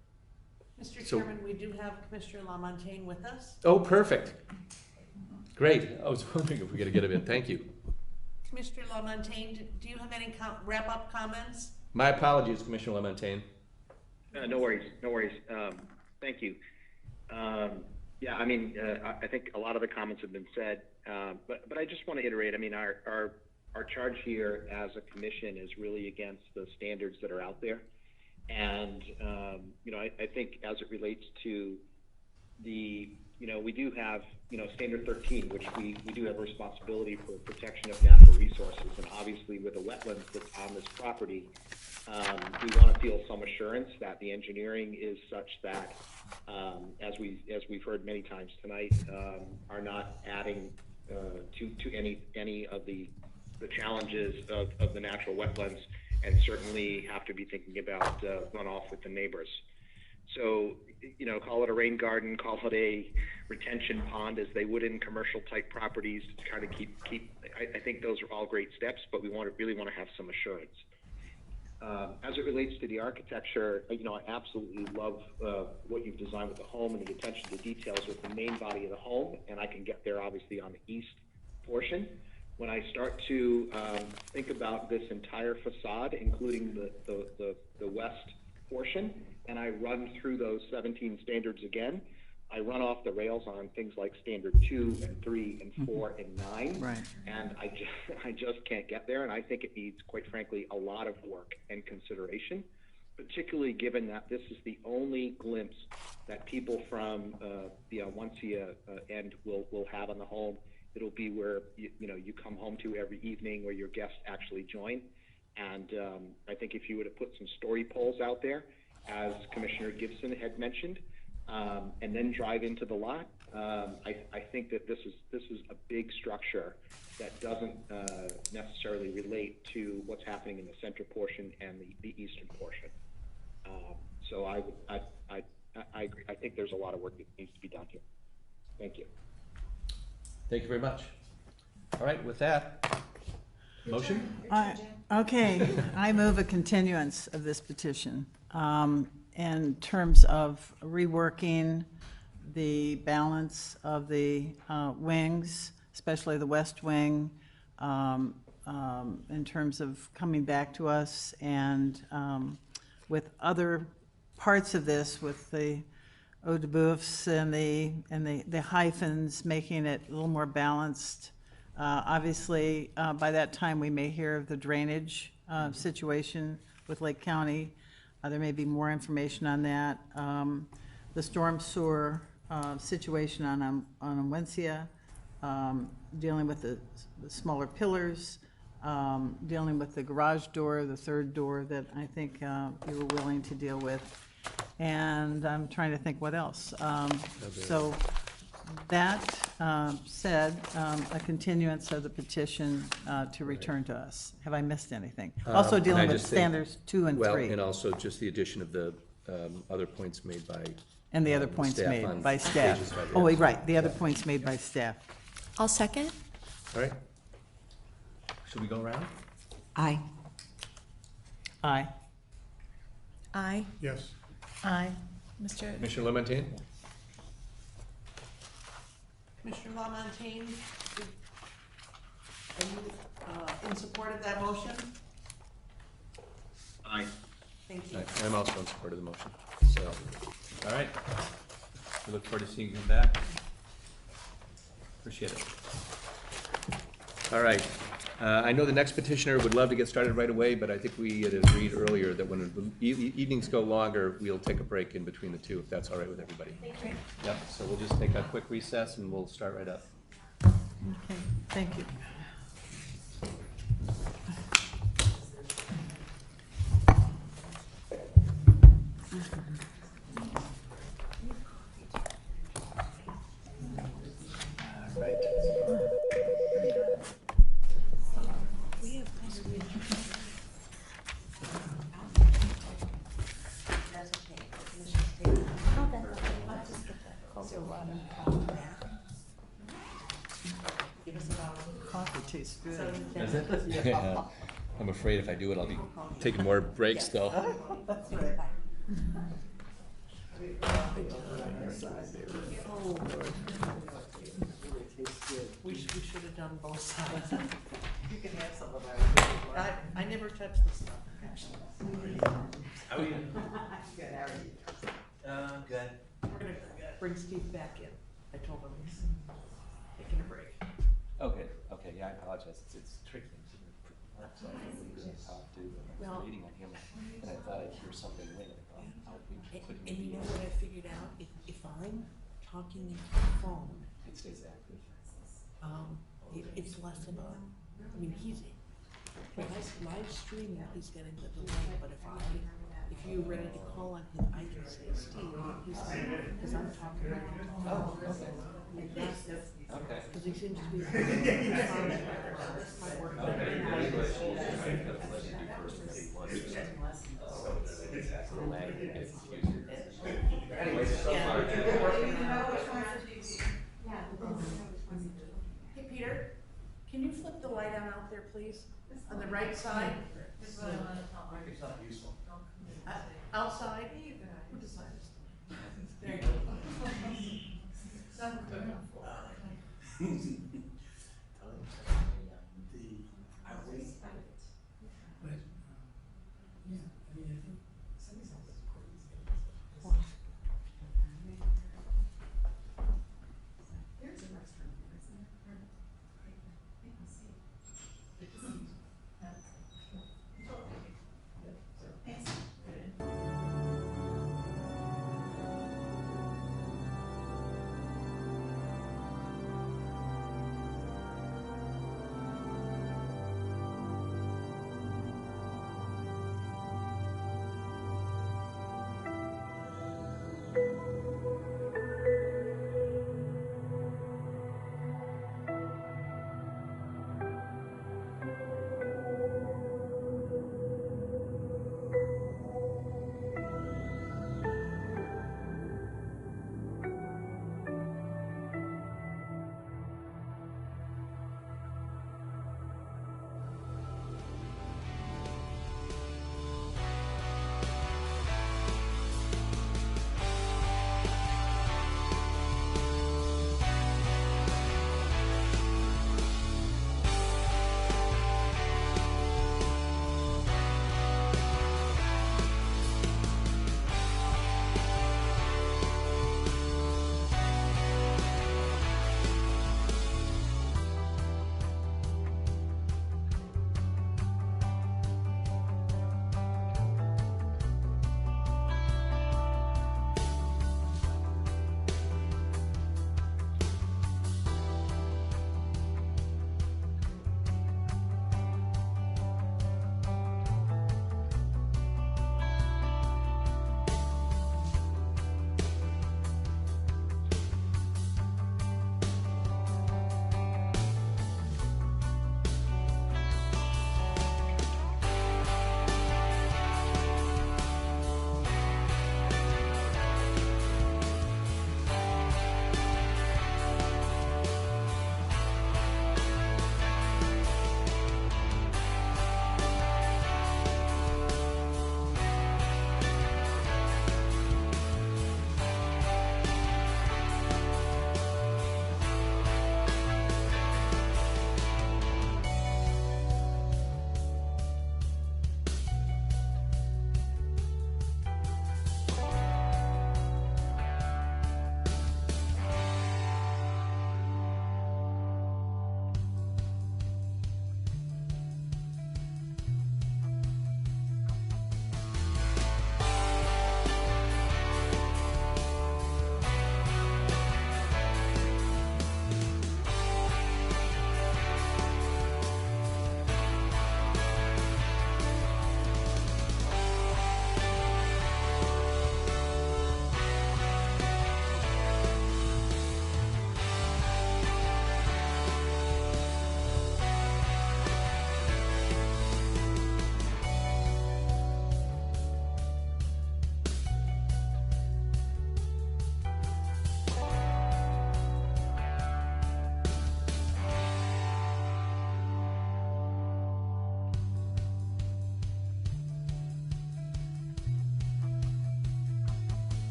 Mr. Chairman, we do have Commissioner LaMontagne with us. Oh, perfect. Great. I was wondering if we could get him in. Thank you. Commissioner LaMontagne, do you have any wrap-up comments? My apologies, Commissioner LaMontagne. No worries, no worries. Thank you. Yeah, I mean, I think a lot of the comments have been said, but I just want to iterate. I mean, our charge here as a commission is really against the standards that are out there. And, you know, I think as it relates to the, you know, we do have, you know, standard 13, which we do have a responsibility for protection of natural resources. And obviously with the wetlands that's on this property, we want to feel some assurance that the engineering is such that, as we've heard many times tonight, are not adding to any of the challenges of the natural wetlands, and certainly have to be thinking about runoff with the neighbors. So, you know, call it a rain garden, call it a retention pond, as they would in commercial type properties, to kind of keep. I think those are all great steps, but we really want to have some assurance. As it relates to the architecture, you know, I absolutely love what you've designed with the home and the attention to details with the main body of the home, and I can get there obviously on the east portion. When I start to think about this entire facade, including the west portion, and I run through those 17 standards again, I run off the rails on things like standard 2 and 3 and 4 and 9, Right. and I just can't get there, and I think it needs, quite frankly, a lot of work and consideration, particularly given that this is the only glimpse that people from the Onsia end will have on the home. It'll be where you come home to every evening, where your guests actually join. And I think if you were to put some story poles out there, as Commissioner Gibson had mentioned, and then drive into the lot. I think that this is a big structure that doesn't necessarily relate to what's happening in the center portion and the eastern portion. So I agree. I think there's a lot of work that needs to be done here. Thank you. Thank you very much. All right, with that, motion? Okay, I move a continuance of this petition in terms of reworking the balance of the wings, especially the west wing, in terms of coming back to us and with other parts of this, with the eau de boeufs and the hyphens, making it a little more balanced. Obviously, by that time, we may hear of the drainage situation with Lake County. There may be more information on that. The storm sewer situation on Untitled, dealing with the smaller pillars, dealing with the garage door, the third door that I think you were willing to deal with. And I'm trying to think what else. So that said, a continuance of the petition to return to us. Have I missed anything? Also dealing with standards 2 and 3. Well, and also just the addition of the other points made by And the other points staff made on by staff. pages 5, Oh, yeah. right, the other points made by staff. I'll second. All right. Should we go around? Aye. Aye. Aye. Yes. Aye. Mr. Commissioner Lamontagne? Commissioner LaMontagne, are you in support of that motion? Aye. Thank you. I'm also in support of the motion. So, all right. We look forward to seeing you back. Appreciate it. All right. I know the next petitioner would love to get started right away, but I think we had agreed earlier that when evenings go longer, we'll take a break in between the two, if that's all right with everybody. Thank you. Yep, so we'll just take a quick recess and we'll start right up. Okay, thank you. Coffee tastes good. Is it? Yeah. I'm afraid if I do it, I'll be taking more breaks though. That's right. We should have done both sides. You can have some of ours. I never touched this stuff, actually. How are you? Good, how are you? Good. We're gonna bring Steve back in. I told him he's taking a break. Okay, okay, yeah, I apologize. It's tricky. So I was talk to, I was reading on him, and I thought I'd hear something later. And you know what I figured out? If I'm talking into the phone, It stays active. it's less than I mean, he's live streaming, he's getting the delay, but if you're ready to call on him, I can say, Steve, he's because I'm talking right now. Oh, okay. Okay. Because he seems to be. Hey, Peter, can you flip the light on out there, please? On the right side? It's not useful. Outside? Who decided? There you go.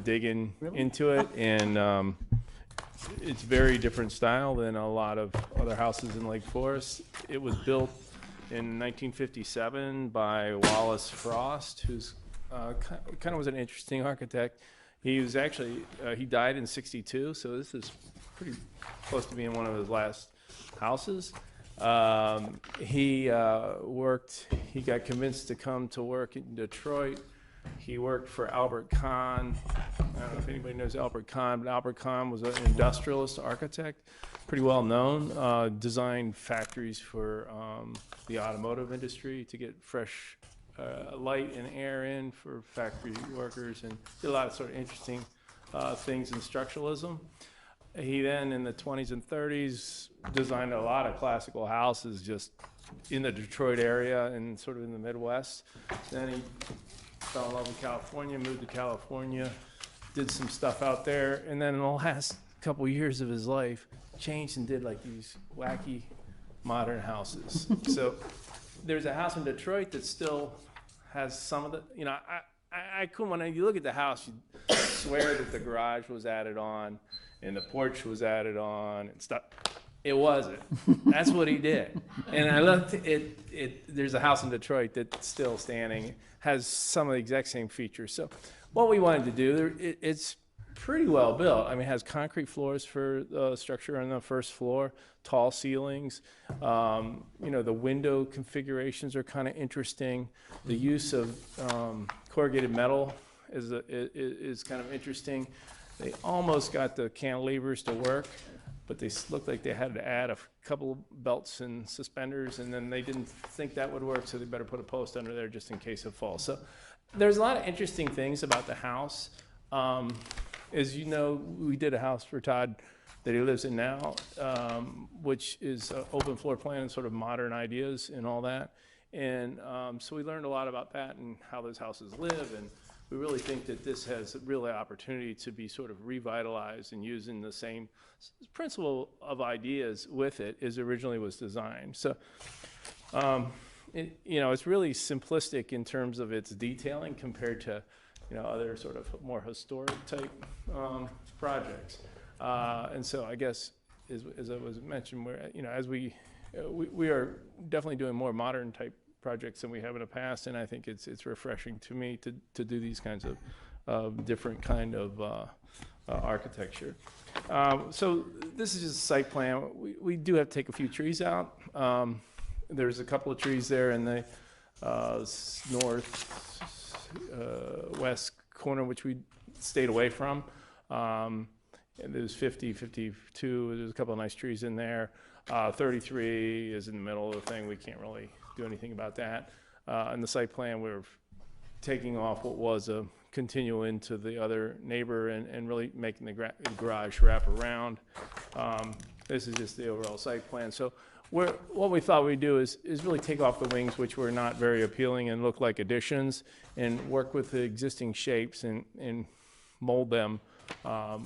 digging into it, and it's very different style than a lot of other houses in Lake Forest. It was built in 1957 by Wallace Frost, who's kind of was an interesting architect. He was actually, he died in '62, so this is pretty close to being one of his last houses. He got convinced to come to work in Detroit. He worked for Albert Kahn. I don't know if anybody knows Albert Kahn, but Albert Kahn was an industrialist architect, pretty well known, designed factories for the automotive industry to get fresh light and air in for factory workers, and did a lot of sort of interesting things in structuralism. He then, in the 20s and 30s, designed a lot of classical houses just in the Detroit area and sort of in the Midwest. Then he fell in love with California, moved to California, did some stuff out there, and then in the last couple years of his life, changed and did like these wacky modern houses. So there's a house in Detroit that still has some of the, you know, I couldn't, when you look at the house, you swear that the garage was added on and the porch was added on and stuff. It wasn't. That's what he did. And I looked, there's a house in Detroit that's still standing, has some of the exact same features. So what we wanted to do, it's pretty well built. I mean, it has concrete floors for the structure on the first floor, tall ceilings. You know, the window configurations are kind of interesting. The use of corrugated metal is kind of interesting. They almost got the cantilevers to work, but they looked like they had to add a couple of belts and suspenders, and then they didn't think that would work, so they better put a post under there just in case it falls. So there's a lot of interesting things about the house. As you know, we did a house for Todd that he lives in now, which is open floor plan and sort of modern ideas and all that. And so we learned a lot about that and how those houses live, and we really think that this has a real opportunity to be sort of revitalized and using the same principle of ideas with it as originally was designed. So, you know, it's really simplistic in terms of its detailing compared to, you know, other sort of more historic type projects. And so I guess, as I was mentioned, we're, you know, as we are definitely doing more modern type projects than we have in the past, and I think it's refreshing to me to do these kinds of different kind of architecture. So this is just a site plan. We do have to take a few trees out. There's a couple of trees there in the west corner, which we stayed away from. And there's 50, 52, there's a couple of nice trees in there. 33 is in the middle of the thing. We can't really do anything about that. In the site plan, we're taking off what was a continual into the other neighbor and really making the garage wrap around. This is just the overall site plan. So what we thought we'd do is really take off the wings, which were not very appealing and look like additions, and work with the existing shapes and mold them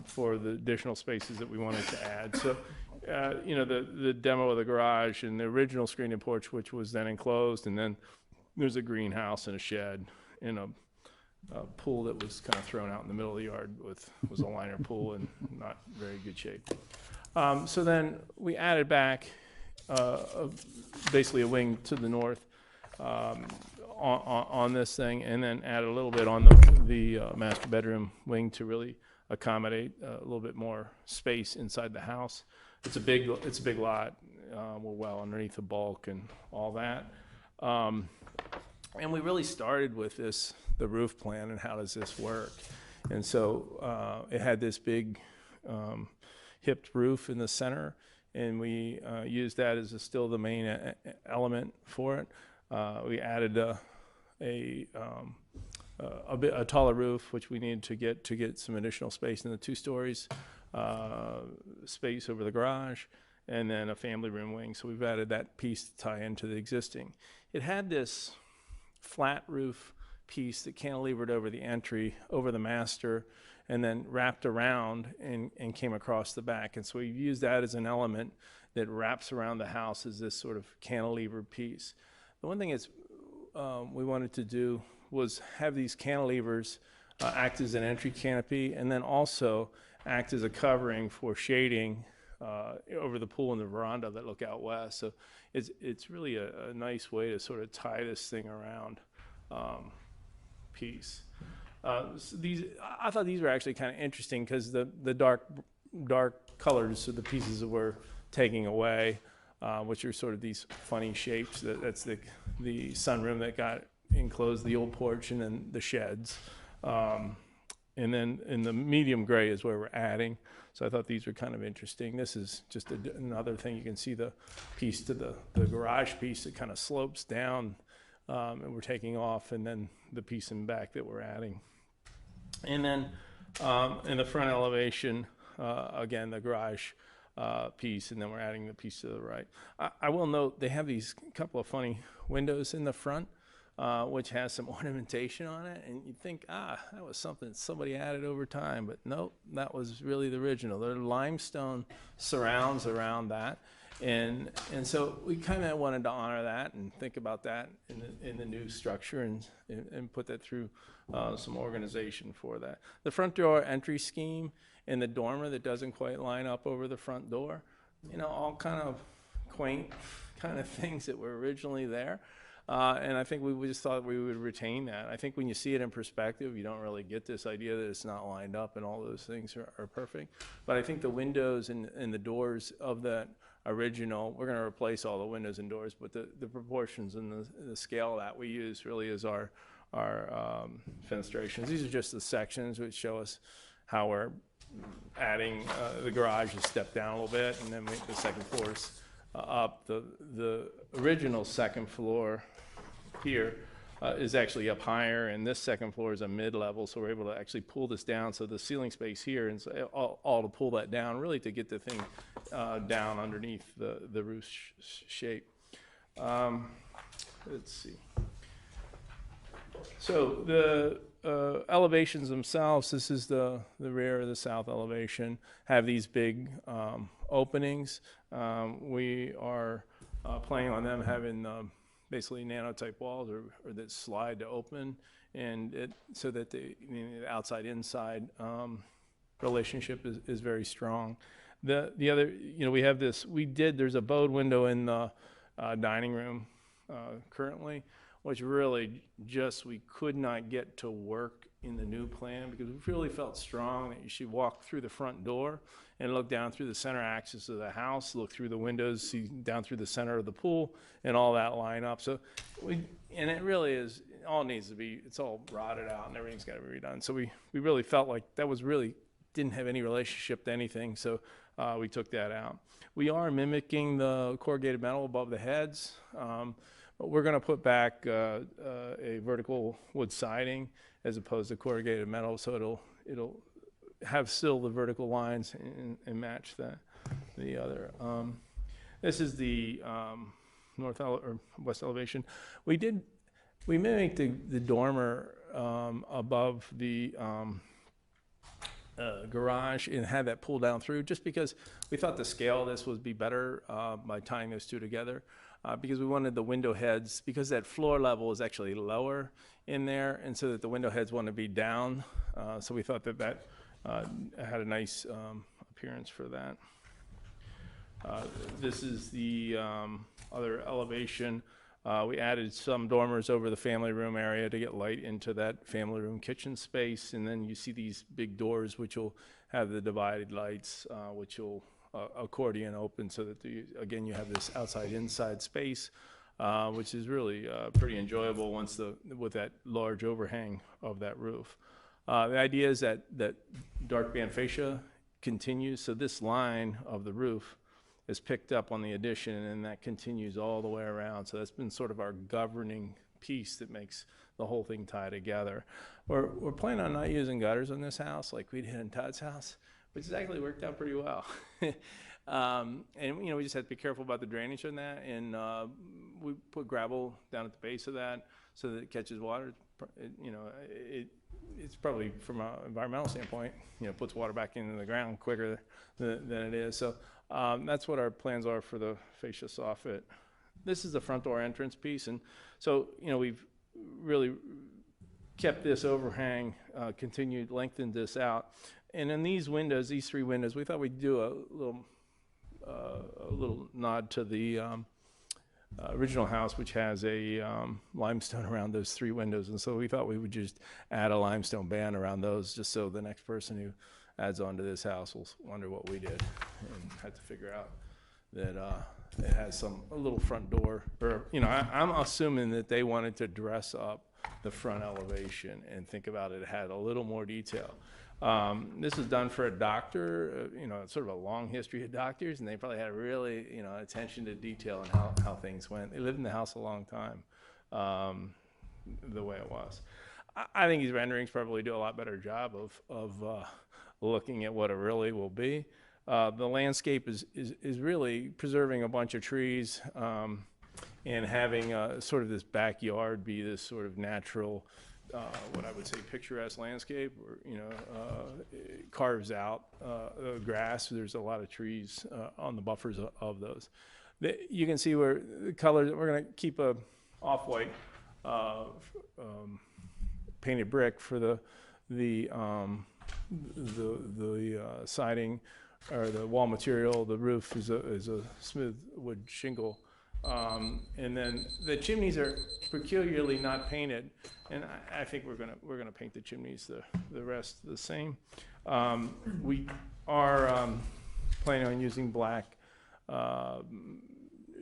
for the additional spaces that we wanted to add. So, you know, the demo of the garage and the original screen and porch, which was then enclosed, and then there's a greenhouse and a shed and a pool that was kind of thrown out in the middle of the yard was a liner pool in not very good shape. So then we added back basically a wing to the north on this thing, and then added a little bit on the master bedroom wing to really accommodate a little bit more space inside the house. It's a big lot. We're well underneath the bulk and all that. And we really started with the roof plan and how does this work. And so it had this big hipped roof in the center, and we used that as still the main element for it. We added a taller roof, which we needed to get some additional space in the 2 stories, space over the garage, and then a family room wing. So we've added that piece to tie into the existing. It had this flat roof piece that cantilevered over the entry, over the master, and then wrapped around and came across the back. And so we used that as an element that wraps around the house as this sort of cantilevered piece. The one thing is we wanted to do was have these cantilevers act as an entry canopy, and then also act as a covering for shading over the pool and the veranda that look out west. So it's really a nice way to sort of tie this thing around piece. So I thought these were actually kind of interesting because the dark colors of the pieces that we're taking away, which are sort of these funny shapes. That's the sunroom that got enclosed, the old porch, and then the sheds. And then in the medium gray is where we're adding. So I thought these were kind of interesting. This is just another thing. You can see the piece to the garage piece that kind of slopes down, and we're taking off, and then the piece in back that we're adding. And then in the front elevation, again, the garage piece, and then we're adding the piece to the right. I will note they have these couple of funny windows in the front, which has some ornamentation on it, and you'd think, that was something somebody added over time, but nope, that was really the original. There are limestone surrounds around that, and so we kind of wanted to honor that and think about that in the new structure and put that through some organization for that. The front door entry scheme and the dormer that doesn't quite line up over the front door, all kind of quaint kind of things that were originally there. And I think we just thought we would retain that. I think when you see it in perspective, you don't really get this idea that it's not lined up and all those things are perfect. But I think the windows and the doors of that original, we're going to replace all the windows and doors, but the proportions and the scale that we use really is our fenestrations. These are just the sections which show us how we're adding the garage is stepped down a little bit, and then the second floor's up. The original second floor here is actually up higher, and this second floor is a mid-level, so we're able to actually pull this down. So the ceiling space here, and so all to pull that down, really to get the thing down underneath the roof shape. Let's see. So the elevations themselves, this is the rear of the south elevation, have these big openings. We are planning on them having basically nanotype walls or that slide to open, and so that the outside-inside relationship is very strong. The other, we have this, there's a bowed window in the dining room currently, which really just we could not get to work in the new plan because we really felt strong that you should walk through the front door and look down through the center axis of the house, look through the windows, see down through the center of the pool, and all that line up. So it really is, all needs to be, it's all rotted out and everything's got to be redone. So we really felt like that was really, didn't have any relationship to anything, so we took that out. We are mimicking the corrugated metal above the heads. But we're going to put back a vertical wood siding as opposed to corrugated metal, so it'll have still the vertical lines and match the other. This is the north or west elevation. We mimicked the dormer above the garage and had that pull down through, just because we thought the scale of this would be better by tying those two together. Because we wanted the window heads, because that floor level is actually lower in there, and so that the window heads want to be down. So we thought that had a nice appearance for that. This is the other elevation. We added some dormers over the family room area to get light into that family room kitchen space, and then you see these big doors which will have the divided lights, which will accordion open, so that again you have this outside-inside space, which is really pretty enjoyable with that large overhang of that roof. The idea is that dark band fascia continues, so this line of the roof is picked up on the addition, and that continues all the way around. So that's been sort of our governing piece that makes the whole thing tie together. We're planning on not using gutters on this house like we did in Todd's house, which has actually worked out pretty well. And we just have to be careful about the drainage on that, and we put gravel down at the base of that so that it catches water. It's probably, from an environmental standpoint, puts water back into the ground quicker than it is. So that's what our plans are for the fascia soffit. This is the front door entrance piece, and so we've really kept this overhang, continued, lengthened this out. And in these windows, these 3 windows, we thought we'd do a little nod to the original house, which has a limestone around those 3 windows. And so we thought we would just add a limestone band around those, just so the next person who adds on to this house will wonder what we did and had to figure out that it has a little front door. Or, you know, I'm assuming that they wanted to dress up the front elevation and think about it had a little more detail. This is done for a doctor, you know, sort of a long history of doctors, and they probably had really, you know, attention to detail and how things went. They lived in the house a long time, the way it was. I think these renderings probably do a lot better job of looking at what it really will be. The landscape is really preserving a bunch of trees and having sort of this backyard be this sort of natural, what I would say picturesque landscape, or, you know, it carves out grass. There's a lot of trees on the buffers of those. You can see where the colors, we're going to keep a off-white painted brick for the siding or the wall material. The roof is a smooth wood shingle. And then the chimneys are peculiarly not painted, and I think we're gonna paint the chimneys the rest the same. We are planning on using black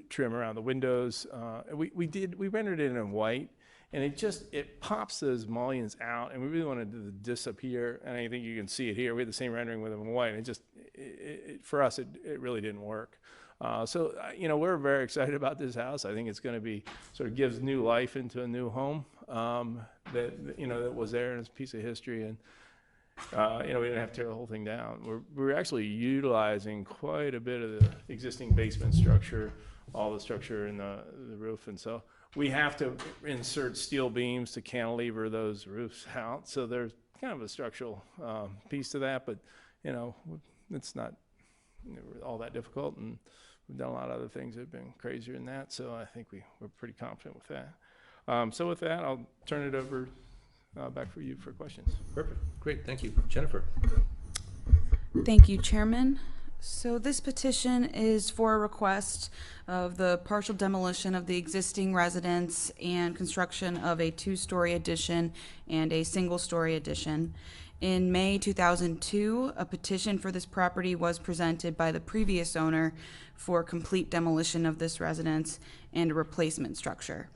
trim around the windows. We rendered it in white, and it pops those mullions out, and we really wanted to disappear. And I think you can see it here. We had the same rendering with them in white, and for us it really didn't work. So, you know, we're very excited about this house. I think it's going to be, sort of gives new life into a new home that, you know, that was there, and it's a piece of history. And, you know, we didn't have to tear the whole thing down. We're actually utilizing quite a bit of the existing basement structure, all the structure in the roof. And so we have to insert steel beams to cantilever those roofs out. So there's kind of a structural piece to that, but, you know, it's not all that difficult, and we've done a lot of other things that have been crazier than that, so I think we're pretty confident with that. So with that, I'll turn it over back for you for questions. Perfect. Great. Thank you. Jennifer. Thank you, Chairman. So this petition is for a request of the partial demolition of the existing residence and construction of a 2-story addition and a single-story addition. In May 2002, a petition for this property was presented by the previous owner for complete demolition of this residence and a replacement structure.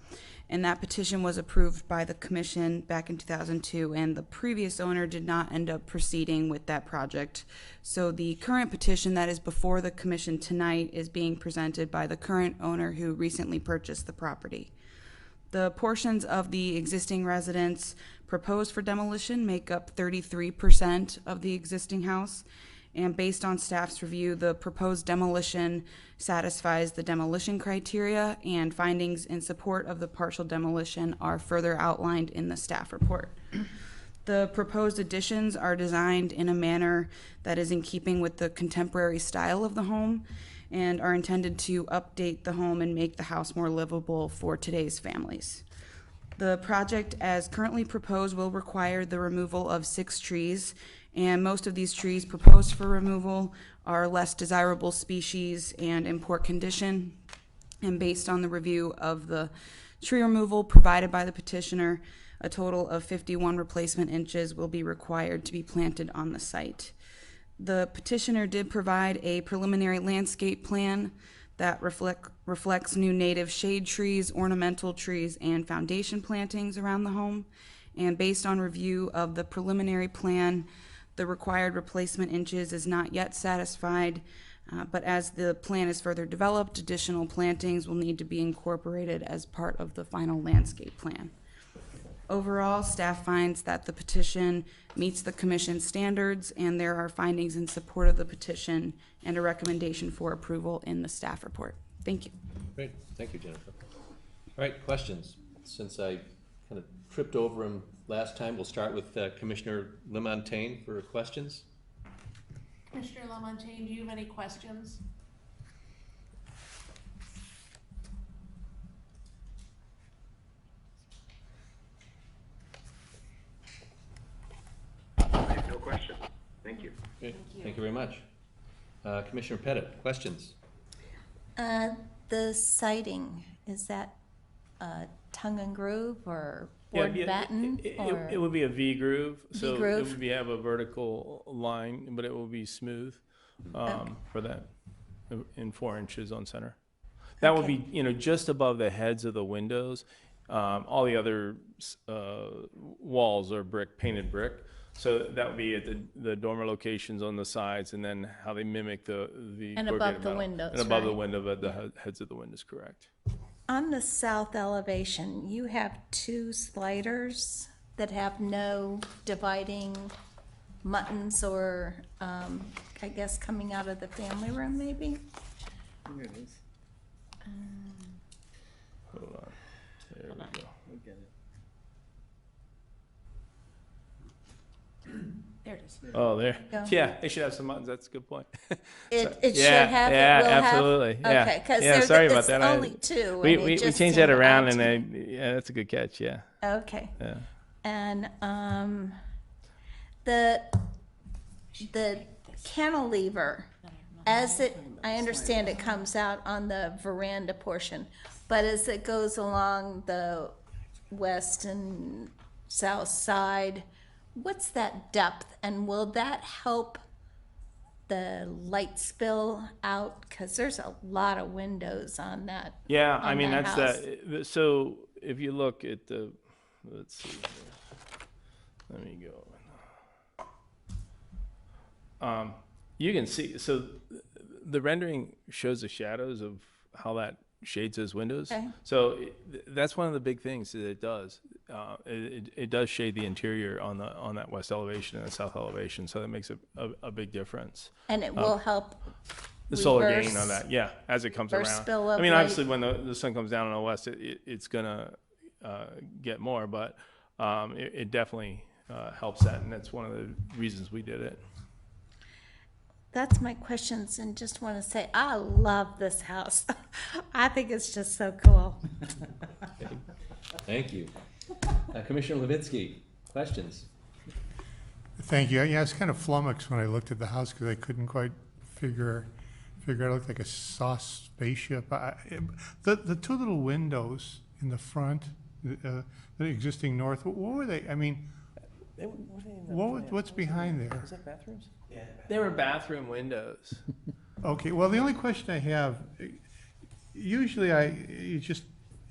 And that petition was approved by the commission back in 2002, and the previous owner did not end up proceeding with that project. So the current petition that is before the commission tonight is being presented by the current owner who recently purchased the property. The portions of the existing residence proposed for demolition make up 33% of the existing house, and based on staff's review, the proposed demolition satisfies the demolition criteria, and findings in support of the partial demolition are further outlined in the staff report. The proposed additions are designed in a manner that is in keeping with the contemporary style of the home and are intended to update the home and make the house more livable for today's families. The project as currently proposed will require the removal of 6 trees, and most of these trees proposed for removal are less desirable species and in poor condition. And based on the review of the tree removal provided by the petitioner, a total of 51 replacement inches will be required to be planted on the site. The petitioner did provide a preliminary landscape plan that reflects new native shade trees, ornamental trees, and foundation plantings around the home. And based on review of the preliminary plan, the required replacement inches is not yet satisfied, but as the plan is further developed, additional plantings will need to be incorporated as part of the final landscape plan. Overall, staff finds that the petition meets the commission's standards, and there are findings in support of the petition and a recommendation for approval in the staff report. Thank you. Great. Thank you, Jennifer. All right, questions. Since I kind of tripped over them last time, we'll start with Commissioner LaMontagne for questions. Commissioner LaMontagne, do you have any questions? Okay, thank you very much. Commissioner Pettit, questions? The siding, is that tongue and groove or board and batten? It would be a V groove, so V-groove? it would have a vertical line, but it will be smooth for that in 4 inches on center. That would be, just above the heads of the windows. All the other walls are painted brick. So that would be at the dormer locations on the sides, and then how they mimic the And corrugated above the metal. windows, And above the right. window, but the heads of the windows, correct. On the south elevation, you have 2 sliders that have no dividing muttons or, I guess, coming out of the family room, maybe? Here it is. Hold on. There we go. We'll get it. There it is. Oh, there. Go. Yeah, they should have some buttons. That's a good point. It So- should have, it yeah, will have? absolutely. Yeah. Okay, 'cause yeah, there's- sorry about it's that. only 2, We, and it we just changed that seemed around, odd and to yeah, that's a good catch. Yeah. Okay. Yeah. And the cantilever, I understand it comes out on the veranda portion, but as it goes along the west and south side, what's that depth, and will that help the light spill out? Because there's a lot of windows on that. Yeah, on I mean, that that's house. that. So if you look at let's see here. Let me go. You can see, so the rendering shows the shadows of how that shades those windows. Okay. So that's one of the big things that it does. It does shade the interior on that west elevation and the south elevation, so that makes a big difference. And it will help The solar gain reverse- on that, yeah, as it comes reverse around. spill of I mean, light. obviously, when the sun comes down on the west, it's gonna get more, but it definitely helps that, and that's one of the reasons we did it. That's my questions, and just want to say, I love this house. I think it's just so cool. Okay. Thank you. Commissioner Levitsky, questions? Thank you. Yeah, I was kind of flummoxed when I looked at the house because I couldn't quite figure out. It looked like a sauce spaceship. The 2 little windows in the front, the existing north, what were they? I mean, what's behind there? Was that bathrooms? Yeah. They were bathroom windows. Okay, well, the only question I have, usually it's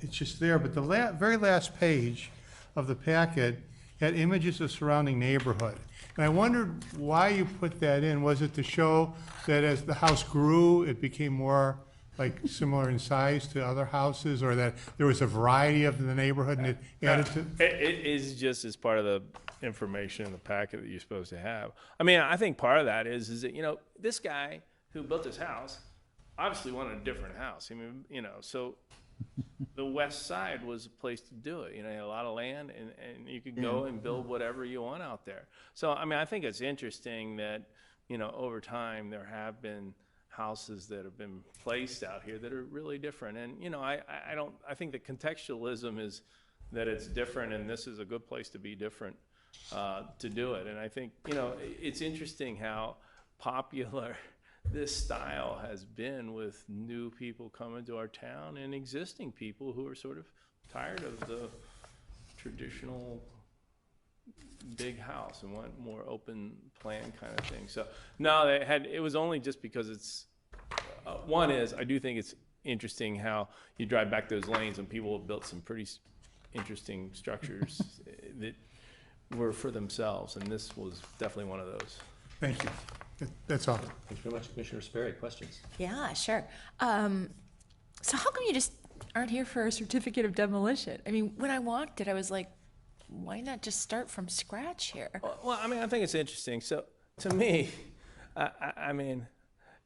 just there, but the very last page of the packet had images of surrounding neighborhood. And I wondered why you put that in. Was it to show that as the house grew, it became more like similar in size to other houses, or that there was a variety of the neighborhood and it added to? It is just as part of the information in the packet that you're supposed to have. I mean, I think part of that is that, this guy who built this house obviously wanted a different house. I mean, so the west side was a place to do it. You had a lot of land, and you could go and build whatever you want out there. So, I mean, I think it's interesting that, over time there have been houses that have been placed out here that are really different. And, I think the contextualism is that it's different, and this is a good place to be different to do it. And I think, it's interesting how popular this style has been with new people coming to our town and existing people who are sort of tired of the traditional big house and want more open plan kind of thing. So no, it was only just because it's one is I do think it's interesting how you drive back those lanes and people have built some pretty interesting structures that were for themselves, and this was definitely one of those. Thank you. That's all. Thanks very much. Commissioner Sperry, questions? Yeah, sure. So how come you just aren't here for a certificate of demolition? I mean, when I walked it, I was like, why not just start from scratch here? Well, I mean, I think it's interesting. So to me, I mean,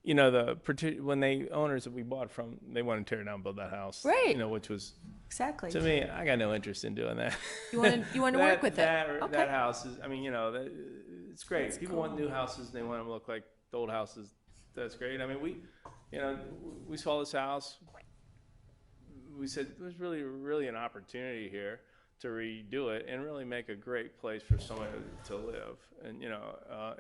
when the owners that we bought from, they wanted to tear it down and build that house. Right. Which was, Exactly. to me, I got no interest in doing that. You want to work with it. That Okay. house is, I mean, it's great. That's People cool. want new houses, and they want them to look like the old houses. That's great. I mean, we saw this house. We said there's really an opportunity here to redo it and really make a great place for someone to live, and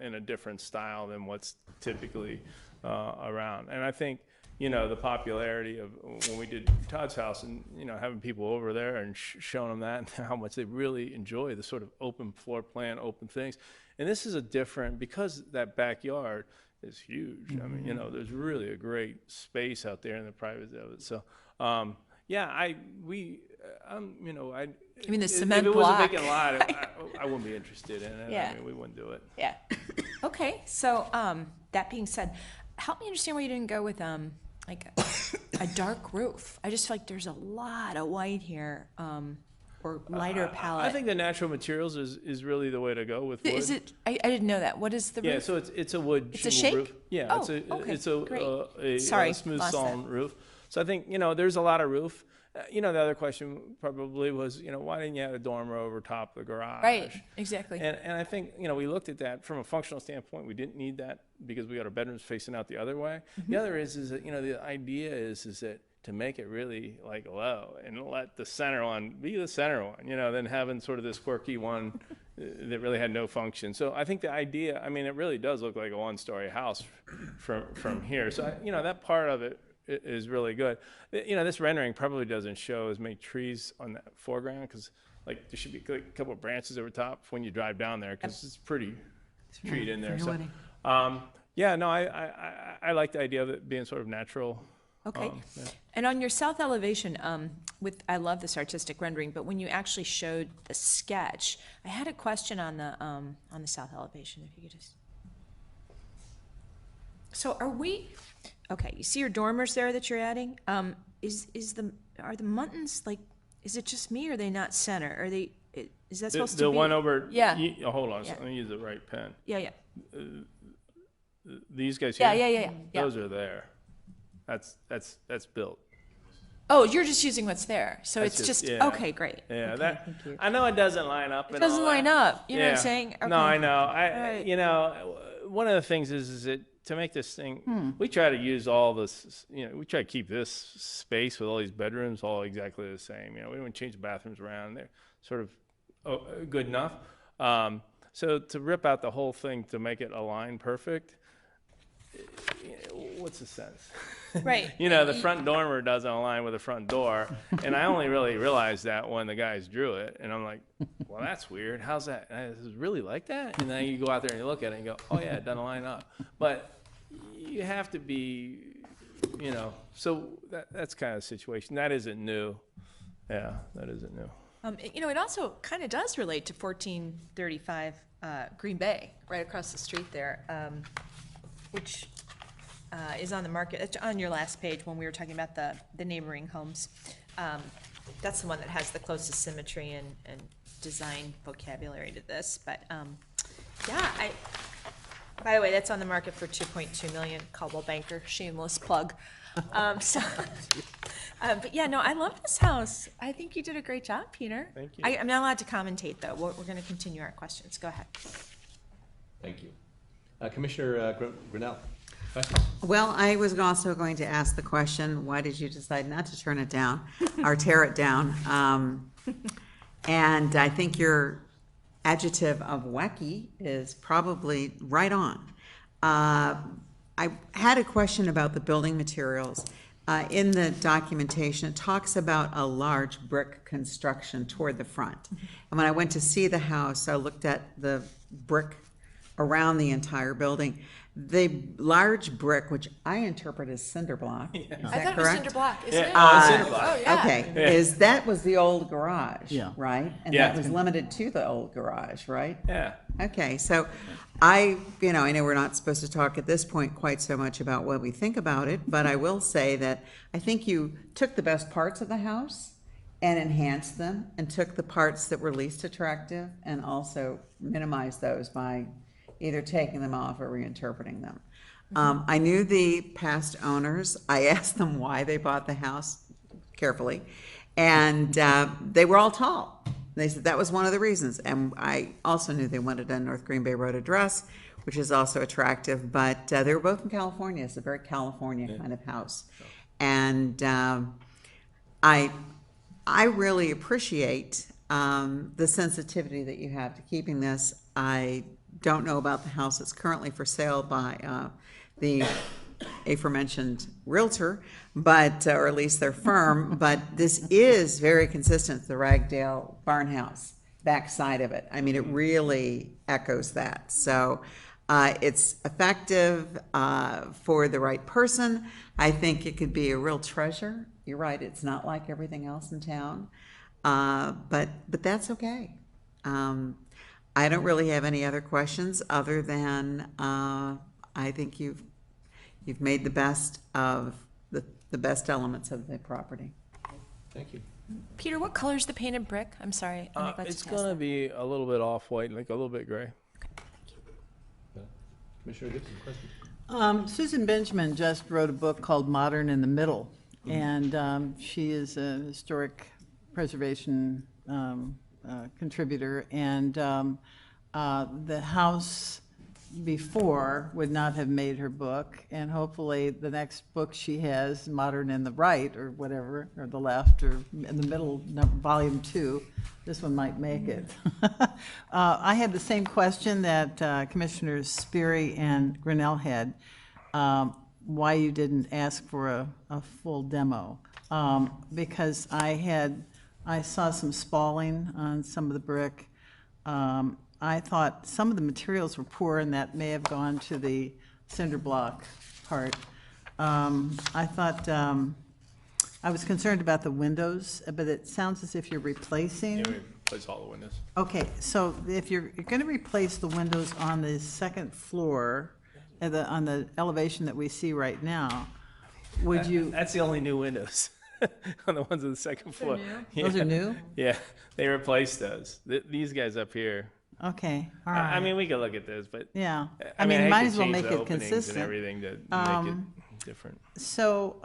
in a different style than what's typically around. And I think the popularity of when we did Todd's house, and having people over there and showing them that, and how much they really enjoy the sort of open floor plan, open things. And this is a different, because that backyard is huge. I mean, there's really a great space out there in the privacy of it. So, I mean, the if cement it was block. a vacant lot, I wouldn't be interested in it. Yeah. I mean, we wouldn't do it. Yeah. Okay, so that being said, help me understand why you didn't go with like a dark roof. I just feel like there's a lot of white here, or lighter palette. I think the natural materials is really the way to go with wood. Is it? I didn't know that. What is the roof? Yeah, so it's a wood It's a shingle shake? roof. Yeah, Oh, it's okay, a Sorry, smooth lost sawn that. roof. So I think there's a lot of roof. The other question probably was why didn't you have a dormer over top of the garage? Right, exactly. And I think we looked at that from a functional standpoint. We didn't need that because we got our bedrooms facing out the other way. The other is that the idea is that to make it really like low and let the center one be the center one, than having sort of this quirky one that really had no function. So I think the idea, it really does look like a one-story house from here. So that part of it is really good. This rendering probably doesn't show as many trees on that foreground, because there should be a couple of branches over top when you drive down there, because it's pretty treed in there. So, I like the idea of it being sort of natural. Okay. Yeah. And on your south elevation, I love this artistic rendering, but when you actually showed the sketch, I had a question on the south elevation, if you could just. So okay, you see your dormers there that you're adding? Are the Muntins, is it just me, or are they not center? Is that supposed to be? The one over, Yeah. Hold on, Yeah. let me use the right pen. Yeah. These guys here? Yeah. Those are there. That's built. Oh, you're just using what's there. So That's it's just, yeah. okay, great. Yeah, Okay, thank you. I know it doesn't line up. It doesn't line up. You know what I'm saying? No, Okay. I know. Right. One of the things is that to make this thing, we try to use all this. We try to keep this space with all these bedrooms all exactly the same. We don't change the bathrooms around. They're sort of good enough. So to rip out the whole thing to make it align perfect, what's the sense? Right. The front dormer doesn't align with the front door, and I only really realized that when the guys drew it, and I'm like, well, that's weird. How's that? Is it really like that? And then you go out there and you look at it and you go, oh yeah, it doesn't line up. But you have to be, so that's kind of the situation. That isn't new. Yeah, that isn't new. It also kind of does relate to 1435 Green Bay, right across the street there, which is on the market. It's on your last page when we were talking about the neighboring homes. That's the one that has the closest symmetry and design vocabulary to this. But by the way, that's on the market for $2.2 million. Caldwell Banker, shameless plug. But I love this house. I think you did a great job, Peter. Thank you. I'm not allowed to commentate, though. We're going to continue our questions. Go ahead. Thank you. Commissioner Grinnell. Well, I was also going to ask the question, why did you decide not to turn it down or tear it down? And I think your adjective of wacky is probably right on. I had a question about the building materials. In the documentation, it talks about a large brick construction toward the front. And when I went to see the house, I looked at the brick around the entire building. The large brick, which I interpret as cinder block, is that I thought it was correct? cinder block, isn't it? Cinder block. Oh, yeah. Okay, Yeah. that was the old garage, Yeah. right? And Yeah. that was limited to the old garage, right? Yeah. Okay, so I know we're not supposed to talk at this point quite so much about what we think about it, but I will say that I think you took the best parts of the house and enhanced them, and took the parts that were least attractive and also minimized those by either taking them off or reinterpreting them. I knew the past owners. I asked them why they bought the house carefully, and they were all tall. They said that was one of the reasons. And I also knew they wanted a North Green Bay Road address, which is also attractive, but they were both in California. It's a very California kind of house. And I really appreciate the sensitivity that you have to keeping this. I don't know about the house that's currently for sale by the aforementioned realtor, but, or at least their firm, but this is very consistent with the Ragdale barn house, backside of it. I mean, it really echoes that. So it's effective for the right person. I think it could be a real treasure. You're right, it's not like everything else in town, but that's okay. I don't really have any other questions other than I think you've made the best of the best elements of the property. Thank you. Peter, what color is the painted brick? I'm sorry. I neglected It's to ask gonna that. be a little bit off-white, like a little bit gray. Commissioner Gibson, question? Susan Benjamin just wrote a book called Modern in the Middle, and she is a historic preservation contributor, and the house before would not have made her book, and hopefully the next book she has, Modern in the Right, or whatever, or the left, or in the middle, volume 2, this one might make it. I had the same question that Commissioners Sperry and Grinnell had, why you didn't ask for a full demo. Because I saw some spalling on some of the brick. I thought some of the materials were poor, and that may have gone to the cinder block part. I thought, I was concerned about the windows, but it sounds as if you're replacing. Yeah, we replace all the windows. Okay, so if you're going to replace the windows on the second floor, on the elevation that we see right now, would you? That's the only new windows on the ones on the second floor. new? Those are new? Yeah, they replaced those. These guys up here. Okay, all right. I mean, we could look at this, but yeah, I mean, you I might hate as to well change make the it openings consistent. and everything to make it different. So,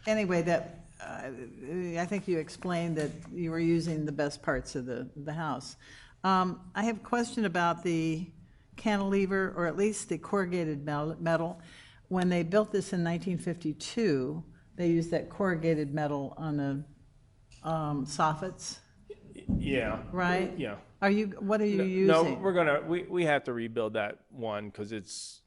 anyway, that I think you explained that you were using the best parts of the house. I have a question about the cantilever, or at least the corrugated metal. When they built this in 1952, they used that corrugated metal on the soffits. Yeah. Right? Yeah. What are you using? No, we're gonna we have to rebuild that one because it's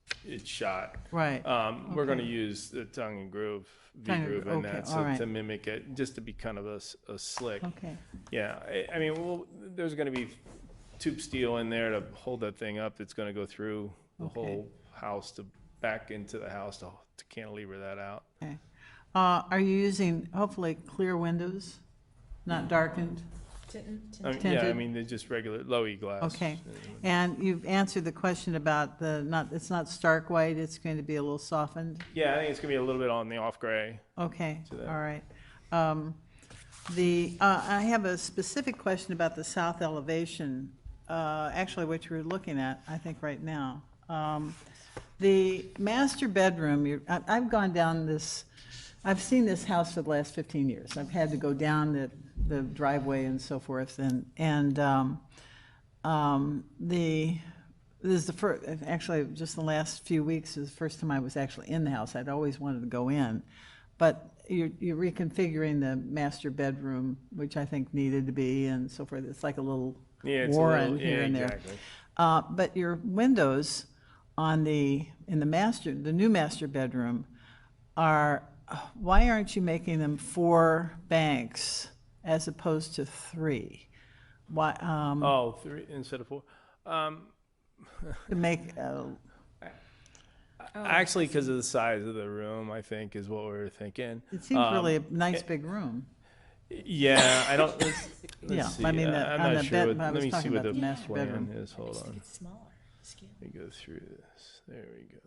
shot. Right. We're gonna use the tongue and groove, V-groove in that, so to mimic it, just to be kind of a slick. Okay. Yeah, I mean, there's gonna be tube steel in there to hold that thing up. That's gonna go through the whole house back into the house to cantilever that out. Okay. Are you using hopefully clear windows, not darkened? Yeah, I mean, they're just regular low E glass. Okay, and you've answered the question about it's not stark white, it's going to be a little softened? Yeah, I think it's gonna be a little bit on the off gray. Okay, all right. I have a specific question about the south elevation, actually what you're looking at, I think right now. The master bedroom, I've gone down this, I've seen this house for the last 15 years. I've had to go down the driveway and so forth, this is the first, actually just the last few weeks is the first time I was actually in the house. I'd always wanted to go in, but you're reconfiguring the master bedroom, which I think needed to be, and so forth. It's like a little warren here and there. Exactly. But your windows on the new master bedroom why aren't you making them 4 banks as opposed to 3? Why? 3 instead of 4. To make. Actually, because of the size of the room, I think is what we were thinking. It seems really a nice big room. Yeah, I don't. Let's see. I mean, I'm on not the sure. bed, I Let was me see talking what about the the master plan bedroom. is. Hold on. It's smaller. Scale. Let me go through this. There we go.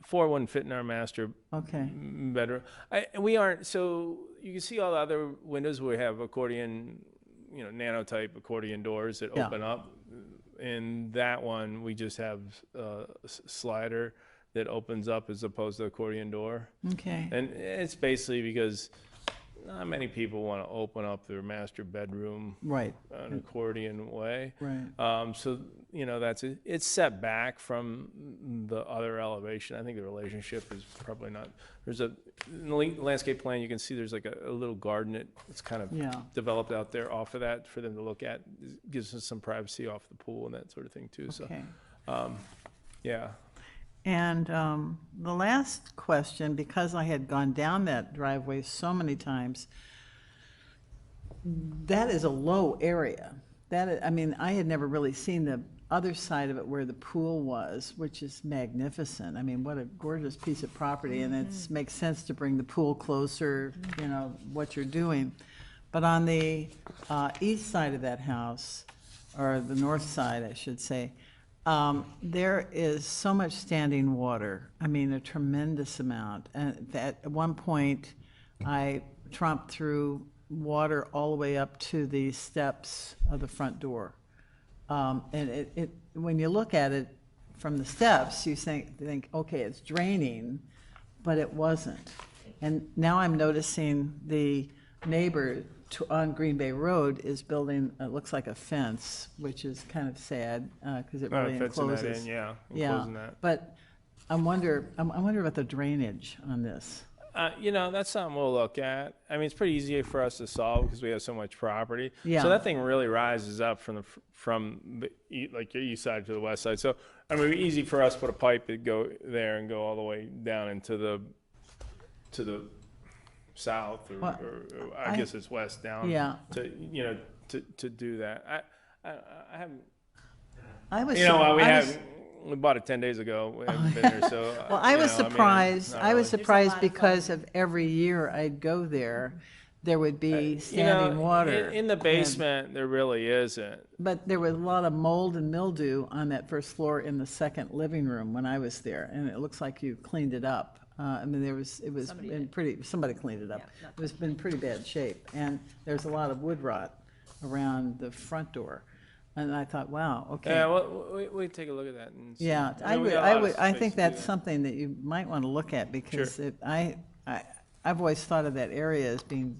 4 wouldn't fit in our master bedroom. We aren't, so you can see all the other windows where we have accordion, nano type accordion doors that open up. In that one, we just have a slider that opens up as opposed to accordion door. Okay. And it's basically because not many people want to open up their master bedroom Right. an accordion way. Right. So, you know, it's set back from the other elevation. I think the relationship is probably not, in the landscape plan, you can see there's like a little garden that's kind of developed out there off of that for them to look at. It gives us some privacy off the pool and that sort of thing too. Okay. So, yeah. And the last question, because I had gone down that driveway so many times, that is a low area. I mean, I had never really seen the other side of it where the pool was, which is magnificent. I mean, what a gorgeous piece of property, and it makes sense to bring the pool closer, you know, what you're doing. But on the east side of that house, or the north side, I should say, there is so much standing water. I mean, a tremendous amount. And at one point, I tromped through water all the way up to the steps of the front door. And when you look at it from the steps, you think, okay, it's draining, but it wasn't. And now I'm noticing the neighbor on Green Bay Road is building, it looks like a fence, which is kind of sad, because it really encloses. Enclosing that. But I wonder about the drainage on this. You know, that's something we'll look at. I mean, it's pretty easy for us to solve because we have so much property. Yeah. So that thing really rises up from the like your east side to the west side. So I mean, it'd be easy for us to put a pipe that go there and go all the way down into the south, or I guess it's west down. Yeah. To, you know, to do that. I haven't. I was. You know, we bought it 10 days ago. We haven't been there, so. Well, I was surprised. I was surprised because of every year I'd go there, there would be standing water. In the basement, there really isn't. But there was a lot of mold and mildew on that first floor in the second living room when I was there, and it looks like you cleaned it up. I mean, somebody cleaned it up. It was in pretty bad shape, and there's a lot of wood rot around the front door. And I thought, wow, okay. Yeah, well, we take a look at that. And see. Yeah, I think that's something that you might want to look at, because I've always thought of that area as being,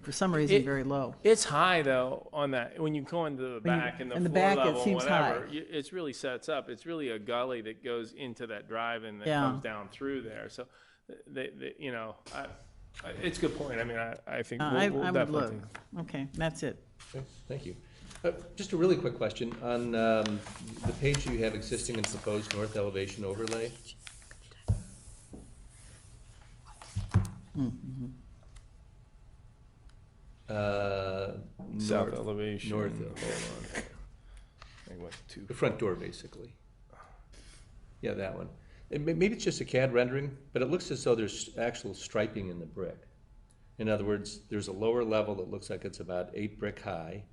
for some reason, very low. It's high though on that. When you go into the back and the floor level, it seems whatever, high. it really sets up. It's really a gully that goes into that drive and that comes down through there. So, you know, it's a good point. I mean, I think we'll would definitely. look. Okay, that's it. Okay, thank you. Just a really quick question. On the page you have existing and proposed north elevation overlay. Mm-hmm. South elevation. North, hold on. The front door, basically. Yeah, that one. Maybe it's just a CAD rendering, but it looks as though there's actual striping in the brick. In other words, there's a lower level that looks like it's about 8 brick high.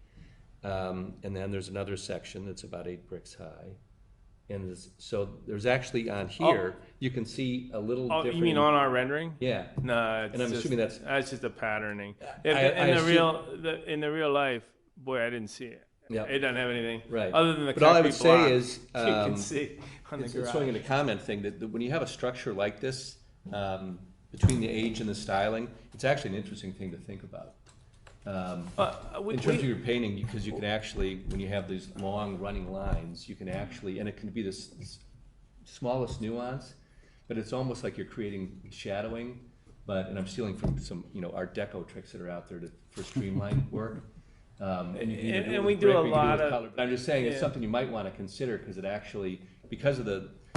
And then there's another section that's about 8 bricks high. And so there's actually on here, you can see a little different. You mean on our rendering? Yeah. No, and I'm assuming that's just a patterning. In the real life, boy, I didn't see it. Yeah. It doesn't have anything. Right. Other than the But all I would concrete block say is, you can see on the it's garage. showing in the comment thing that when you have a structure like this, between the age and the styling, it's actually an interesting thing to think about. In terms of your painting, because you can actually, when you have these long running lines, you can actually, and it can be this smallest nuance, but it's almost like you're creating shadowing. And I'm stealing from some, Art Deco tricks that are out there for streamlined work. And we do a lot of color. But I'm just saying it's something you might want to consider, because it actually, because of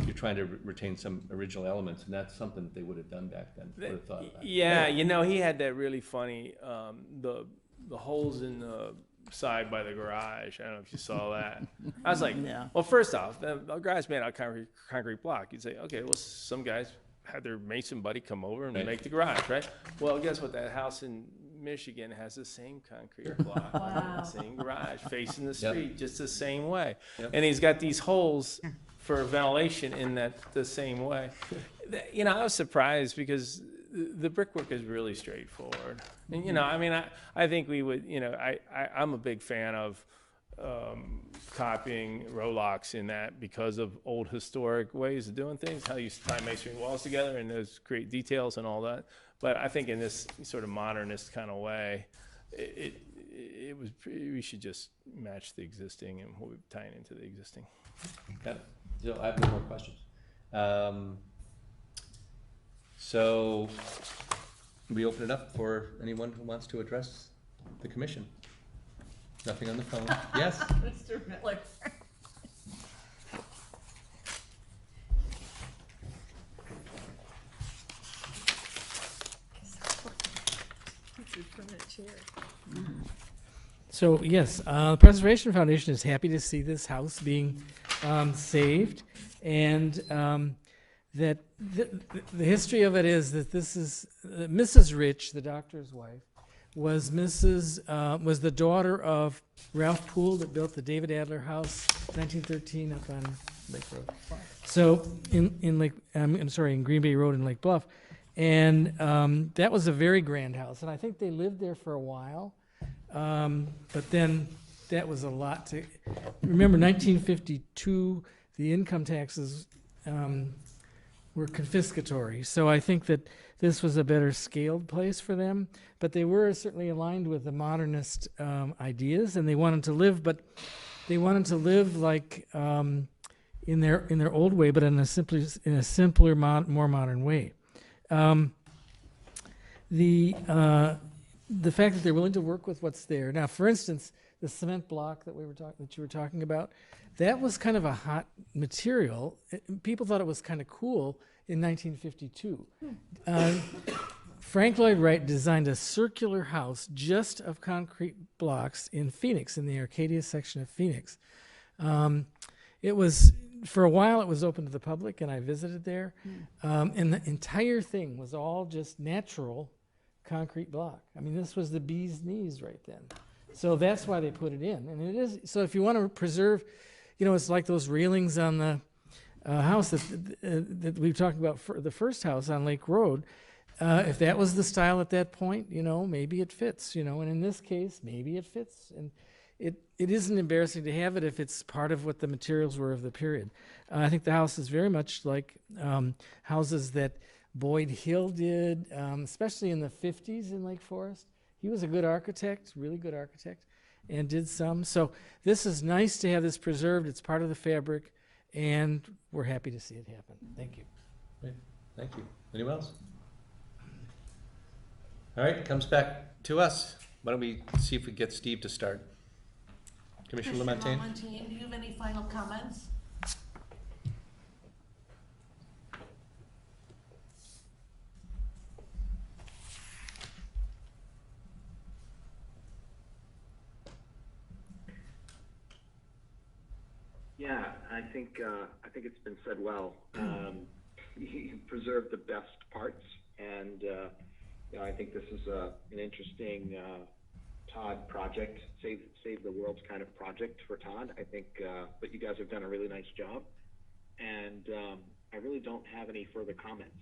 you're trying to retain some original elements, and that's something that they would have done back then. Would have thought about. Yeah, he had that really funny the holes in the side by the garage. I don't know if you saw that. I was like, well, first off, the garage made out of concrete block. You'd say, okay, well, some guys had their mason buddy come over and make the garage, right? Well, guess what? That house in Michigan has the same concrete block, same garage, facing the street, just the same way. And he's got these holes for ventilation in the same way. I was surprised because the brickwork is really straightforward. And, I think we would, I'm a big fan of copying Rolocks in that, because of old historic ways of doing things, how you tie masonry walls together and those create details and all that. But I think in this sort of modernist kind of way, we should just match the existing and we'll be tying into the existing. Got it. So I have no more questions. So we open it up for anyone who wants to address the commission. Nothing on the phone. Yes? Mr. Miller. So yes, the Preservation Foundation is happy to see this house being saved, and that the history of it is that this is Mrs. Rich, the doctor's wife, was the daughter of Ralph Poole that built the David Adler house, 1913, up on Lake Road. So in Green Bay Road in Lake Bluff, and that was a very grand house, and I think they lived there for a while. But then that was a lot to remember. 1952, the income taxes were confiscatory, so I think that this was a better scaled place for them. But they were certainly aligned with the modernist ideas, and they wanted to live, but they wanted to live like in their old way, but in a simpler, more modern way. The fact that they're willing to work with what's there. Now, for instance, the cement block that you were talking about, that was kind of a hot material. People thought it was kind of cool in 1952. Frank Lloyd Wright designed a circular house just of concrete blocks in Phoenix, in the Arcadia section of Phoenix. It was, for a while, it was open to the public, and I visited there. And the entire thing was all just natural concrete block. I mean, this was the bee's knees right then. So that's why they put it in. And it is, so if you want to preserve, it's like those railings on the house that we've talked about, for the first house on Lake Road. If that was the style at that point, maybe it fits, and in this case, maybe it fits. And it isn't embarrassing to have it if it's part of what the materials were of the period. I think the house is very much like houses that Boyd Hill did, especially in the 50s in Lake Forest. He was a good architect, really good architect, and did some. So this is nice to have this preserved. It's part of the fabric, and we're happy to see it happen. Thank you. Great. Thank you. Anyone else? All right, it comes back to us. Why don't we see if we get Steve to start? Commissioner LaMontagne? LaMontagne, do you have any final comments? Yeah, I think it's been said well. You preserve the best parts, and I think this is an interesting Todd project, save the world's kind of project for Todd. I think, but you guys have done a really nice job, and I really don't have any further comments.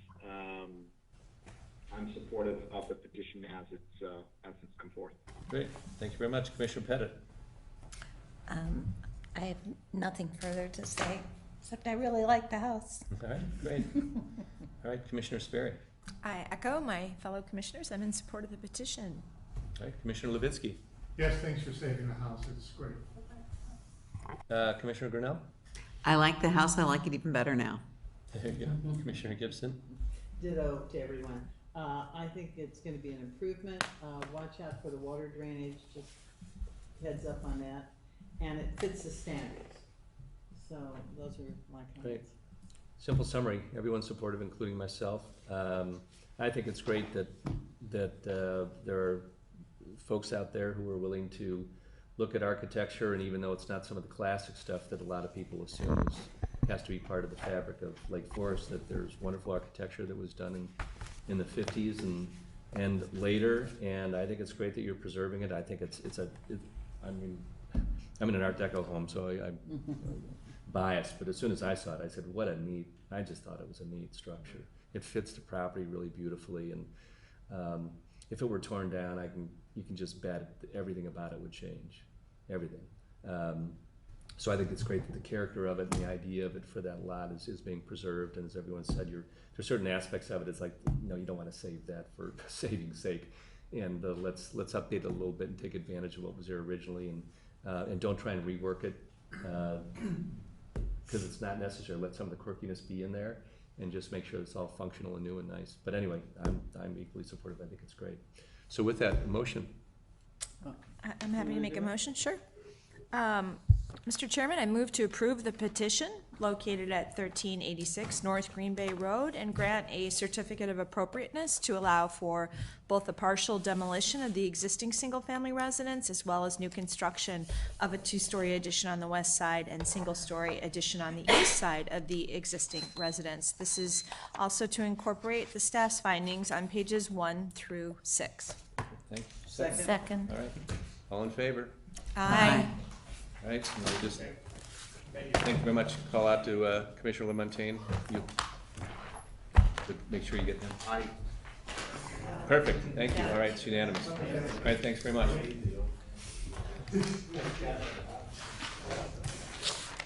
I'm supportive of the petition as it's come forth. Great, thank you very much, Commissioner Pettit. I have nothing further to say, except I really like the house. All right, great. All right, Commissioner Sperry. I echo my fellow commissioners. I'm in support of the petition. All right, Commissioner Levitsky. Yes, thanks for saving the house. It's great. Commissioner Grinnell. I like the house. I like it even better now. There you go. Commissioner Gibson. Ditto to everyone. I think it's going to be an improvement. Watch out for the water drainage, just heads up on that. And it fits the standards. So those are my comments. Great. Simple summary, everyone's supportive, including myself. I think it's great that there are folks out there who are willing to look at architecture, and even though it's not some of the classic stuff that a lot of people assume has to be part of the fabric of Lake Forest, that there's wonderful architecture that was done in the 50s and later, and I think it's great that you're preserving it. I think I'm in an Art Deco home, so I'm biased, but as soon as I saw it, I said, I just thought it was a neat structure. It fits the property really beautifully, and if it were torn down, you can just bet everything about it would change, everything. So I think it's great that the character of it and the idea of it for that lot is being preserved, and as everyone said, there's certain aspects of it, it's like, you don't want to save that for saving's sake, and let's update it a little bit and take advantage of what was there originally, and don't try and rework it, because it's not necessary. Let some of the quirkiness be in there, and just make sure it's all functional and new and nice. But anyway, I'm equally supportive. I think it's great. So with that, motion. I'm happy to make a motion, sure. Mr. Chairman, I move to approve the petition located at 1386 North Green Bay Road and grant a certificate of appropriateness to allow for both the partial demolition of the existing single-family residence as well as new construction of a two-story addition on the west side and single-story addition on the east side of the existing residence. This is also to incorporate the staff's findings on pages 1 through 6. Thank you. Second. All right. All in favor? Aye. All right, and we'll just, thank you very much. Call out to Commissioner LaMontagne. You to make sure you get them. Aye. Perfect, thank you. All right, it's unanimous. All right, thanks very much.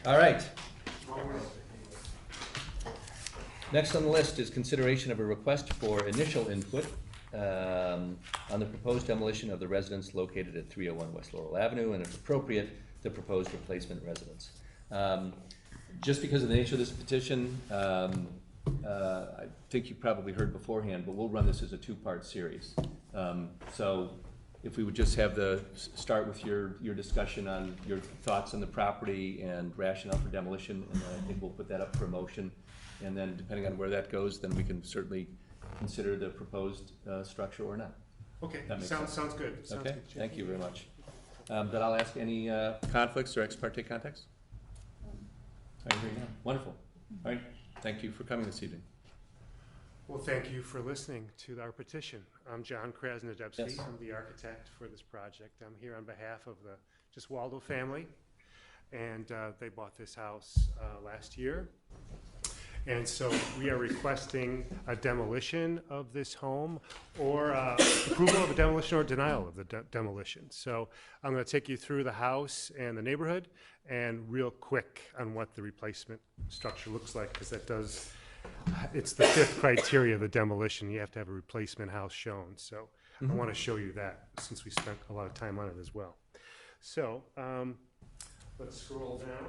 All right. Next on the list is consideration of a request for initial input on the proposed demolition of the residence located at 301 West Laurel Avenue, and if appropriate, the proposed replacement residence. Just because of the nature of this petition, I think you probably heard beforehand, but we'll run this as a two-part series. So if we would just have start with your discussion on your thoughts on the property and rationale for demolition, and then I think we'll put that up for a motion. And then depending on where that goes, then we can certainly consider the proposed structure or not. Okay, sounds good. Okay, thank you very much. Then I'll ask any conflicts or ex parte contacts? All right, here you go. Wonderful. All right, thank you for coming this evening. Well, thank you for listening to our petition. I'm John Krasnodebski. Yes. I'm the architect for this project. I'm here on behalf of the Just Waldo family, and they bought this house last year. And so we are requesting a demolition of this home, or approval of a demolition or denial of the demolition. So I'm going to take you through the house and the neighborhood, and real quick on what the replacement structure looks like, because it's the 5th criteria of the demolition. You have to have a replacement house shown. So I want to show you that, since we spent a lot of time on it as well. So let's scroll down.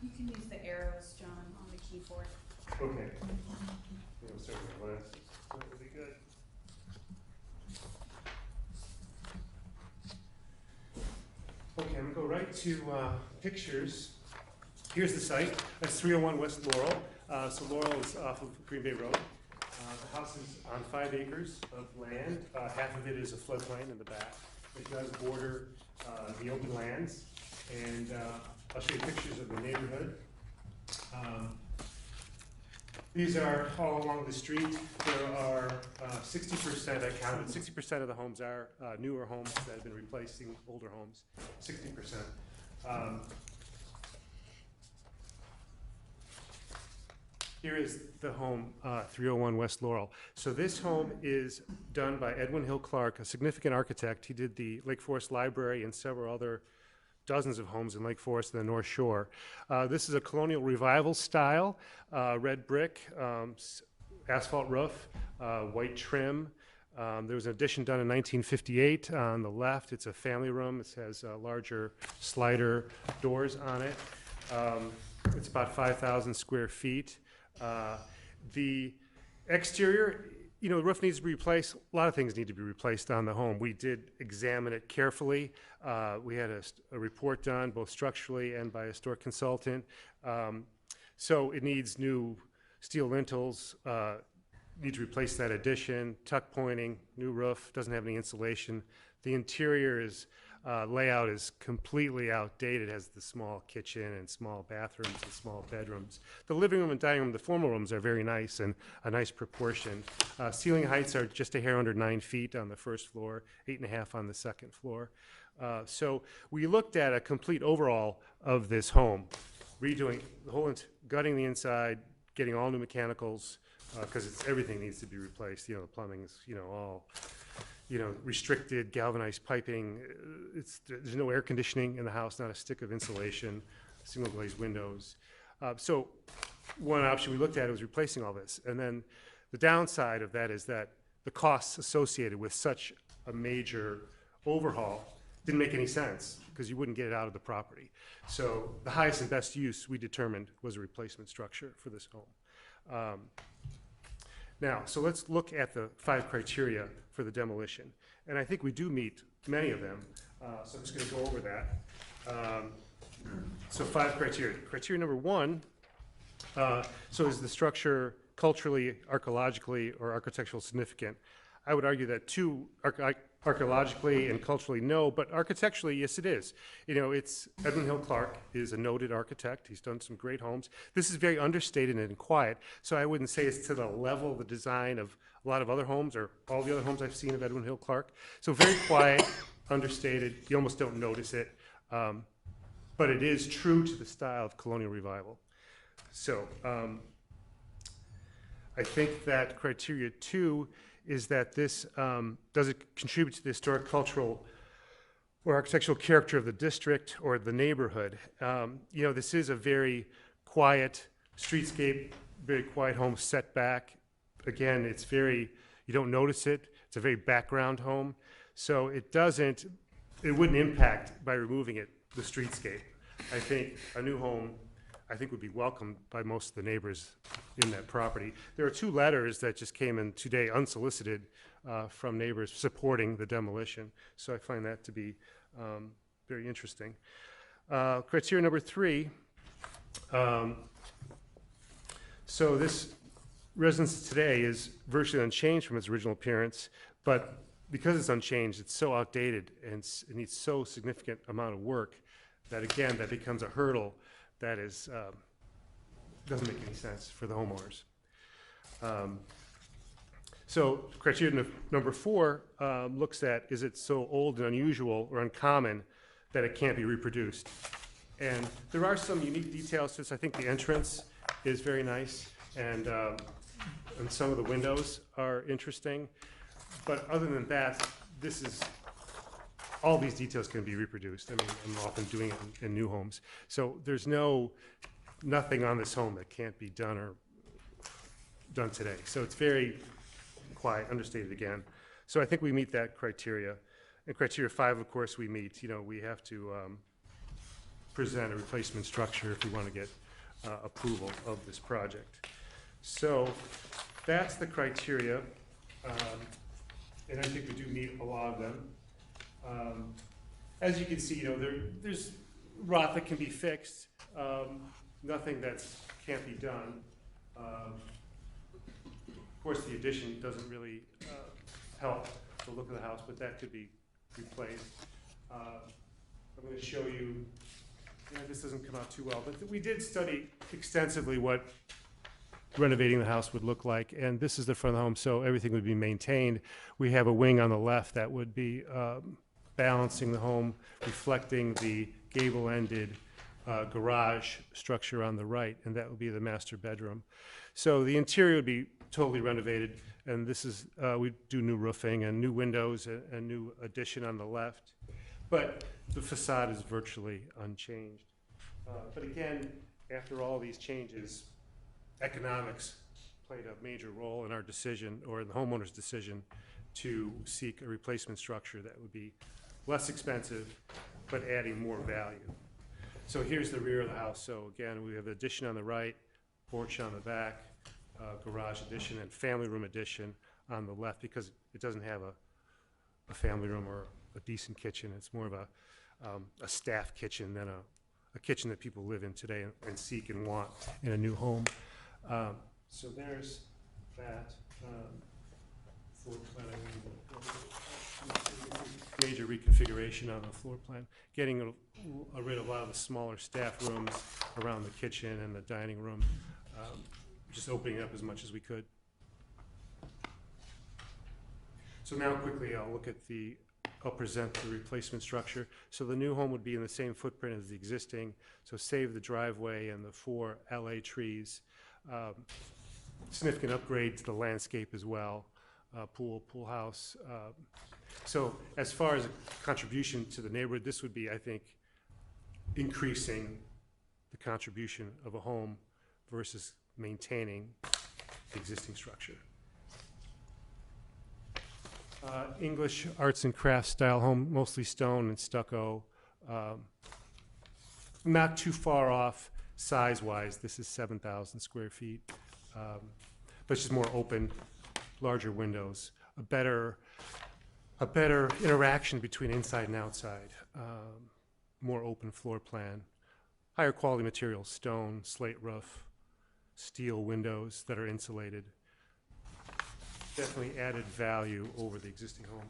You can use the arrows, John, on the keyboard. Okay. We'll start with the last. That will be good. Okay, I'm gonna go right to pictures. Here's the site. That's 301 West Laurel. So Laurel is off of Green Bay Road. The house is on 5 acres of land. Half of it is a floodplain in the back. It does border the open lands, and I'll show you pictures of the neighborhood. These are all along the street. There are 60%, I counted, 60% of the homes are newer homes that have been replacing older homes, 60%. Here is the home, 301 West Laurel. So this home is done by Edwin Hill Clark, a significant architect. He did the Lake Forest Library and several other dozens of homes in Lake Forest and the North Shore. This is a colonial revival style, red brick, asphalt roof, white trim. There was an addition done in 1958 on the left. It's a family room. It has larger slider doors on it. It's about 5,000 square feet. The exterior, the roof needs to be replaced. A lot of things need to be replaced on the home. We did examine it carefully. We had a report done, both structurally and by a historic consultant. So it needs new steel lintels, need to replace that addition, tuck pointing, new roof, doesn't have any insulation. The interior layout is completely outdated. It has the small kitchen and small bathrooms and small bedrooms. The living room and dining room, the formal rooms are very nice and a nice proportion. Ceiling heights are just a hair under 9 feet on the first floor, 8.5 on the second floor. So we looked at a complete overhaul of this home, redoing the whole, gutting the inside, getting all new mechanicals, because everything needs to be replaced. The plumbing's, all restricted galvanized piping. There's no air conditioning in the house, not a stick of insulation, single glazed windows. So one option we looked at was replacing all this. And then the downside of that is that the costs associated with such a major overhaul didn't make any sense because you wouldn't get it out of the property. So the highest and best use we determined was a replacement structure for this home. Now, so let's look at the 5 criteria for the demolition. And I think we do meet many of them. So I'm just going to go over that. So 5 criteria. Criteria number 1, so is the structure culturally, archaeologically, or architecturally significant? I would argue that 2, archaeologically and culturally, no, but architecturally, yes, it is. It's Edwin Hill Clark is a noted architect. He's done some great homes. This is very understated and quiet, so I wouldn't say it's to the level of the design of a lot of other homes or all the other homes I've seen of Edwin Hill Clark. So very quiet, understated. You almost don't notice it, but it is true to the style of colonial revival. So I think that criteria 2 is that this, does it contribute to the historic, cultural, or architectural character of the district or the neighborhood? This is a very quiet streetscape, very quiet home setback. Again, you don't notice it. It's a very background home. So it wouldn't impact by removing it, the streetscape. I think a new home would be welcomed by most of the neighbors in that property. There are 2 letters that just came in today, unsolicited, from neighbors supporting the demolition. So I find that to be very interesting. Criteria number 3. So this residence today is virtually unchanged from its original appearance, but because it's unchanged, it's so outdated and it needs so significant amount of work that, again, that becomes a hurdle that is doesn't make any sense for the homeowners. So criteria number 4 looks at, is it so old and unusual or uncommon that it can't be reproduced? And there are some unique details to this. I think the entrance is very nice, and some of the windows are interesting. But other than that, all these details can be reproduced. I mean, I'm often doing it in new homes. So there's nothing on this home that can't be done or done today. So it's very quiet, understated again. So I think we meet that criteria. And criteria 5, of course, we meet. We have to present a replacement structure if we want to get approval of this project. So that's the criteria. And I think we do meet a lot of them. As you can see, there's rot that can be fixed. Nothing that can't be done. Of course, the addition doesn't really help the look of the house, but that could be replaced. I'm going to show you. This doesn't come out too well, but we did study extensively what renovating the house would look like, and this is the front of the home, so everything would be maintained. We have a wing on the left that would be balancing the home, reflecting the gable-ended garage structure on the right, and that would be the master bedroom. So the interior would be totally renovated, and this is, we do new roofing and new windows, a new addition on the left, but the facade is virtually unchanged. But again, after all these changes, economics played a major role in our decision, or in the homeowner's decision, to seek a replacement structure that would be less expensive, but adding more value. So here's the rear of the house. So again, we have an addition on the right, porch on the back, garage addition, and family room addition on the left, because it doesn't have a family room or a decent kitchen. It's more of a staff kitchen than a kitchen that people live in today and seek and want in a new home. So there's that floor plan. Major reconfiguration on the floor plan, getting rid of a lot of the smaller staff rooms around the kitchen and the dining room, just opening it up as much as we could. So now quickly I'll present the replacement structure. So the new home would be in the same footprint as the existing, so save the driveway and the 4 LA trees. Significant upgrade to the landscape as well, pool house, So as far as a contribution to the neighborhood, this would be, I think, increasing the contribution of a home versus maintaining the existing structure. English arts and crafts style home, mostly stone and stucco. Not too far off size-wise. This is 7,000 square feet. But it's just more open, larger windows, a better interaction between inside and outside, more open floor plan, higher quality materials, stone, slate roof, steel windows that are insulated. Definitely added value over the existing home.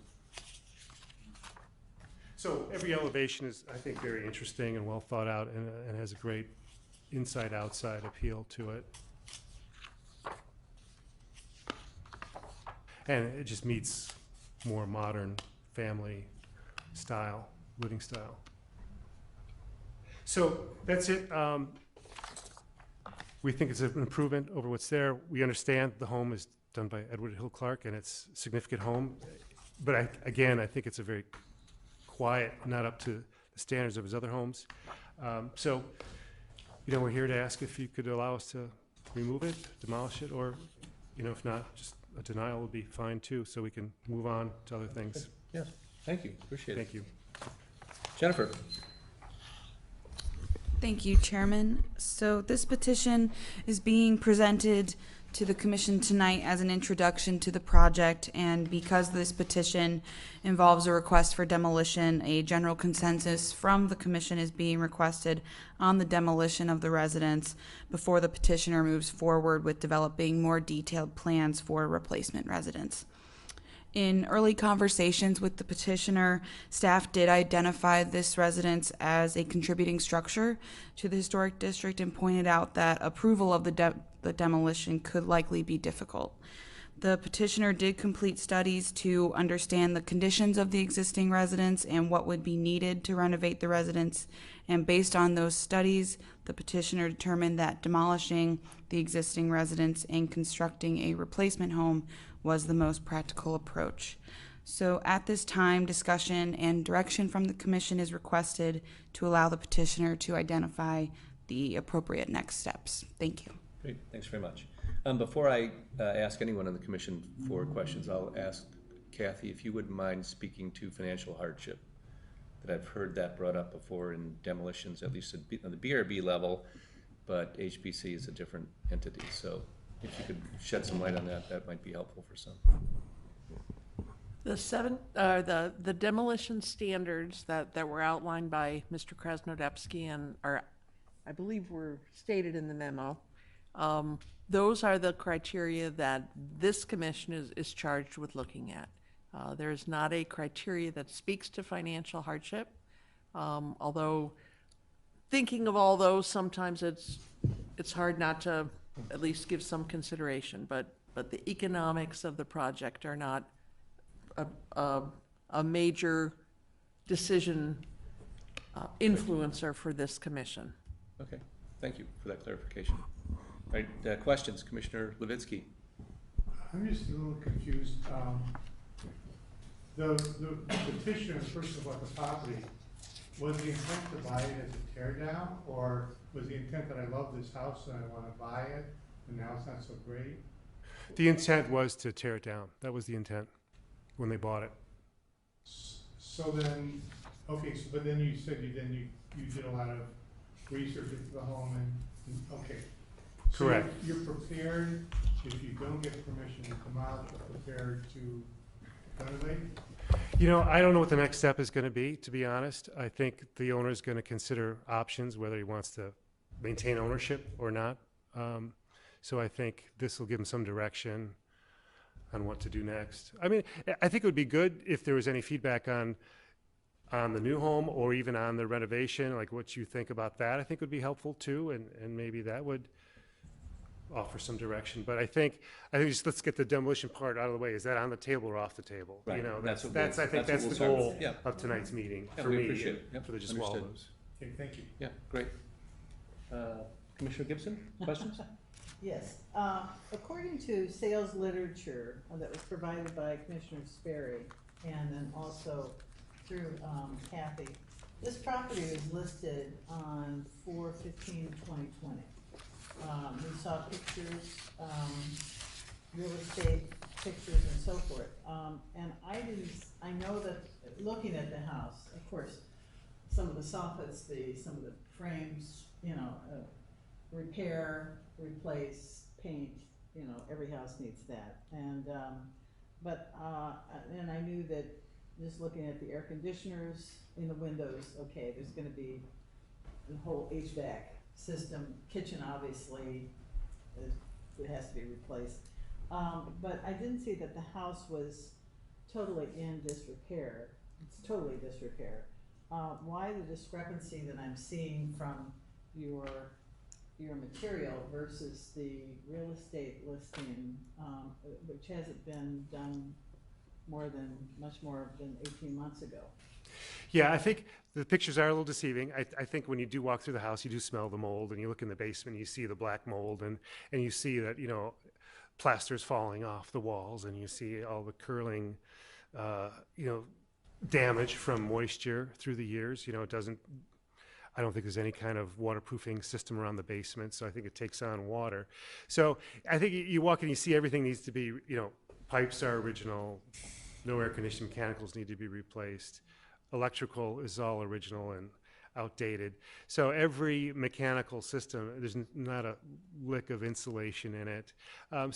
So every elevation is, I think, very interesting and well thought out, and has a great inside-outside appeal to it. And it just meets more modern family style, living style. So that's it. We think it's an improvement over what's there. We understand the home is done by Edward Hill Clark, and it's a significant home. But again, I think it's a very quiet, not up to the standards of his other homes. So, we're here to ask if you could allow us to remove it, demolish it, or, if not, just a denial would be fine too, so we can move on to other things. Yeah, thank you, appreciate it. Thank you. Jennifer? Thank you, Chairman. So this petition is being presented to the Commission tonight as an introduction to the project, and because this petition involves a request for demolition, a general consensus from the Commission is being requested on the demolition of the residence before the petitioner moves forward with developing more detailed plans for a replacement residence. In early conversations with the petitioner, staff did identify this residence as a contributing structure to the historic district and pointed out that approval of the demolition could likely be difficult. The petitioner did complete studies to understand the conditions of the existing residence and what would be needed to renovate the residence, and based on those studies, the petitioner determined that demolishing the existing residence and constructing a replacement home was the most practical approach. So at this time, discussion and direction from the Commission is requested to allow the petitioner to identify the appropriate next steps. Thank you. Great, thanks very much. Before I ask anyone on the Commission for questions, I'll ask Kathy if you wouldn't mind speaking to financial hardship. That I've heard that brought up before in demolitions, at least on the BRB level, but HPC is a different entity. So if you could shed some light on that, that might be helpful for some. The demolition standards that were outlined by Mr. Krasnodebski and I believe were stated in the memo. Those are the criteria that this commission is charged with looking at. There is not a criteria that speaks to financial hardship, although thinking of all those, sometimes it's hard not to at least give some consideration, but the economics of the project are not a major decision influencer for this commission. Okay, thank you for that clarification. All right, questions, Commissioner Levitsky? I'm just a little confused. The petitioner, first of all, the property, was the intent to buy it as a tear down, or was the intent that I love this house and I want to buy it, and now it's not so great? The intent was to tear it down. That was the intent when they bought it. So then, okay, so, but then you said you did a lot of research into the home and okay. So Correct. You're prepared, if you don't get permission to come out, you're prepared to renovate? I don't know what the next step is going to be, to be honest. I think the owner is going to consider options, whether he wants to maintain ownership or not. So I think this will give him some direction on what to do next. I mean, I think it would be good if there was any feedback on the new home or even on the renovation, like what you think about that. I think would be helpful too, and maybe that would offer some direction. But I think just let's get the demolition part out of the way. Is that on the table or off the table? Right. That's I think that's the goal of tonight's meeting for we me appreciate it. and for the Understood. Swallows. Okay, thank you. Yeah, great. Commissioner Gibson, questions? Yes. According to sales literature that was provided by Commissioner Sperry, and then also through Kathy. This property was listed on 4/15/2020. We saw pictures, real estate pictures and so forth. And I know that looking at the house, of course, some of the soffits, some of the frames, repair, replace, paint, every house needs that. And, and I knew that just looking at the air conditioners in the windows, okay, there's gonna be the whole HVAC system, kitchen obviously, it has to be replaced. But I didn't see that the house was totally in disrepair. It's totally disrepair. Why the discrepancy that I'm seeing from your material versus the real estate listing, which hasn't been done much more than 18 months ago? Yeah, I think the pictures are a little deceiving. I think when you do walk through the house, you do smell the mold, and you look in the basement, you see the black mold, and you see that, plaster's falling off the walls, and you see all the curling, damage from moisture through the years. I don't think there's any kind of waterproofing system around the basement, so I think it takes on water. So I think you walk in, you see everything needs to be, pipes are original, no air conditioning, mechanicals need to be replaced. Electrical is all original and outdated. So every mechanical system, there's not a lick of insulation in it. And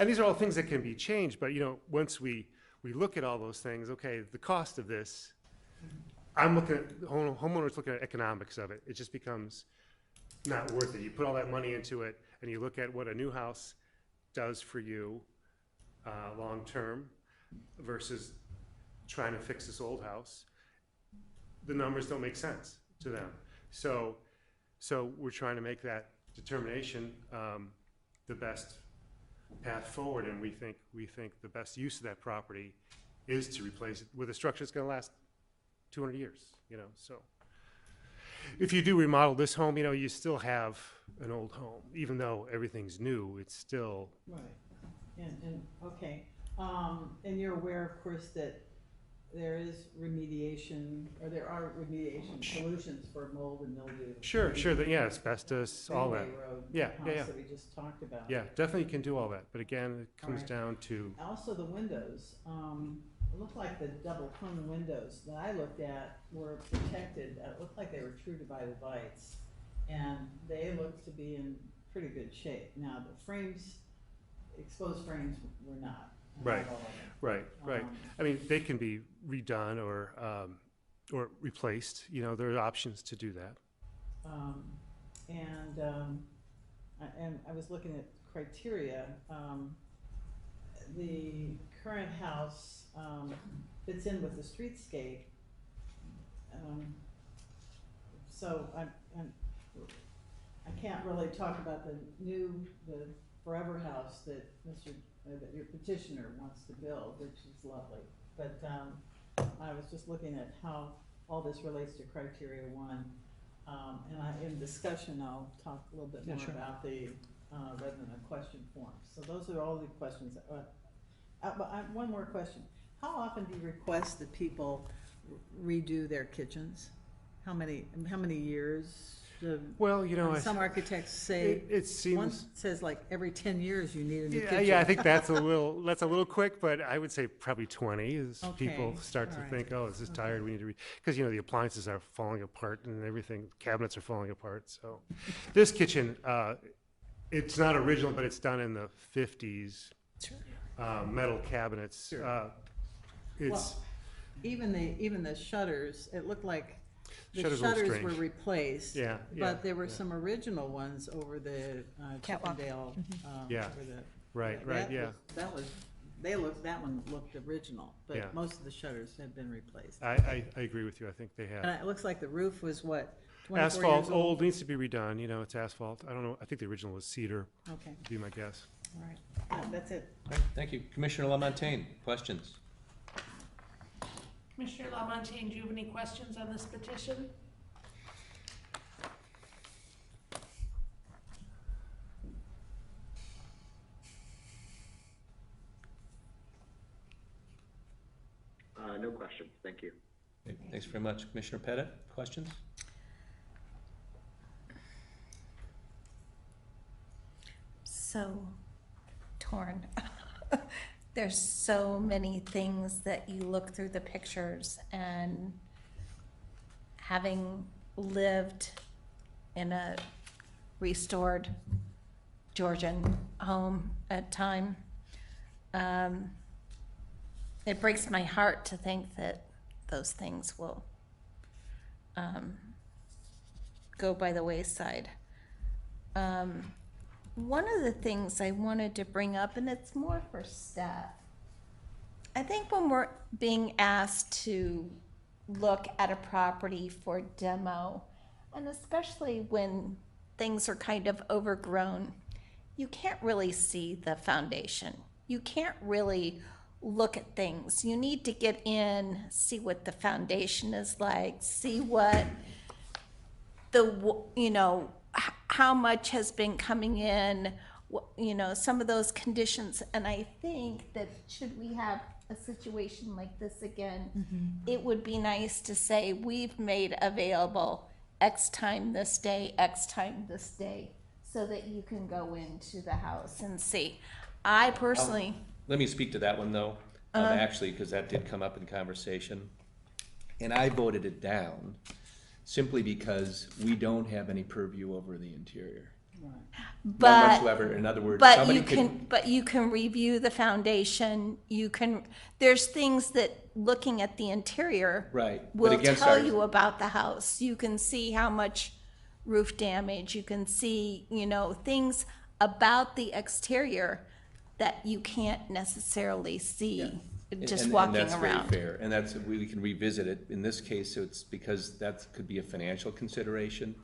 these are all things that can be changed, but once we look at all those things, okay, the cost of this, I'm looking at, homeowners looking at economics of it. It just becomes not worth it. You put all that money into it, and you look at what a new house does for you long-term versus trying to fix this old house. The numbers don't make sense to them. So we're trying to make that determination the best path forward, and we think the best use of that property is to replace it with a structure that's going to last 200 years. So if you do remodel this home, you still have an old home, even though everything's new. It's still right. And okay, and you're aware, of course, that there is remediation, or there are remediation solutions for mold and mildew. Sure, asbestos, all that. Road, yeah. That we just talked about. Yeah, definitely can do all that, but again, it comes down to. Also, the windows. It looked like the double hung windows that I looked at were protected. It looked like they were true to by the vites, and they looked to be in pretty good shape. Now the frames, exposed frames, were not. Right. I mean, they can be redone or replaced. There are options to do that. And I was looking at criteria. The current house fits in with the streetscape. So I can't really talk about the forever house that that your petitioner wants to build, which is lovely. But I was just looking at how all this relates to criteria 1. And in discussion, I'll talk a little bit more about the rather than a question form. So those are all the questions. One more question. How often do you request that people redo their kitchens? How many years? Well, some architects say it seems one says like every 10 years you need a new kitchen. Yeah, I think that's a little quick, but I would say probably 20 as people start to think, oh, this is tired. We need to because the appliances are falling apart and everything, cabinets are falling apart. So this kitchen, it's not original, but it's done in the 50s. Metal cabinets. Even the shutters, it looked like the shutters were replaced. But there were some original ones over the Chippendale. That one looked original, but most of the shutters had been replaced. I agree with you. I think they have. And it looks like the roof was what? 24 asphalt, years old? needs to be redone. It's asphalt. I don't know. I think the original was cedar. Okay. Would be my guess. All right. That's it. Thank you. Commissioner LaMontagne, questions? Commissioner LaMontagne, do you have any questions on this petition? No questions. Thank you. Okay, thanks very much. Commissioner Pettit, questions? So torn. There's so many things that you look through the pictures, and having lived in a restored Georgian home at time, it breaks my heart to think that those things will go by the wayside. One of the things I wanted to bring up, and it's more for staff, I think when we're being asked to look at a property for demo, and especially when things are kind of overgrown, you can't really see the foundation. You can't really look at things. You need to get in, see what the foundation is like, see what the, you know, how much has been coming in, you know, some of those conditions. And I think that should we have a situation like this again, it would be nice to say, we've made available X time this day, X time this day, so that you can go into the house and see. I personally... Let me speak to that one, though, actually, because that did come up in conversation. And I voted it down simply because we don't have any purview over the interior. But, none whatsoever. In other words, but somebody you can review the foundation. You can. There's things that looking at the interior right. will tell you about the house. You can see how much roof damage. You can see, you know, things about the exterior that you can't necessarily see just walking and that's around. very fair, and that's we can revisit it. In this case, it's because that could be a financial consideration.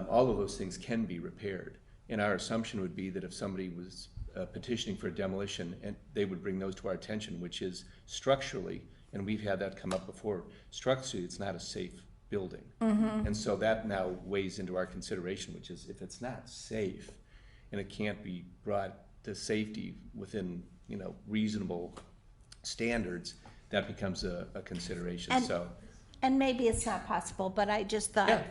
All of those things can be repaired, and our assumption would be that if somebody was petitioning for demolition, and they would bring those to our attention, which is structurally, and we've had that come up before, structurally it's not a safe building. And so that now weighs into our consideration, which is if it's not safe and it can't be brought to safety within, you know, reasonable standards, that becomes a consideration. And maybe it's not possible, but I just thought,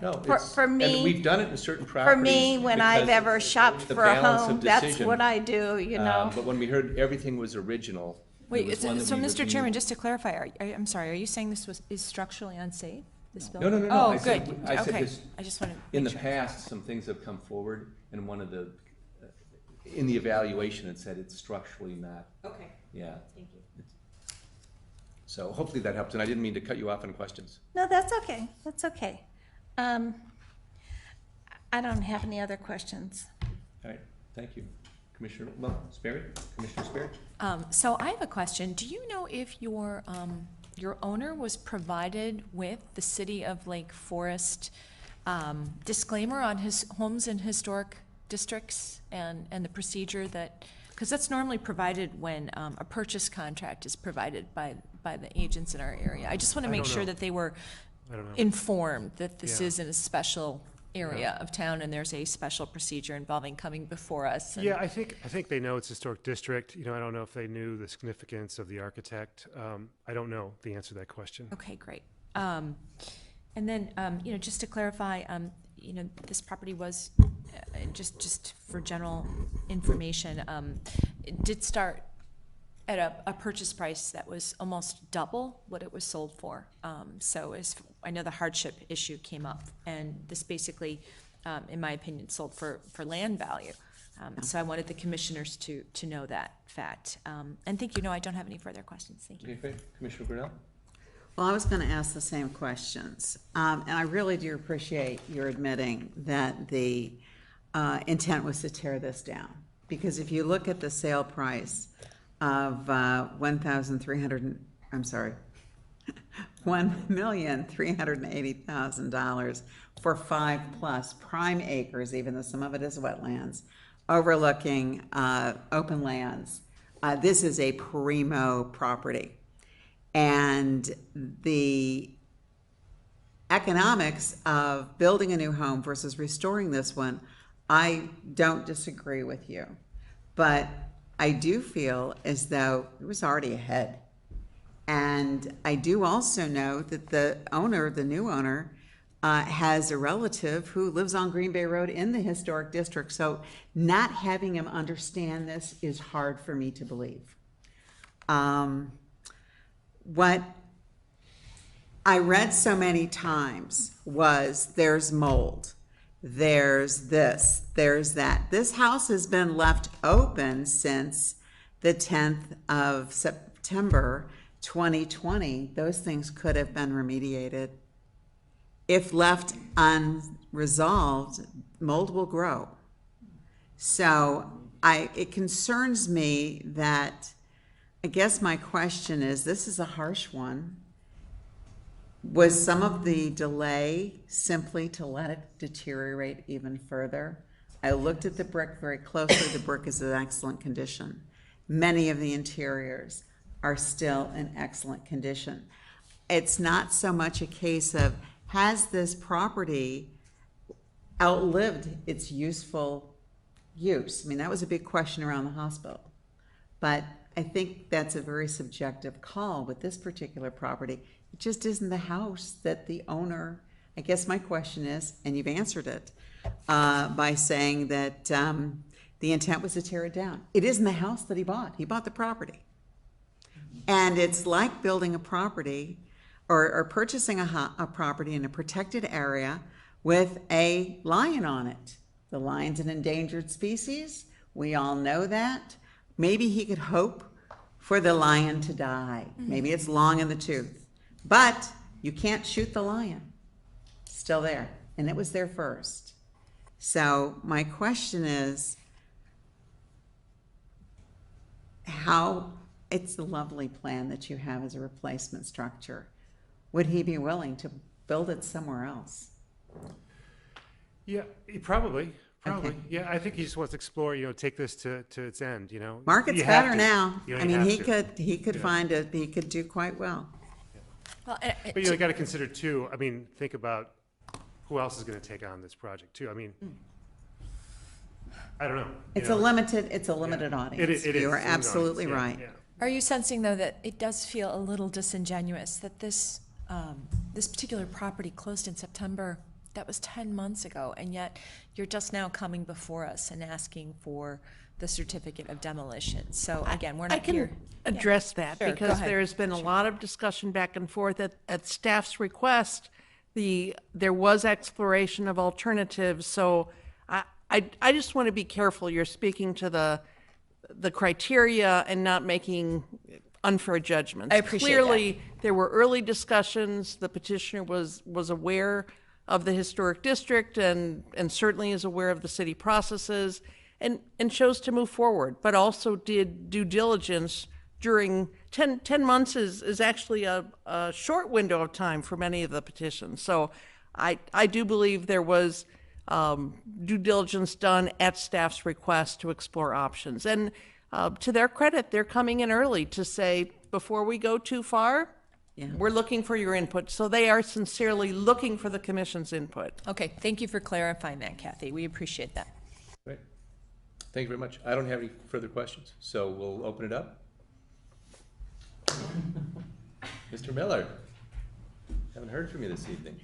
for me, and we've done it in certain properties. For me, when I've ever shopped for a home, that's what I do, you know. But when we heard everything was original. Wait, so Mr. Chairman, just to clarify, I'm sorry, are you saying this is structurally unsafe, this building? No. Oh, I good, said, I said okay. this, I just wanted to in make the sure. past, some things have come forward, and one of the, in the evaluation, it said it's structurally not. Okay. Yeah. Thank you. So hopefully that helps, and I didn't mean to cut you off on questions. No, that's okay. That's okay. I don't have any other questions. All right, thank you. Commissioner, Sperry? Commissioner Sperry? So I have a question. Do you know if your owner was provided with the City of Lake Forest disclaimer on his homes in historic districts and the procedure that, because that's normally provided when a purchase contract is provided by the agents in our area. I just want to make sure that they were informed that this is in a special area of town and there's a special procedure involving coming before us. Yeah, I think they know it's historic district. You know, I don't know if they knew the significance of the architect. I don't know the answer to that question. Okay, great. And then, you know, just to clarify, you know, this property was, just for general information, it did start at a purchase price that was almost double what it was sold for. So I know the hardship issue came up, and this basically, in my opinion, sold for land value. So I wanted the commissioners to know that fact. And thank you. No, I don't have any further questions. Thank you. Okay, Commissioner Grinnell? Well, I was going to ask the same questions. And I really do appreciate your admitting that the intent was to tear this down. Because if you look at the sale price of $1,380,000 for 5+ prime acres, even though some of it is wetlands, overlooking open lands. This is a primo property. And the economics of building a new home versus restoring this one, I don't disagree with you. But I do feel as though it was already ahead. And I do also know that the owner, the new owner, has a relative who lives on Green Bay Road in the historic district. So not having him understand this is hard for me to believe. What I read so many times was there's mold, there's this, there's that. This house has been left open since the 10th of September 2020. Those things could have been remediated. If left unresolved, mold will grow. So it concerns me that, I guess my question is, this is a harsh one. Was some of the delay simply to let it deteriorate even further? I looked at the brick very closely. The brick is in excellent condition. Many of the interiors are still in excellent condition. It's not so much a case of, has this property outlived its useful use? I mean, that was a big question around the hospital. But I think that's a very subjective call with this particular property. It just isn't the house that the owner, I guess my question is, and you've answered it, by saying that the intent was to tear it down. It isn't the house that he bought. He bought the property. And it's like building a property or purchasing a property in a protected area with a lion on it. The lion's an endangered species. We all know that. Maybe he could hope for the lion to die. Maybe it's long in the tooth. But you can't shoot the lion. It's still there. And it was there first. So my question is, it's the lovely plan that you have as a replacement structure. Would he be willing to build it somewhere else? Yeah, probably. Okay. Yeah, I think he just wants to explore, take this to its end, Market's You have better to. now. You I mean, have he to. could find it, he could do quite well. Well, But you got to consider too, think about who else is going to take on this project too. I don't know. It's a limited audience. It is. You are It's a limited absolutely audience, right. Are you sensing, though, that it does feel a little disingenuous that this particular property closed in September? That was 10 months ago, and yet you're just now coming before us and asking for the certificate of demolition. So again, we're not here. I can address that Sure, go because ahead. there's been a lot of discussion back and forth at staff's request. There was exploration of alternatives, so I just want to be careful. You're speaking to the criteria and not making unfair judgments. I appreciate Clearly, there were early discussions. The petitioner was aware of the historic district and certainly is aware of the city processes and chose to move forward, but also did due diligence during 10 months is actually a short window of time for many of the petitions. So I do believe there was due diligence done at staff's request to explore options. And to their credit, they're coming in early to say, before we go too far, we're looking for your input. So they are sincerely looking for the commission's input. Okay, thank you for clarifying that, Kathy. We appreciate that. Great. Thank you very much. I don't have any further questions, so we'll open it up. Mr. Miller, haven't heard from you this evening.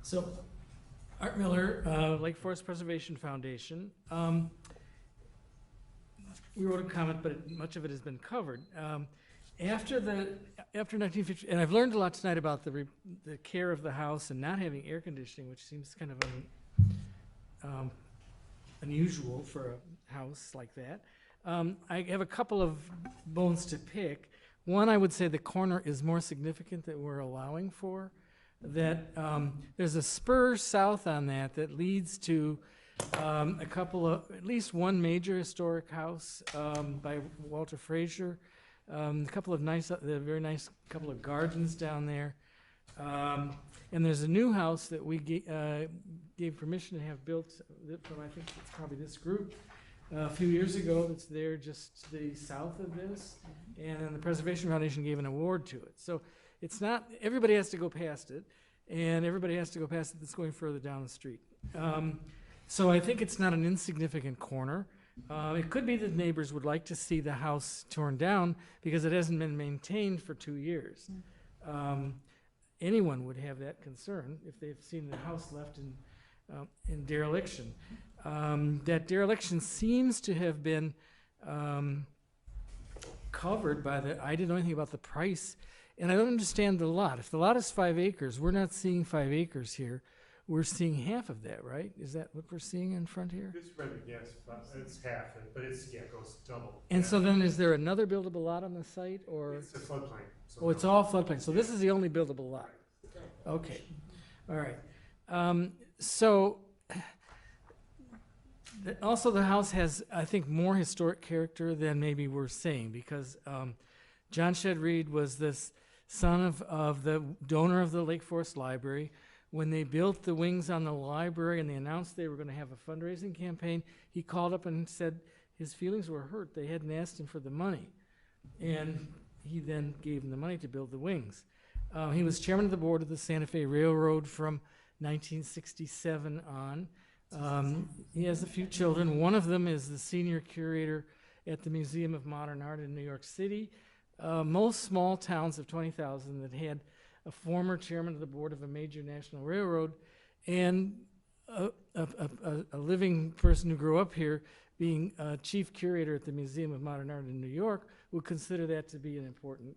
So, Art Miller, Lake Forest Preservation Foundation. We wrote a comment, but much of it has been covered. After 1950, and I've learned a lot tonight about the care of the house and not having air conditioning, which seems kind of unusual for a house like that. I have a couple of bones to pick. One, I would say the corner is more significant that we're allowing for. That there's a spur south on that leads to a couple of, at least one major historic house by Walter Frazier, a couple of very nice couple of gardens down there, and there's a new house that we gave permission to have built from, I think it's probably this group, a few years ago. That's there just to the south of this, and then the Preservation Foundation gave an award to it. So it's not, everybody has to go past it, and everybody has to go past it that's going further down the street. So I think it's not an insignificant corner. It could be that neighbors would like to see the house torn down because it hasn't been maintained for 2 years. Anyone would have that concern if they've seen the house left in dereliction. That dereliction seems to have been covered by I didn't know anything about the price, and I don't understand the lot. If the lot is 5 acres, we're not seeing 5 acres here. We're seeing half of that, right? Is that what we're seeing in front here? It's rented, yes, it's half, but it's, yeah, it goes double. And so then is there another buildable lot on the site, or? It's a floodplain. So Oh, it's all floodplain. So this is the only buildable lot. Okay, all right. Also the house has, I think, more historic character than maybe we're saying, because John Shedd Reed was the son of the donor of the Lake Forest Library. When they built the wings on the library and they announced they were going to have a fundraising campaign, he called up and said his feelings were hurt. They hadn't asked him for the money. And he then gave them the money to build the wings. He was chairman of the board of the Santa Fe Railroad from 1967 on. He has a few children. One of them is the senior curator at the Museum of Modern Art in New York City. Most small towns of 20,000 that had a former chairman of the board of a major national railroad and a living person who grew up here being chief curator at the Museum of Modern Art in New York would consider that to be an important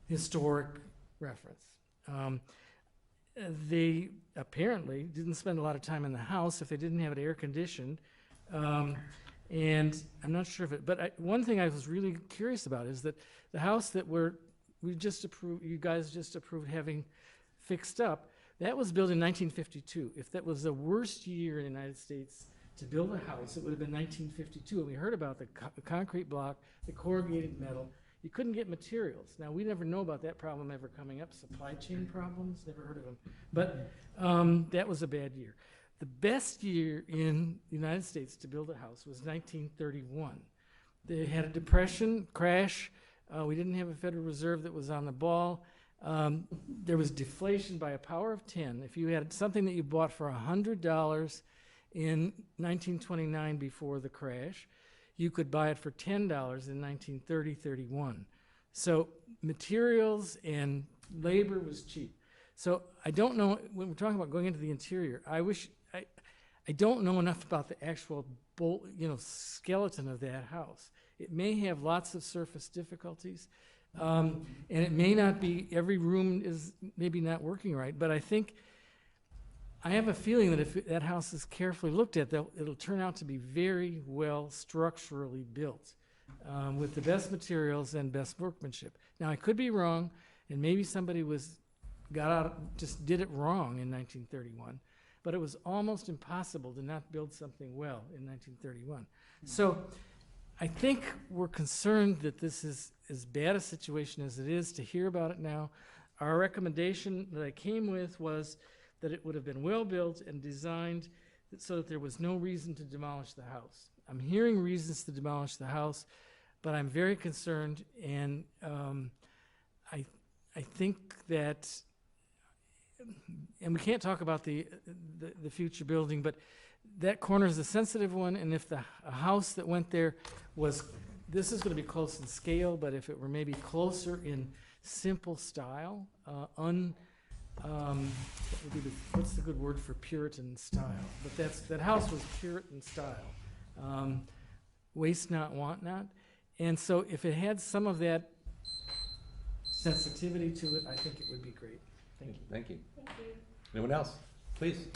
historic reference. They apparently didn't spend a lot of time in the house if they didn't have it air conditioned. And I'm not sure if it, but one thing I was really curious about is that the house that you guys just approved having fixed up, that was built in 1952. If that was the worst year in the United States to build a house, it would have been 1952. And we heard about the concrete block, the corrugated metal. You couldn't get materials. Now, we never know about that problem ever coming up, supply chain problems, never heard of them. But that was a bad year. The best year in the United States to build a house was 1931. They had a depression, crash. We didn't have a Federal Reserve that was on the ball. There was deflation by a power of 10. If you had something that you bought for $100 in 1929 before the crash, you could buy it for $10 in 1930-31. So materials and labor was cheap. So I don't know, when we're talking about going into the interior, I don't know enough about the actual skeleton of that house. It may have lots of surface difficulties, and it may not be, every room is maybe not working right, but I have a feeling that if that house is carefully looked at, it'll turn out to be very well structurally built with the best materials and best workmanship. Now, I could be wrong, and maybe somebody just did it wrong in 1931, but it was almost impossible to not build something well in 1931. So I think we're concerned that this is as bad a situation as it is to hear about it now. Our recommendation that I came with was that it would have been well built and designed so that there was no reason to demolish the house. I'm hearing reasons to demolish the house, but I'm very concerned, and I think that, and we can't talk about the future building, but that corner is a sensitive one, and if a house that went there this is going to be close in scale, but if it were maybe closer in simple style, what's the good word for Puritan style? But that house was Puritan style. Waste not, want not. And so if it had some of that sensitivity to it, I think it would be great. Thank you. Thank you. Anyone else? Please.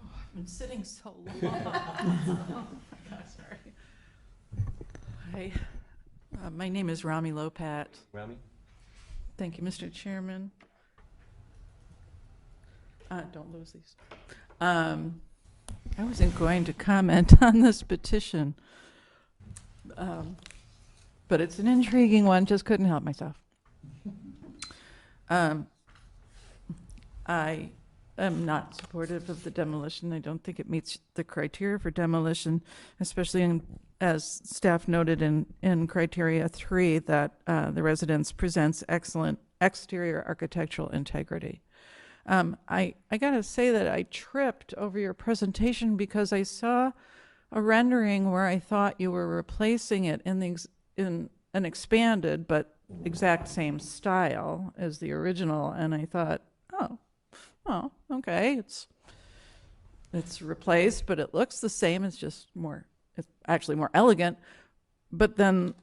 I've been sitting so long. Oh, God, sorry. Hi, my name is Rami Lopat. Rami? Thank you, Mr. Chairman. Don't lose these. I wasn't going to comment on this petition, but it's an intriguing one, just couldn't help myself. I am not supportive of the demolition. I don't think it meets the criteria for demolition, especially in as staff noted in criteria 3, that the residence presents excellent exterior architectural integrity. I gotta say that I tripped over your presentation because I saw a rendering where I thought you were replacing it in an expanded but exact same style as the original, and I thought, oh, okay, it's replaced, but it looks the same. It's just it's actually more elegant. But then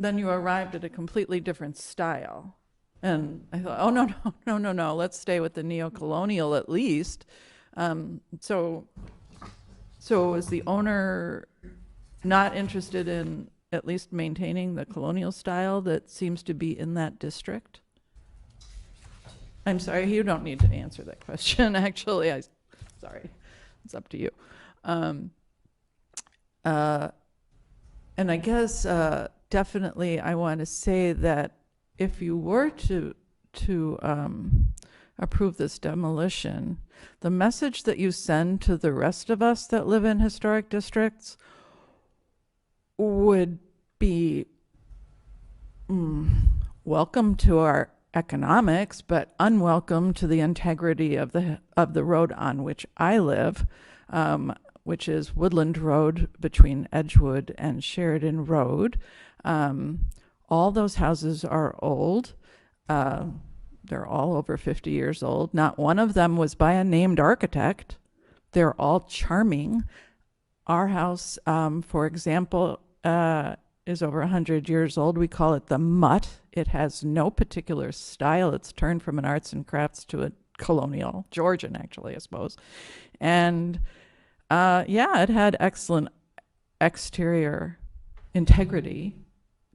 you arrived at a completely different style. And I thought, oh, no, let's stay with the neo-colonial at least. So is the owner not interested in at least maintaining the colonial style that seems to be in that district? I'm sorry, you don't need to answer that question, actually. Sorry, it's up to you. And I guess definitely I want to say that if you were to approve this demolition, the message that you send to the rest of us that live in historic districts would be welcome to our economics, but unwelcome to the integrity of the road on which I live, which is Woodland Road between Edgewood and Sheridan Road. All those houses are old. They're all over 50 years old. Not one of them was by a named architect. They're all charming. Our house, for example, is over 100 years old. We call it the Mutt. It has no particular style. It's turned from an arts and crafts to a colonial, Georgian actually, I suppose. And it had excellent exterior integrity,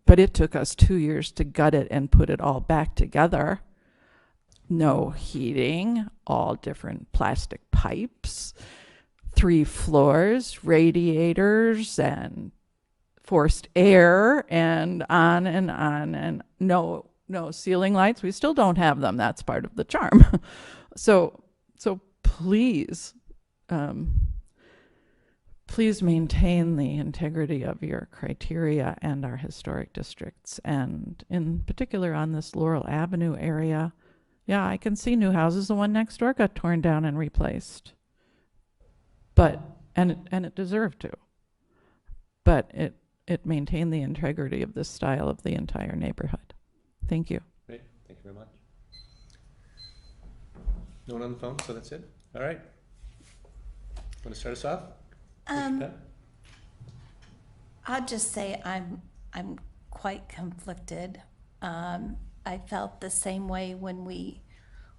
but it took us 2 years to gut it and put it all back together. No heating, all different plastic pipes, 3 floors, radiators, and forced air, and on, and no ceiling lights. We still don't have them. That's part of the charm. So please, please maintain the integrity of your criteria and our historic districts, and in particular on this Laurel Avenue area. Yeah, I can see new houses. The one next door got torn down and replaced, and it deserved to. But it maintained the integrity of the style of the entire neighborhood. Thank you. Great, thank you very much. No one on the phone, so that's it? All right. Want to start us off? I'll just say I'm quite conflicted. I felt the same way when we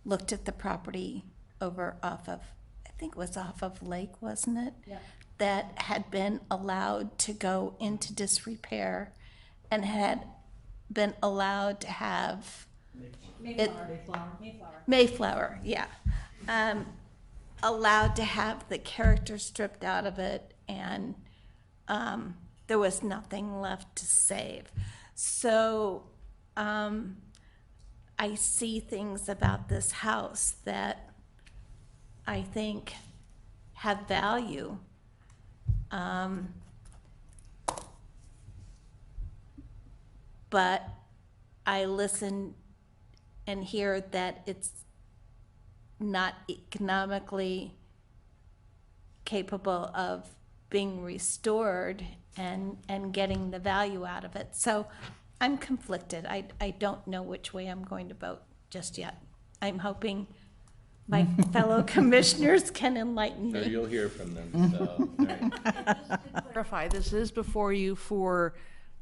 looked at the property off of Lake, wasn't it? Yeah. That had been allowed to go into disrepair and had been allowed to have Mayflower, yeah. Allowed to have the character stripped out of it, and there was nothing left to save. So I see things about this house that I think have value. But I listen and hear that it's not economically capable of being restored and getting the value out of it. So I'm conflicted. I don't know which way I'm going to vote just yet. I'm hoping my fellow commissioners can enlighten me. Sure, you'll hear from them. So, all right. Clarify, this is before you for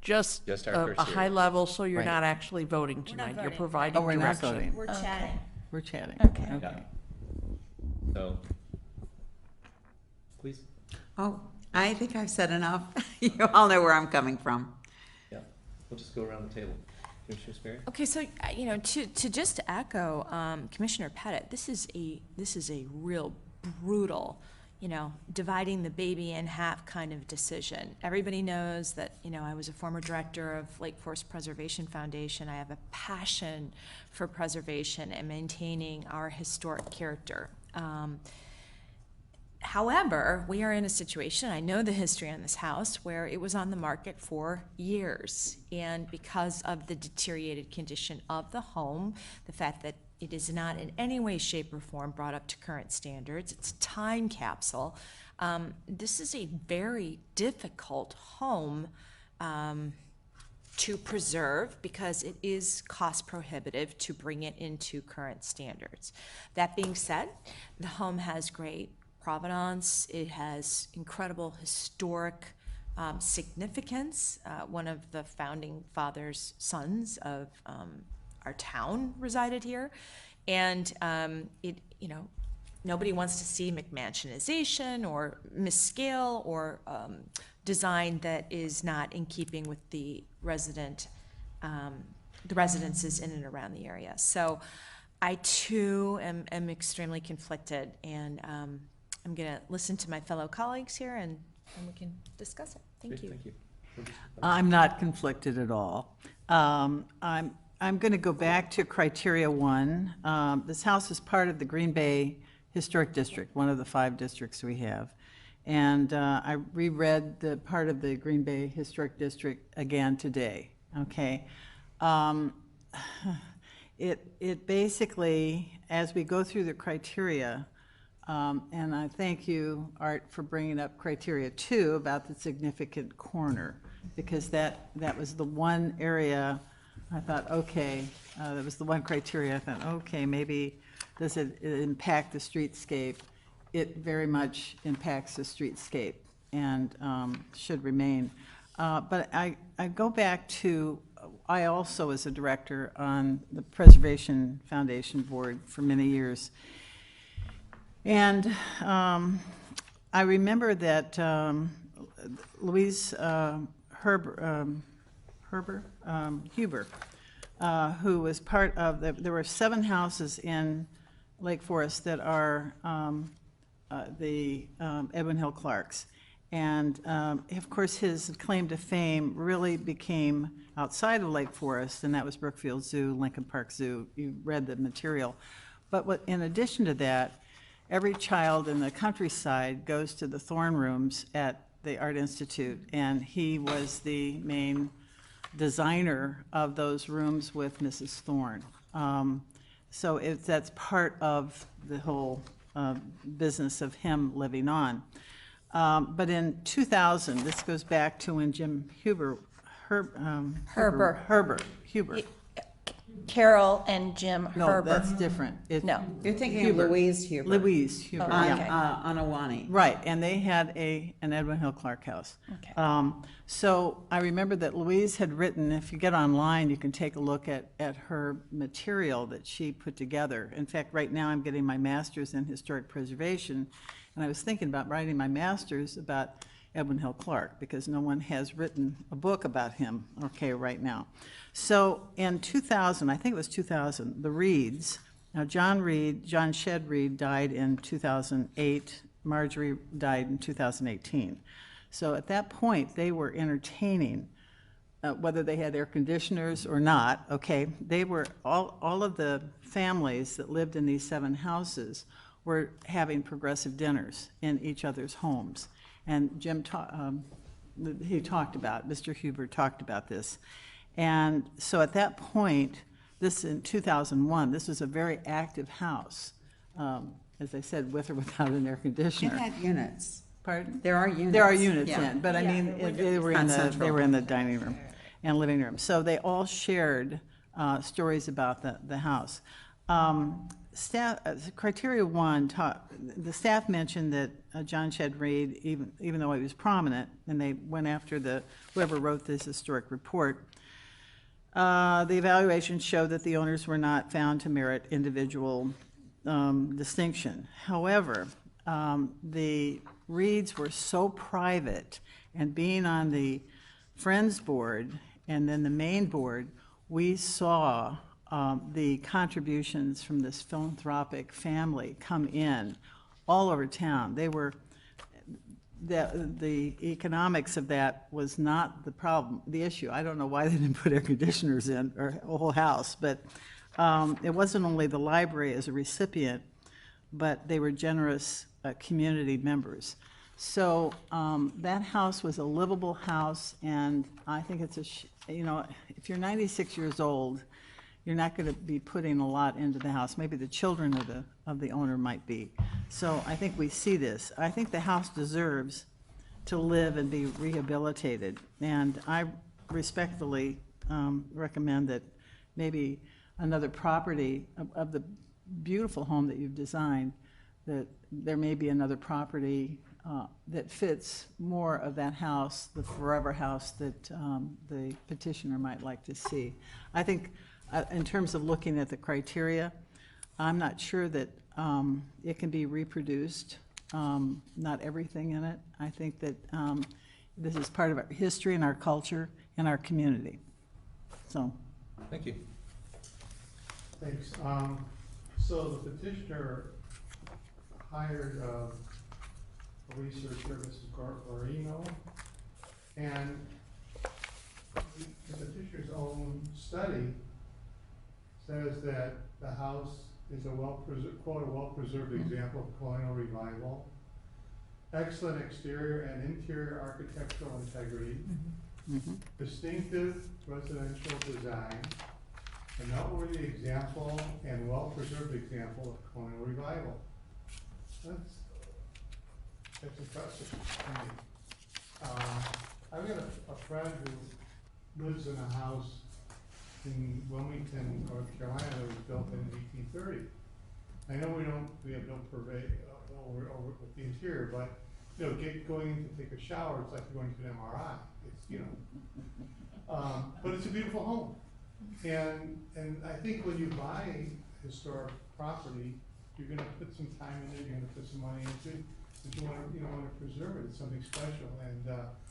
just our a high level, so you're Right. not actually voting tonight. You're providing Oh, we're not direction. voting. We're chatting. We're chatting. Okay. Yeah. So, please. Oh, I think I've said enough. You all know where I'm coming from. Yeah, we'll just go around the table. Commissioner Sperry? Okay, so to just echo Commissioner Pettit, this is a real brutal, dividing the baby in half kind of decision. Everybody knows that I was a former director of Lake Forest Preservation Foundation. I have a passion for preservation and maintaining our historic character. However, we are in a situation, I know the history on this house, where it was on the market for years. And because of the deteriorated condition of the home, the fact that it is not in any way, shape, or form brought up to current standards, it's a time capsule. This is a very difficult home to preserve because it is cost prohibitive to bring it into current standards. That being said, the home has great provenance. It has incredible historic significance. One of the founding fathers' sons of our town resided here, and it, you know, nobody wants to see McMansionization or misscale or design that is not in keeping with the residences in and around the area. So I too am extremely conflicted, and I'm going to listen to my fellow colleagues here, and we can discuss it. Thank you. Thank you. I'm not conflicted at all. I'm going to go back to criteria 1. This house is part of the Green Bay Historic District, one of the 5 districts we have. And I reread the part of the Green Bay Historic District again today, okay? It basically, as we go through the criteria, and I thank you, Art, for bringing up criteria 2 about the significant corner, because that was the one area I thought, okay, that was the one criteria I thought, okay, maybe does it impact the streetscape? It very much impacts the streetscape and should remain. But I go back to, I also was a director on the Preservation Foundation Board for many years. And I remember that Louise Huber, who was part of there were 7 houses in Lake Forest that are the Edwin Hill Clark's. And of course, his claim to fame really became outside of Lake Forest, and that was Brookfield Zoo, Lincoln Park Zoo. You read the material. But in addition to that, every child in the countryside goes to the Thorne Rooms at the Art Institute, and he was the main designer of those rooms with Mrs. Thorne. So that's part of the whole business of him living on. But in 2000, this goes back to when Jim Huber, Carol and Jim No, Herbert. that's different. No. You're thinking Huber. of Louise Huber. Louise Huber, Oh, yeah. okay. On Awani. Right, and they had an Edwin Hill Clark house. Okay. So I remember that Louise had written, if you get online, you can take a look at her material that she put together. In fact, right now I'm getting my master's in historic preservation, and I was thinking about writing my master's about Edwin Hill Clark, because no one has written a book about him, okay, right now. So in 2000, I think it was 2000, the Reeds, now John Shedd Reed died in 2008, Marjorie died in 2018. So at that point, they were entertaining, whether they had air conditioners or not, okay, they were, all of the families that lived in these 7 houses were having progressive dinners in each other's homes. And Jim, he talked about, Mr. Huber talked about this. And so at that point, this in 2001, this was a very active house, as I said, with or without an air conditioner. It had units. Pardon? There are units. There are units Yeah. in, but I mean, they were in the dining room and living room. So they all shared stories about the house. Staff, criteria 1, the staff mentioned that John Shedd Reed, even though he was prominent, and they went after whoever wrote this historic report, the evaluation showed that the owners were not found to merit individual distinction. However, the Reeds were so private, and being on the Friends board and then the main board, we saw the contributions from this philanthropic family come in all over town. They were, the economics of that was not the problem, the issue. I don't know why they didn't put air conditioners in, or a whole house, but it wasn't only the library as a recipient, but they were generous community members. So that house was a livable house, and I think it's you know, if you're 96 years old, you're not going to be putting a lot into the house. Maybe the children of the owner might be. So I think we see this. I think the house deserves to live and be rehabilitated, and I respectfully recommend that maybe another property of the beautiful home that you've designed, that there may be another property that fits more of that house, the forever house that the petitioner might like to see. I think in terms of looking at the criteria, I'm not sure that it can be reproduced, not everything in it. I think that this is part of our history and our culture and our community. So. Thank you. Thanks. So the petitioner hired a researcher, Mrs. Garbarino, and the petitioner's own study says that the house is a well-preserved example of colonial revival, excellent exterior and interior architectural integrity, distinctive residential design, a noteworthy example and well-preserved example of colonial revival. That's impressive to me. I've got a friend who lives in a house in Wilmington, North Carolina, that was built in 1830. I know we have no purvey over with the interior, but you know, going in to take a shower, it's like going to an MRI. It's, you know, but it's a beautiful home, and I think when you buy historic property, you're going to put some time in it. You're going to put some money into it. But you want to preserve it. It's something special, and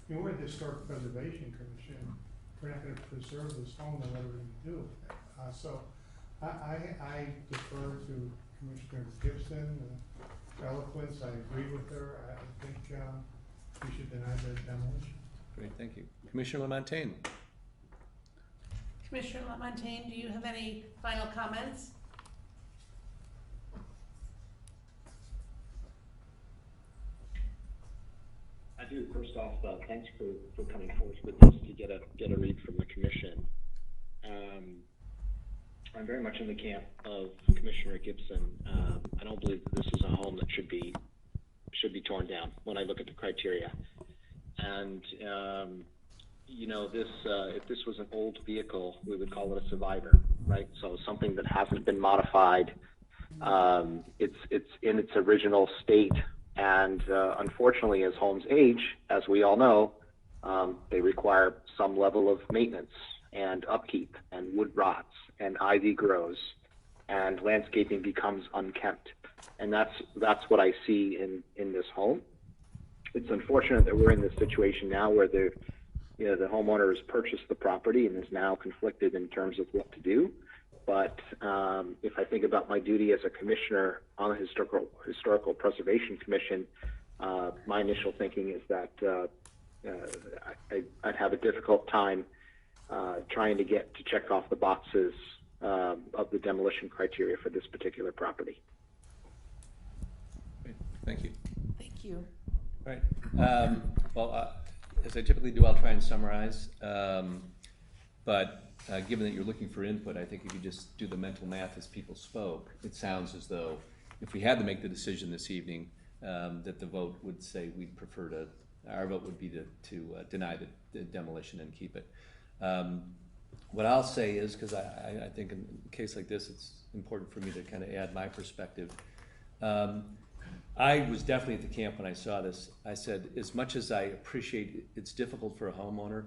you know, we're the Historic Preservation Commission. We're not going to preserve this home, and what are we going to do with it? So I defer to Commissioner Gibson. Eloquence, I agree with her. I think we should deny the demolition. Great, thank you. Commissioner LaMontagne. Commissioner LaMontagne, do you have any final comments? I do. First off, thanks for coming forth with this to get a read from the commission. I'm very much in the camp of Commissioner Gibson. I don't believe that this is a home that should be torn down when I look at the criteria. And you know, if this was an old vehicle, we would call it a survivor, right? So something that hasn't been modified. It's in its original state. And unfortunately, as homes age, as we all know, they require some level of maintenance and upkeep, and wood rots, and ivy grows, and landscaping becomes unkempt. And that's what I see in this home. It's unfortunate that we're in this situation now where the homeowner has purchased the property and is now conflicted in terms of what to do. But if I think about my duty as a commissioner on the Historical Preservation Commission, my initial thinking is that I'd have a difficult time trying to check off the boxes of the demolition criteria for this particular property. Great. Thank you. Thank you. All right. Well, as I typically do, I'll try and summarize. But given that you're looking for input, I think if you just do the mental math as people spoke, it sounds as though if we had to make the decision this evening, that the vote would say we'd prefer to, our vote would be to deny the demolition and keep it. What I'll say is, because I think in a case like this, it's important for me to kind of add my perspective. I was definitely at the camp when I saw this. I said, as much as I appreciate it's difficult for a homeowner,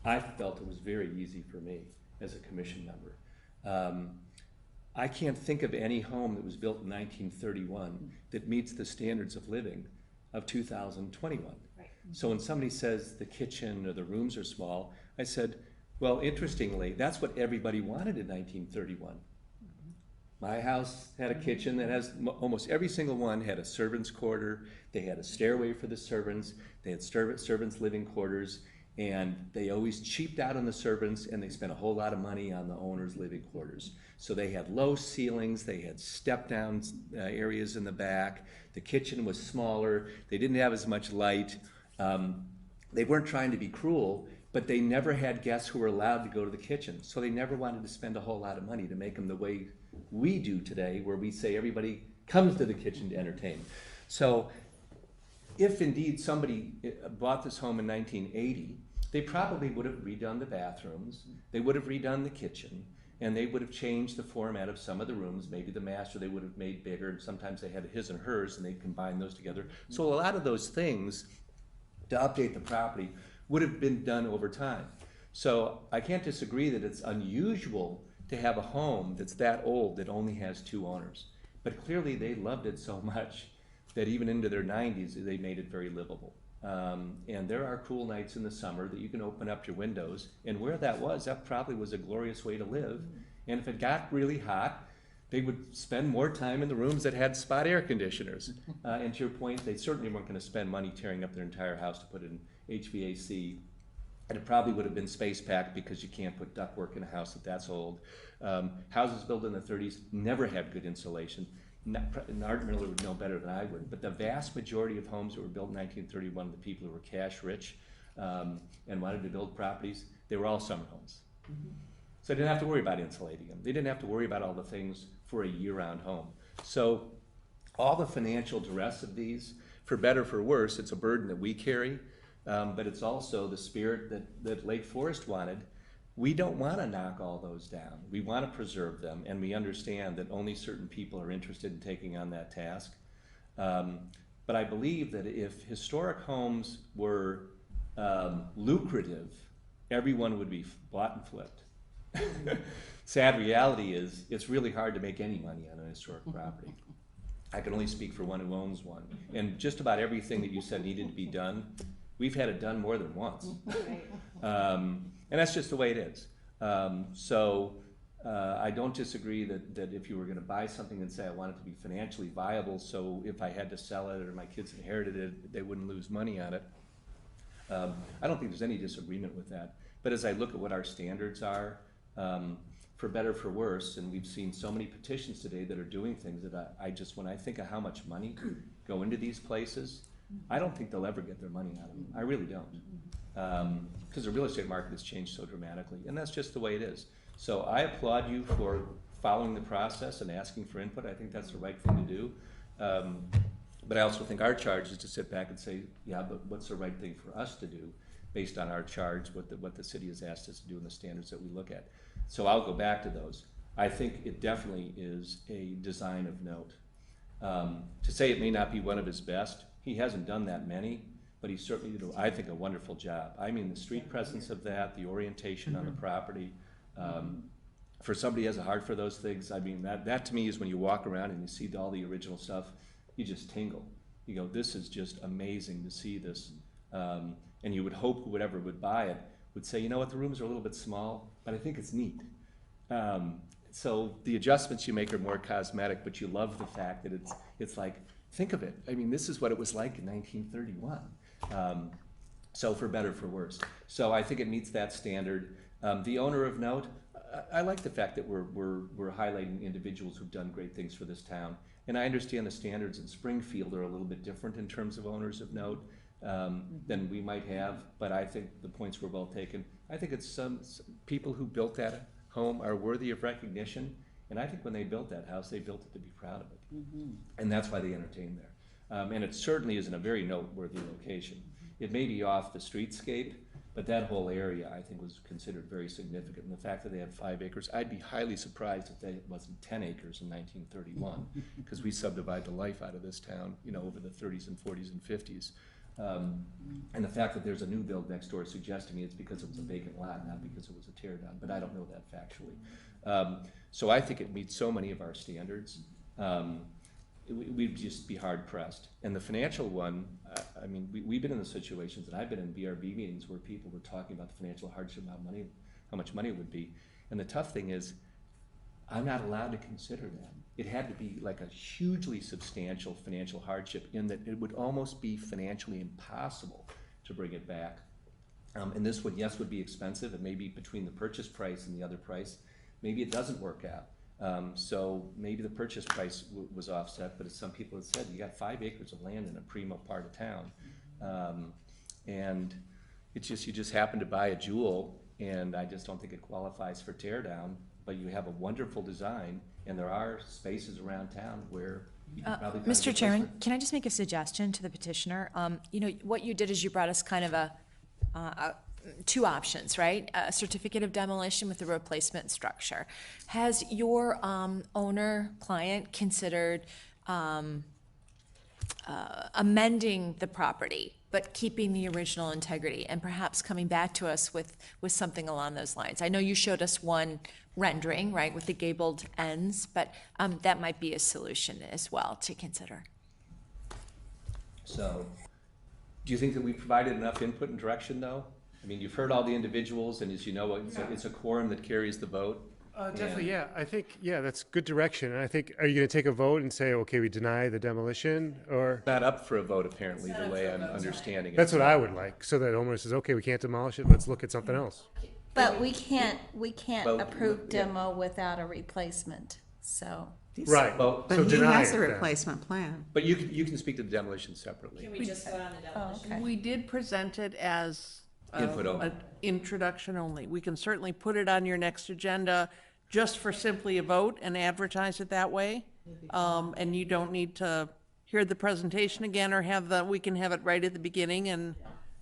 I felt it was very easy for me as a commission member. I can't think of any home that was built in 1931 that meets the standards of living of 2021. Right. So when somebody says the kitchen or the rooms are small, I said, well, interestingly, that's what everybody wanted in 1931. My house had a kitchen that has, almost every single one had a servant's quarter. They had a stairway for the servants. They had servants' living quarters. And they always cheaped out on the servants, and they spent a whole lot of money on the owner's living quarters. So they had low ceilings, they had step-down areas in the back, the kitchen was smaller, they didn't have as much light. They weren't trying to be cruel, but they never had guests who were allowed to go to the kitchen. So they never wanted to spend a whole lot of money to make them the way we do today, where we say everybody comes to the kitchen to entertain. So if indeed somebody bought this home in 1980, they probably would have redone the bathrooms, they would have redone the kitchen, and they would have changed the format of some of the rooms. Maybe the master they would have made bigger, and sometimes they had his and hers, and they combined those together. So a lot of those things to update the property would have been done over time. So I can't disagree that it's unusual to have a home that's that old that only has 2 owners. But clearly they loved it so much that even into their 90s, they made it very livable. And there are cool nights in the summer that you can open up your windows, and where that probably was a glorious way to live. And if it got really hot, they would spend more time in the rooms that had spot air conditioners. And to your point, they certainly weren't going to spend money tearing up their entire house to put in HVAC. And it probably would have been space packed, because you can't put ductwork in a house that's old. Houses built in the 30s never had good insulation. Art Miller would know better than I would, but the vast majority of homes that were built in 1931, the people who were cash rich and wanted to build properties, they were all summer homes. So they didn't have to worry about insulating them. They didn't have to worry about all the things for a year-round home. So all the financial duress of these, for better or for worse, it's a burden that we carry, but it's also the spirit that Lake Forest wanted. We don't want to knock all those down. We want to preserve them, and we understand that only certain people are interested in taking on that task. But I believe that if historic homes were lucrative, everyone would be bought and flipped. Sad reality is, it's really hard to make any money on a historic property. I can only speak for one who owns one. And just about everything that you said needed to be done, we've had it done more than once. And that's just the way it is. I don't disagree that if you were going to buy something and say, I want it to be financially viable, so if I had to sell it or my kids inherited it, they wouldn't lose money on it. I don't think there's any disagreement with that. But as I look at what our standards are, for better or for worse, and we've seen so many petitions today that are doing things that when I think of how much money go into these places, I don't think they'll ever get their money out of them. I really don't. Because the real estate market has changed so dramatically, and that's just the way it is. So I applaud you for following the process and asking for input. I think that's the right thing to do. But I also think our charge is to sit back and say, yeah, but what's the right thing for us to do based on our charge, what the city has asked us to do and the standards that we look at. So I'll go back to those. I think it definitely is a design of note. To say it may not be one of his best, he hasn't done that many, but he certainly did, I think, a wonderful job. I mean, the street presence of that, the orientation on the property. For somebody who has a heart for those things, I mean, that to me is when you walk around and you see all the original stuff, you just tingle. You go, this is just amazing to see this. And you would hope whoever would buy it would say, you know what, the rooms are a little bit small, but I think it's neat. So the adjustments you make are more cosmetic, but you love the fact that it's like, think of it. I mean, this is what it was like in 1931. So for better, for worse. So I think it meets that standard. The owner of note, I like the fact that we're highlighting individuals who've done great things for this town. And I understand the standards in Springfield are a little bit different in terms of owners of note than we might have, but I think the points were well taken. I think it's some people who built that home are worthy of recognition, and I think when they built that house, they built it to be proud of it. And that's why they entertain there. And it certainly is in a very noteworthy location. It may be off the streetscape, but that whole area, I think, was considered very significant. And the fact that they had 5 acres, I'd be highly surprised if it wasn't 10 acres in 1931, because we subdivided the life out of this town, you know, over the 30s and 40s and 50s. And the fact that there's a new build next door suggesting it's because it was a vacant lot, not because it was a tear down, but I don't know that factually. So I think it meets so many of our standards. We'd just be hard pressed. And the financial one, I mean, we've been in the situations, and I've been in BRB meetings where people were talking about the financial hardship, how much money it would be. And the tough thing is, I'm not allowed to consider that. It had to be like a hugely substantial financial hardship in that it would almost be financially impossible to bring it back. And this would, yes, would be expensive, and maybe between the purchase price and the other price, maybe it doesn't work out. So maybe the purchase price was offset, but as some people have said, you got 5 acres of land in a primo part of town. And it's just, you just happen to buy a jewel, and I just don't think it qualifies for tear down, but you have a wonderful design, and there are spaces around town where you can probably find a Mr. good Chairman, place for it. can I just make a suggestion to the petitioner? You know, what you did is you brought us kind of a two options, right? A certificate of demolition with a replacement structure. Has your owner client considered amending the property, but keeping the original integrity, and perhaps coming back to us with something along those lines? I know you showed us one rendering, right, with the gabled ends, but that might be a solution as well to consider. So, do you think that we provided enough input and direction, though? I mean, you've heard all the individuals, and as you know, it's a quorum that carries the vote. Definitely, yeah. I think, yeah, that's good direction. And I think, are you going to take a vote and say, okay, we deny the demolition, or? Not up for a vote, apparently, the way I'm understanding it. That's what I would like, so that homeowner says, okay, we can't demolish it, let's look at something else. But we can't Well, approve yeah. demo without a replacement, so. Right, Well, But so he deny has it a then. replacement plan. but you can speak to the demolition separately. Can we just vote on the demolition? Okay. We did present it as Input only. an introduction only. We can certainly put it on your next agenda just for simply a vote and advertise it that way. And you don't need to hear the presentation again or we can have it right at the beginning and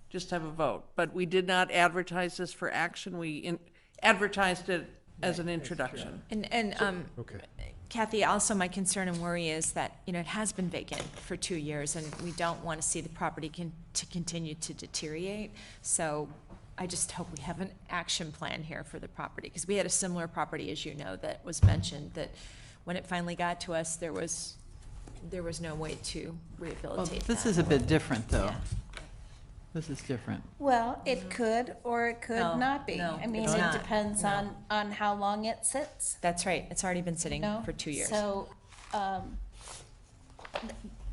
just have a vote. But we did not advertise this for action. We advertised it as an introduction. And Okay. Kathy, also my concern and worry is that, you know, it has been vacant for 2 years, and we don't want to see the property to continue to deteriorate. So I just hope we have an action plan here for the property, because we had a similar property, as you know, that was mentioned, that when it finally got to us, there was no way to Well, rehabilitate this that. is a bit different, though. Yeah. This is different. Well, it could or it could No, not be. no, I mean, it's it not. depends on how long it sits. That's right, it's already been sitting No? for 2 years. So,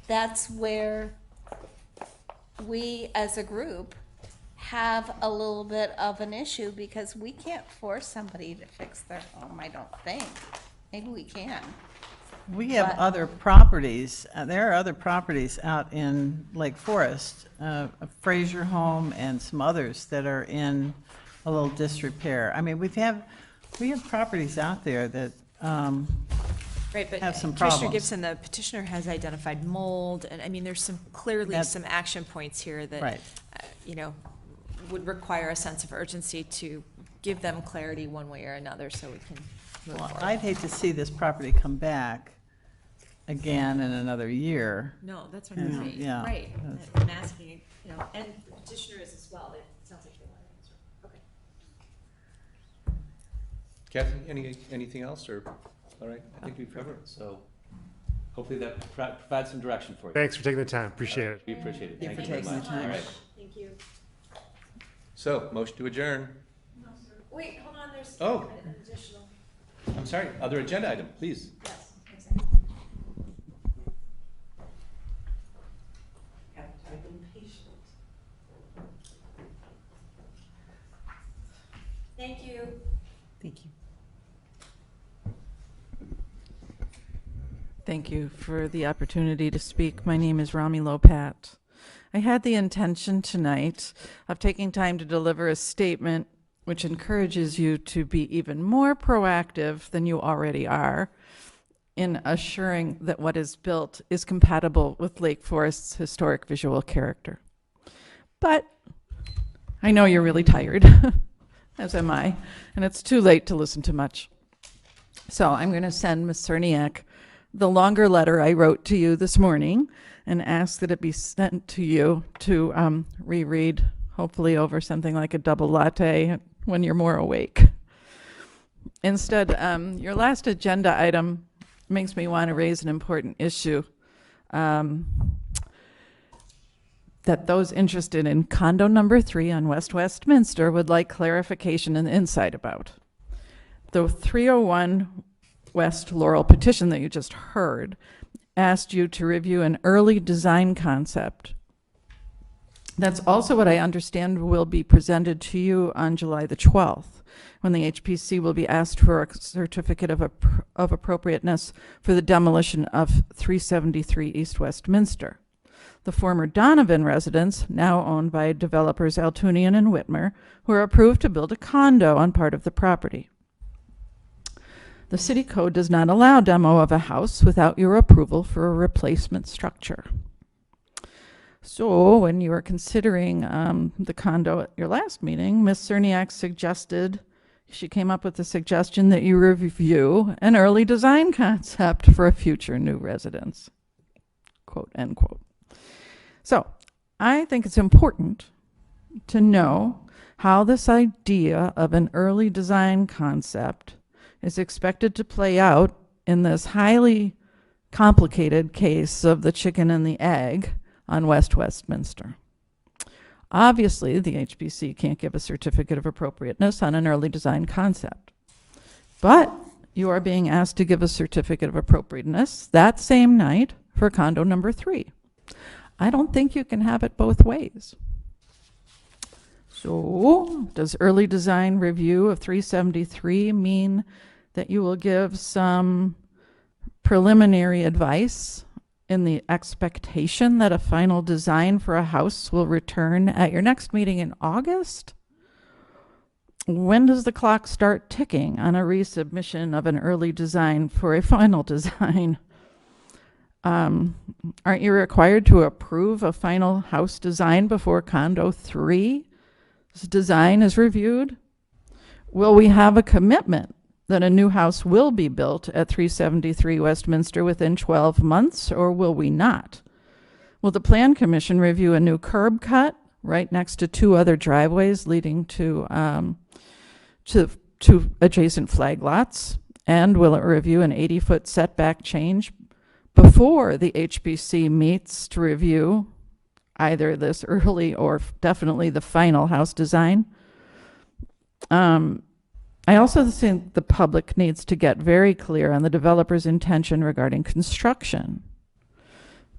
that's where we, as a group, have a little bit of an issue, because we can't force somebody to fix their home, I don't think. Maybe we can. We have But- other properties, there are other properties out in Lake Forest, a Fraser home and some others that are in a little disrepair. I mean, we have properties out there that, Right, but have some Commissioner problems. Gibson, the petitioner has identified mold, and I mean, there's clearly That's- some action points here that, Right. you know, would require a sense of urgency to give them clarity one way or another so we can move well, forward. I'd hate to see this property come back again in another year. No, that's what Yeah, I'm saying. yeah. Right, That's- I'm asking, you know, and the petitioner is as well, it sounds like they want to answer. Okay. Kathy, anything else, or, all right, I think we've covered it, so hopefully that provides some direction for you. Thanks for taking the time, appreciate it. We appreciate it. Thank you Thank for you very taking much. the time. All right. Thank you. So, motion to adjourn. Wait, hold on, there's Oh. an additional, I'm sorry, other agenda item, please. yes, exactly. I've been patient. Thank you. Thank you. Thank you for the opportunity to speak. My name is Rami Lopat. I had the intention tonight of taking time to deliver a statement which encourages you to be even more proactive than you already are in assuring that what is built is compatible with Lake Forest's historic visual character. But I know you're really tired, as am I, and it's too late to listen to much. So I'm going to send Ms. Cerniak the longer letter I wrote to you this morning and ask that it be sent to you to reread, hopefully over something like a double latte when you're more awake. Instead, your last agenda item makes me want to raise an important issue that those interested in condo number 3 on West Westminster would like clarification and insight about. The 301 West Laurel petition that you just heard asked you to review an early design concept That's also what I understand will be presented to you on July the 12th, when the HPC will be asked for a certificate of appropriateness for the demolition of 373 East Westminster. The former Donovan residence, now owned by developers Altunian and Whitmer, who are approved to build a condo on part of the property. The city code does not allow demo of a house without your approval for a replacement structure. So when you were considering the condo at your last meeting, Ms. Cerniak she came up with the suggestion that you review an early design concept for a future new residence, quote, end quote. So I think it's important to know how this idea of an early design concept is expected to play out in this highly complicated case of the chicken and the egg on West Westminster. Obviously, the HPC can't give a certificate of appropriateness on an early design concept. But you are being asked to give a certificate of appropriateness that same night for condo number 3. I don't think you can have it both ways. So, does early design review of 373 mean that you will give some preliminary advice in the expectation that a final design for a house will return at your next meeting in August? When does the clock start ticking on a resubmission of an early design for a final design? Aren't you required to approve a final house design before condo 3's design is reviewed? Will we have a commitment that a new house will be built at 373 Westminster within 12 months, or will we not? Will the Plan Commission review a new curb cut right next to 2 other driveways leading to adjacent flag lots? And will it review an 80-foot setback change before the HPC meets to review either this early or definitely the final house design? I also think the public needs to get very clear on the developer's intention regarding construction.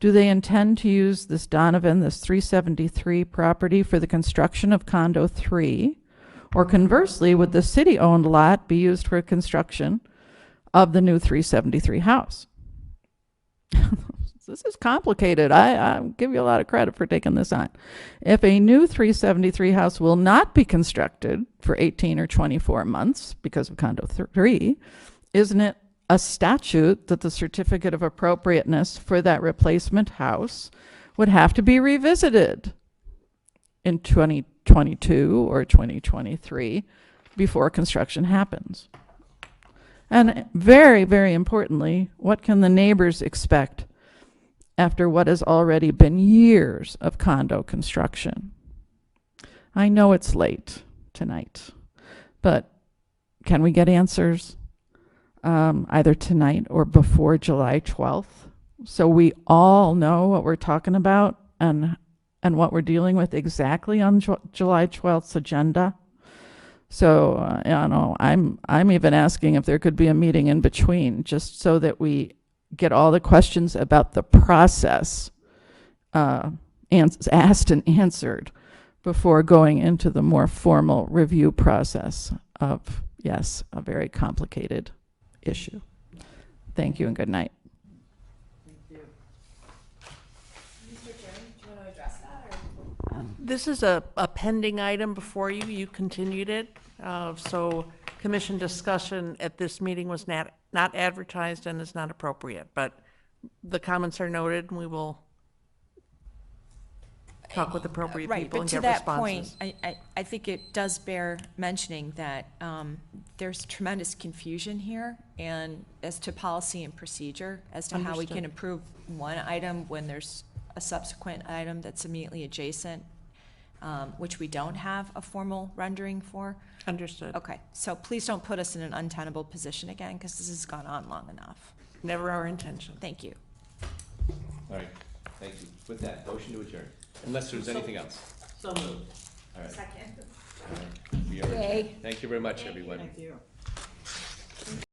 Do they intend to use this 373 property for the construction of condo 3? Or conversely, would the city-owned lot be used for construction of the new 373 house? This is complicated. I give you a lot of credit for taking this on. If a new 373 house will not be constructed for 18 or 24 months because of condo 3, isn't it a statute that the certificate of appropriateness for that replacement house would have to be revisited in 2022 or 2023 before construction happens? And very, very importantly, what can the neighbors expect after what has already been years of condo construction? I know it's late tonight, but can we get answers either tonight or before July 12th so we all know what we're talking about and what we're dealing with exactly on July 12th's agenda? So, I'm even asking if there could be a meeting in between just so that we get all the questions about the process asked and answered before going into the more formal review process of, yes, a very complicated issue. Thank you and good night. This is a pending item before you. You continued it. So commission discussion at this meeting was not advertised and is not appropriate, but the comments are noted and we will talk with appropriate people and get responses. Right, but to that point, I think it does bear mentioning that there's tremendous confusion here and as to policy and procedure as to how we can approve one item when there's a subsequent item that's immediately adjacent, which we don't have a formal rendering for. Understood. Okay, so please don't put us in an untenable position again, because this has gone on long enough. Never our intention. Thank you. All right, thank you. With that, motion to adjourn, unless there's anything else. So moved. All right. Second. We are adjourned. Thank you very much, everyone. Thank you.